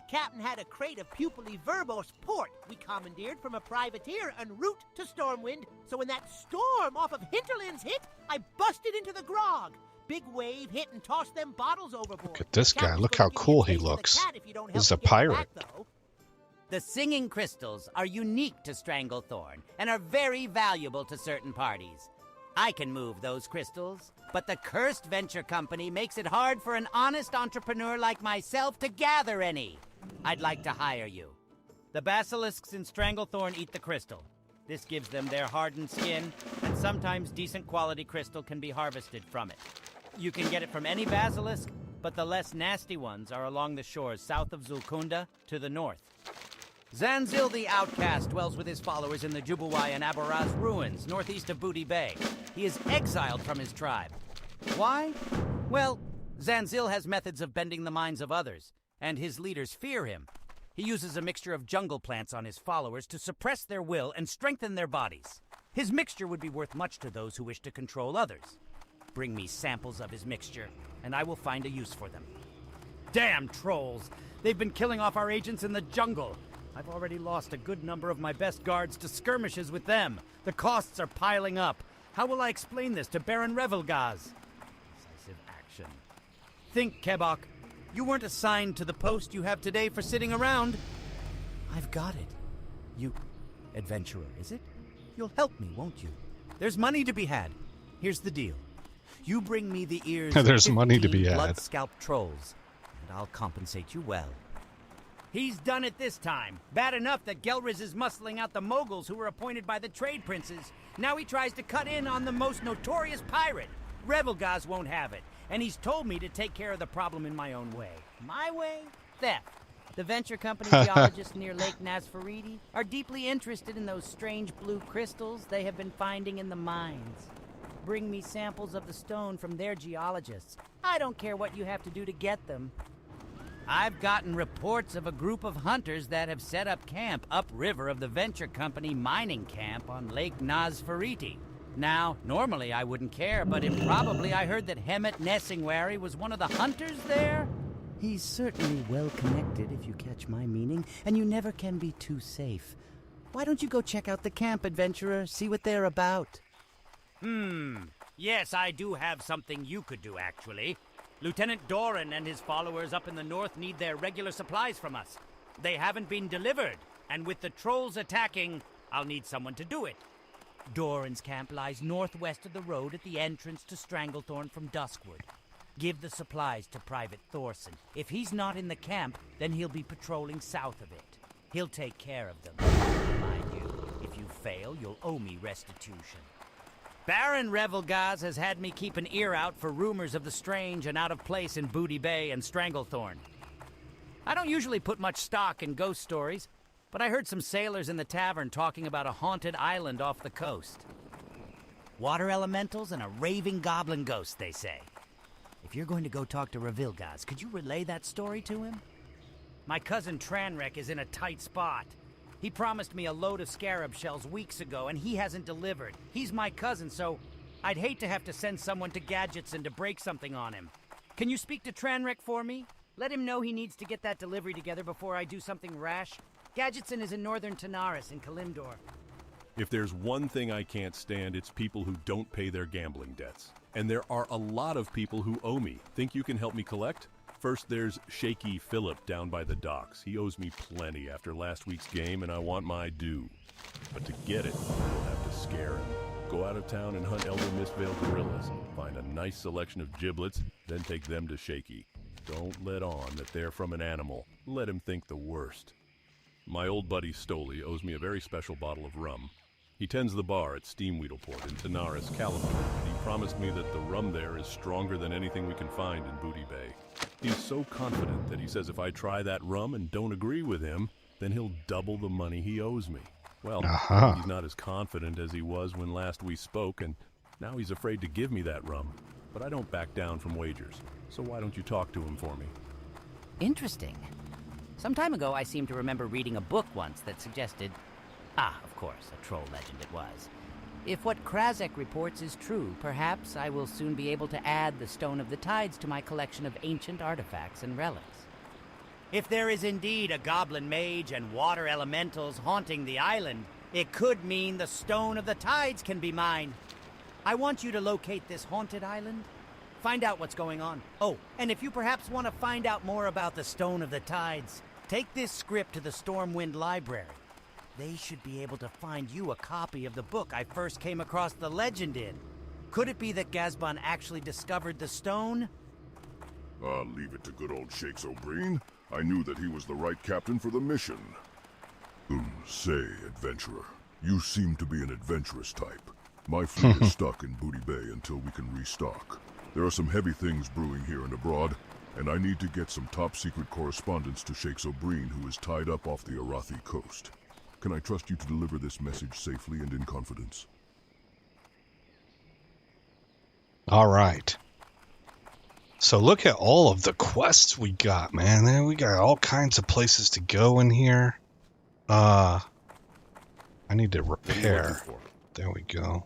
Captain had a crate of pupilly verbose port we commandeered from a privateer en route to Stormwind, so when that storm off of hinterlands hit, I busted into the grog. Big wave hit and tossed them bottles overboard. Look at this guy. Look how cool he looks. He's a pirate. The singing crystals are unique to Stranglethorne and are very valuable to certain parties. I can move those crystals, but the Cursed Venture Company makes it hard for an honest entrepreneur like myself to gather any. I'd like to hire you. The basilisks in Stranglethorne eat the crystal. This gives them their hardened skin, and sometimes decent quality crystal can be harvested from it. You can get it from any basilisk, but the less nasty ones are along the shores south of Zulkunda to the north. Zanzil the Outcast dwells with his followers in the Jubuwai and Abaraz ruins, northeast of Booty Bay. He is exiled from his tribe. Why? Well, Zanzil has methods of bending the minds of others, and his leaders fear him. He uses a mixture of jungle plants on his followers to suppress their will and strengthen their bodies. His mixture would be worth much to those who wish to control others. Bring me samples of his mixture, and I will find a use for them. Damn trolls! They've been killing off our agents in the jungle. I've already lost a good number of my best guards to skirmishes with them. The costs are piling up. How will I explain this to Baron Revelgaz? Decisive action. Think, Kebok. You weren't assigned to the post you have today for sitting around. I've got it. You... adventurer, is it? You'll help me, won't you? There's money to be had. Here's the deal. You bring me the ears There's of money to 15 be had. blood-scalped trolls, and I'll compensate you well. He's done it this time. Bad enough that Gelriz is muscling out the moguls who were appointed by the trade princes. Now he tries to cut in on the most notorious pirate. Revelgaz won't have it, and he's told me to take care of the problem in my own way. My way? Theft. The venture company geologists near Lake Nazfariti are deeply interested in those strange blue crystals they have been finding in the mines. Bring me samples of the stone from their geologists. I don't care what you have to do to get them. I've gotten reports of a group of hunters that have set up camp upriver of the venture company mining camp on Lake Nazfariti. Now, normally I wouldn't care, but improbably I heard that Hemet Nessingwary was one of the hunters there. He's certainly well connected, if you catch my meaning, and you never can be too safe. Why don't you go check out the camp, adventurer, see what they're about? Yes, I do have something you could do, actually. Lieutenant Doran and his followers up in the north need their regular supplies from us. They haven't been delivered, and with the trolls attacking, I'll need someone to do it. Doran's camp lies northwest of the road at the entrance to Stranglethorne from Duskwood. Give the supplies to Private Thorson. If he's not in the camp, then he'll be patrolling south of it. He'll take care of them. Mind you, if you fail, you'll owe me restitution. Baron Revelgaz has had me keep an ear out for rumors of the strange and out of place in Booty Bay and Stranglethorne. I don't usually put much stock in ghost stories, but I heard some sailors in the tavern talking about a haunted island off the coast. Water elementals and a raving goblin ghost, they say. If you're going to go talk to Revelgaz, could you relay that story to him? My cousin Tranrek is in a tight spot. He promised me a load of scarab shells weeks ago, and he hasn't delivered. He's my cousin, so I'd hate to have to send someone to Gadgetson to break something on him. Can you speak to Tranrek for me? Let him know he needs to get that delivery together before I do something rash. Gadgetson is in northern Tanaris in Kalimdor. If there's one thing I can't stand, it's people who don't pay their gambling debts. And there are a lot of people who owe me. Think you can help me collect? First, there's Shaky Phillip down by the docks. He owes me plenty after last week's game, and I want my due. But to get it, you'll have to scare him. Go out of town and hunt Elder Mistvale gorillas. Find a nice selection of giblets, then take them to Shaky. Don't let on that they're from an animal. Let him think the worst. My old buddy Stoli owes me a very special bottle of rum. He tends the bar at Steamweedleport in Tanaris, Calamar, and he promised me that the rum there is stronger than anything we can find in Booty Bay. He's so confident that he says if I try that rum and don't agree with him, then he'll double the money he owes me. Well, he's not as confident as he was when last we spoke, and now he's afraid to give me that rum. But I don't back down from wagers, so why don't you talk to him for me? Interesting. Some time ago, I seem to remember reading a book once that suggested... of course, a troll legend it was. If what Krazek reports is true, perhaps I will soon be able to add the Stone of the Tides to my collection of ancient artifacts and relics. If there is indeed a goblin mage and water elementals haunting the island, it could mean the Stone of the Tides can be mine. I want you to locate this haunted island, find out what's going on. Oh, and if you perhaps want to find out more about the Stone of the Tides, take this script to the Stormwind Library. They should be able to find you a copy of the book I first came across the legend in. Could it be that Gazban actually discovered the stone? I'll leave it to good old Shakes O'Brien. I knew that he was the right captain for the mission. Say, adventurer, you seem to be an adventurous type. My fleet is stuck in Booty Bay until we can restock. There are some heavy things brewing here and abroad, and I need to get some top-secret correspondence to Shakes O'Brien, who is tied up off the Arathi coast. Can I trust you to deliver this message safely and in confidence? All right. So look at all of the quests we got, man. We got all kinds of places to go in here. I need to repair There we go.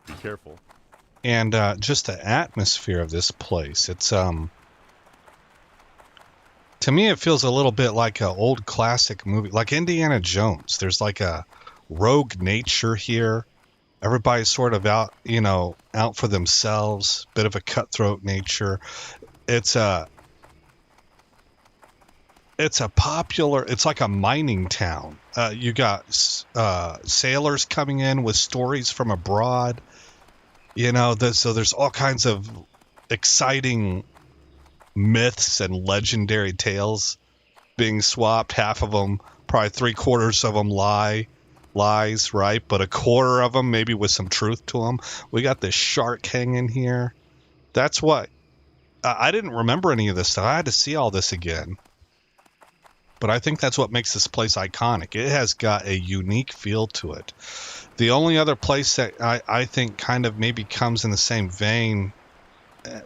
Be careful. And just the atmosphere of this place. It's to me it feels a little bit like an old classic movie, like Indiana Jones. There's like a rogue nature here. Everybody's sort of out, you know, out for themselves, bit of a cutthroat nature. It's like a mining town. You got sailors coming in with stories from abroad. You know, so there's all kinds of exciting myths and legendary tales being swapped. Half of them, probably 3/4 of them lies, right? But 1/4 of them maybe with some truth to them. We got this shark hanging here. That's what I didn't remember any of this stuff. I had to see all this again. But I think that's what makes this place iconic. It has got a unique feel to it. The only other place that I think kind of maybe comes in the same vein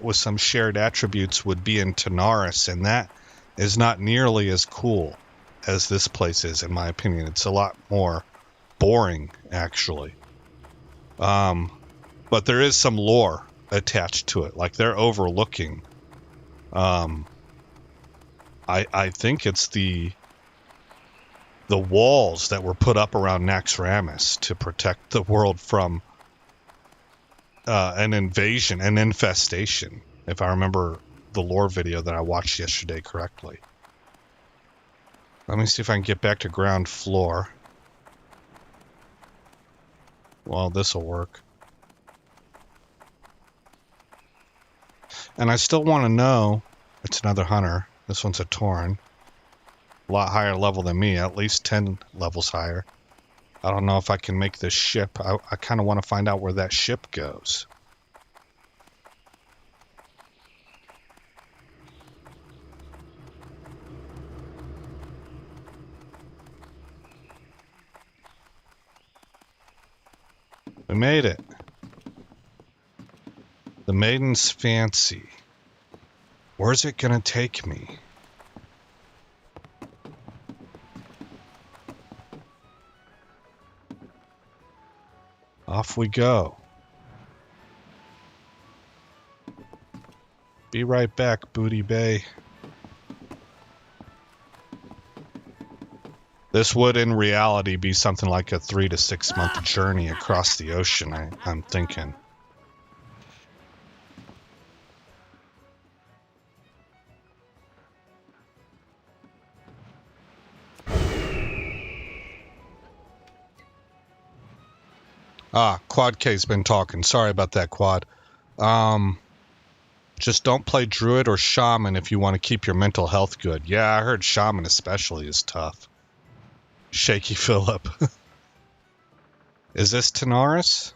with some shared attributes would be in Tanaris, and that is not nearly as cool as this place is, in my opinion. It's a lot more boring, actually. But there is some lore attached to it. Like, they're overlooking... I think it's the walls that were put up around Naxxramas to protect the world from an invasion, an infestation, if I remember the lore video that I watched yesterday correctly. Let me see if I can get back to ground floor. Well, this'll work. And I still want to know... It's another hunter. This one's a Tauren. A lot higher level than me, at least 10 levels higher. I don't know if I can make this ship. I kind of want to find out where that ship goes. We made it. The Maiden's Fancy. Where's it gonna take me? Off we go. Be right back, Booty Bay. This would, in reality, be something like a 3 to 6 month journey across the ocean, I'm thinking. Quad K's been talking. Sorry about that, Quad. Just don't play Druid or Shaman if you want to keep your mental health good. Yeah, I heard Shaman especially is tough. Shaky Phillip. Is this Tanaris?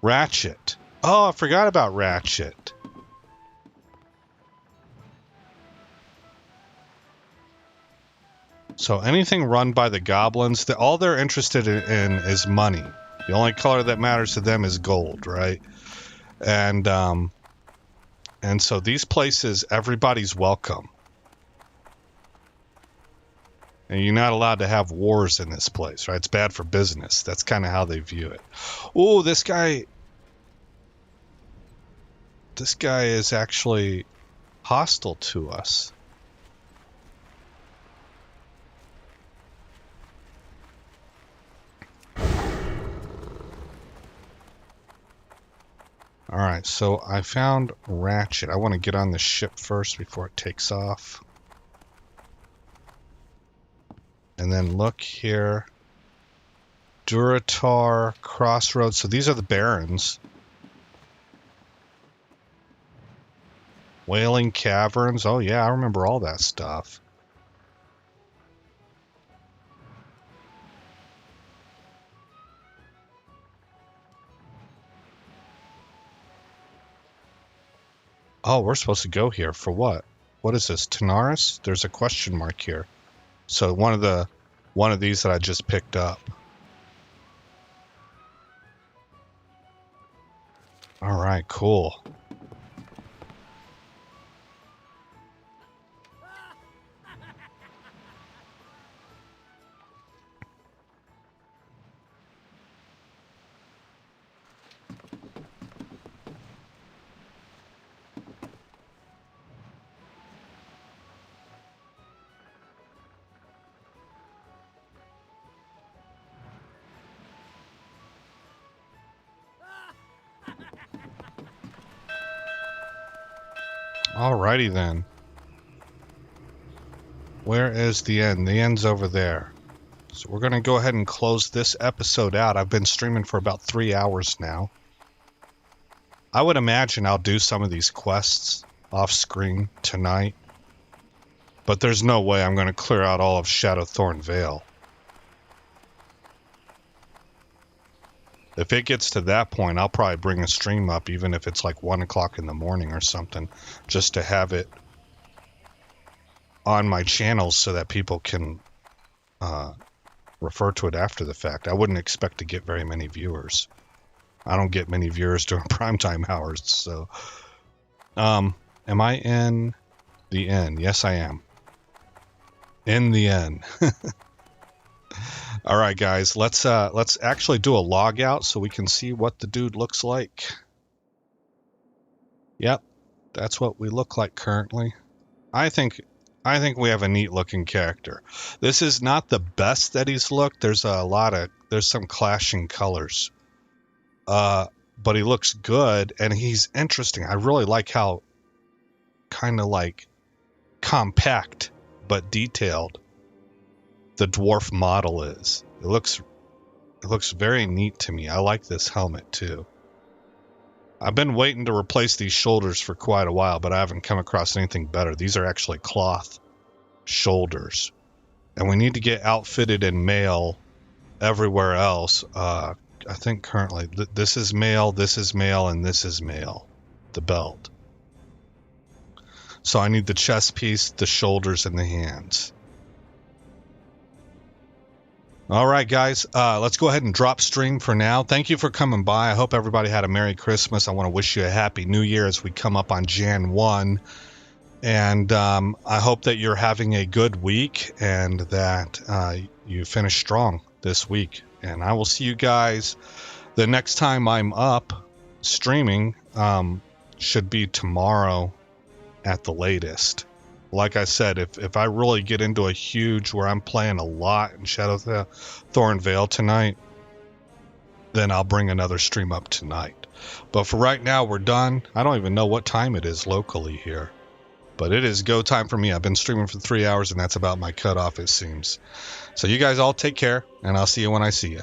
Ratchet. Oh, I forgot about Ratchet. So anything run by the goblins, all they're interested in is money. The only color that matters to them is gold, right? And so these places, everybody's welcome. And you're not allowed to have wars in this place, right? It's bad for business. That's kind of how they view it. Oh, this guy is actually hostile to us. Alright, so I found Ratchet. I want to get on the ship first before it takes off. And then look here. Duratar, Crossroads. So these are the Barrens. Wailing Caverns. Oh yeah, I remember all that stuff. Oh, we're supposed to go here for what? What is this? Tanaris? There's a question mark here. So one of these that I just picked up. All right, cool. Alrighty then. Where is the end? The end's over there. So we're going to go ahead and close this episode out. I've been streaming for about 3 hours now. I would imagine I'll do some of these quests off screen tonight. But there's no way I'm going to clear out all of Shadowthorn Vale. If it gets to that point, I'll probably bring a stream up, even if it's like 1 o'clock in the morning or something, just to have it on my channels so that people can refer to it after the fact. I wouldn't expect to get very many viewers. I don't get many viewers during primetime hours, so... am I in the end? Yes, I am. In the end. All right, guys, let's actually do a log out so we can see what the dude looks like. Yep, that's what we look like currently. I think we have a neat looking character. This is not the best that he's looked. There's some clashing colors. But he looks good and he's interesting. I really like how kind of like compact but detailed the dwarf model is. It looks very neat to me. I like this helmet too. I've been waiting to replace these shoulders for quite a while, but I haven't come across anything better. These are actually cloth shoulders. And we need to get outfitted in mail everywhere else. I think currently this is mail, and this is mail. The belt. So I need the chest piece, the shoulders, and the hands. All right, guys, let's go ahead and drop stream for now. Thank you for coming by. I hope everybody had a Merry Christmas. I want to wish you a Happy New Year as we come up on Jan 1. And I hope that you're having a good week and that you finish strong this week. And I will see you guys the next time I'm up streaming. Should be tomorrow at the latest. Like I said, if I really get into a huge where I'm playing a lot in Shadowthorn Vale tonight, then I'll bring another stream up tonight. But for right now, we're done. I don't even know what time it is locally here. But it is go time for me. I've been streaming for 3 hours, and that's about my cutoff, it seems. So you guys all take care, and I'll see you when I see you.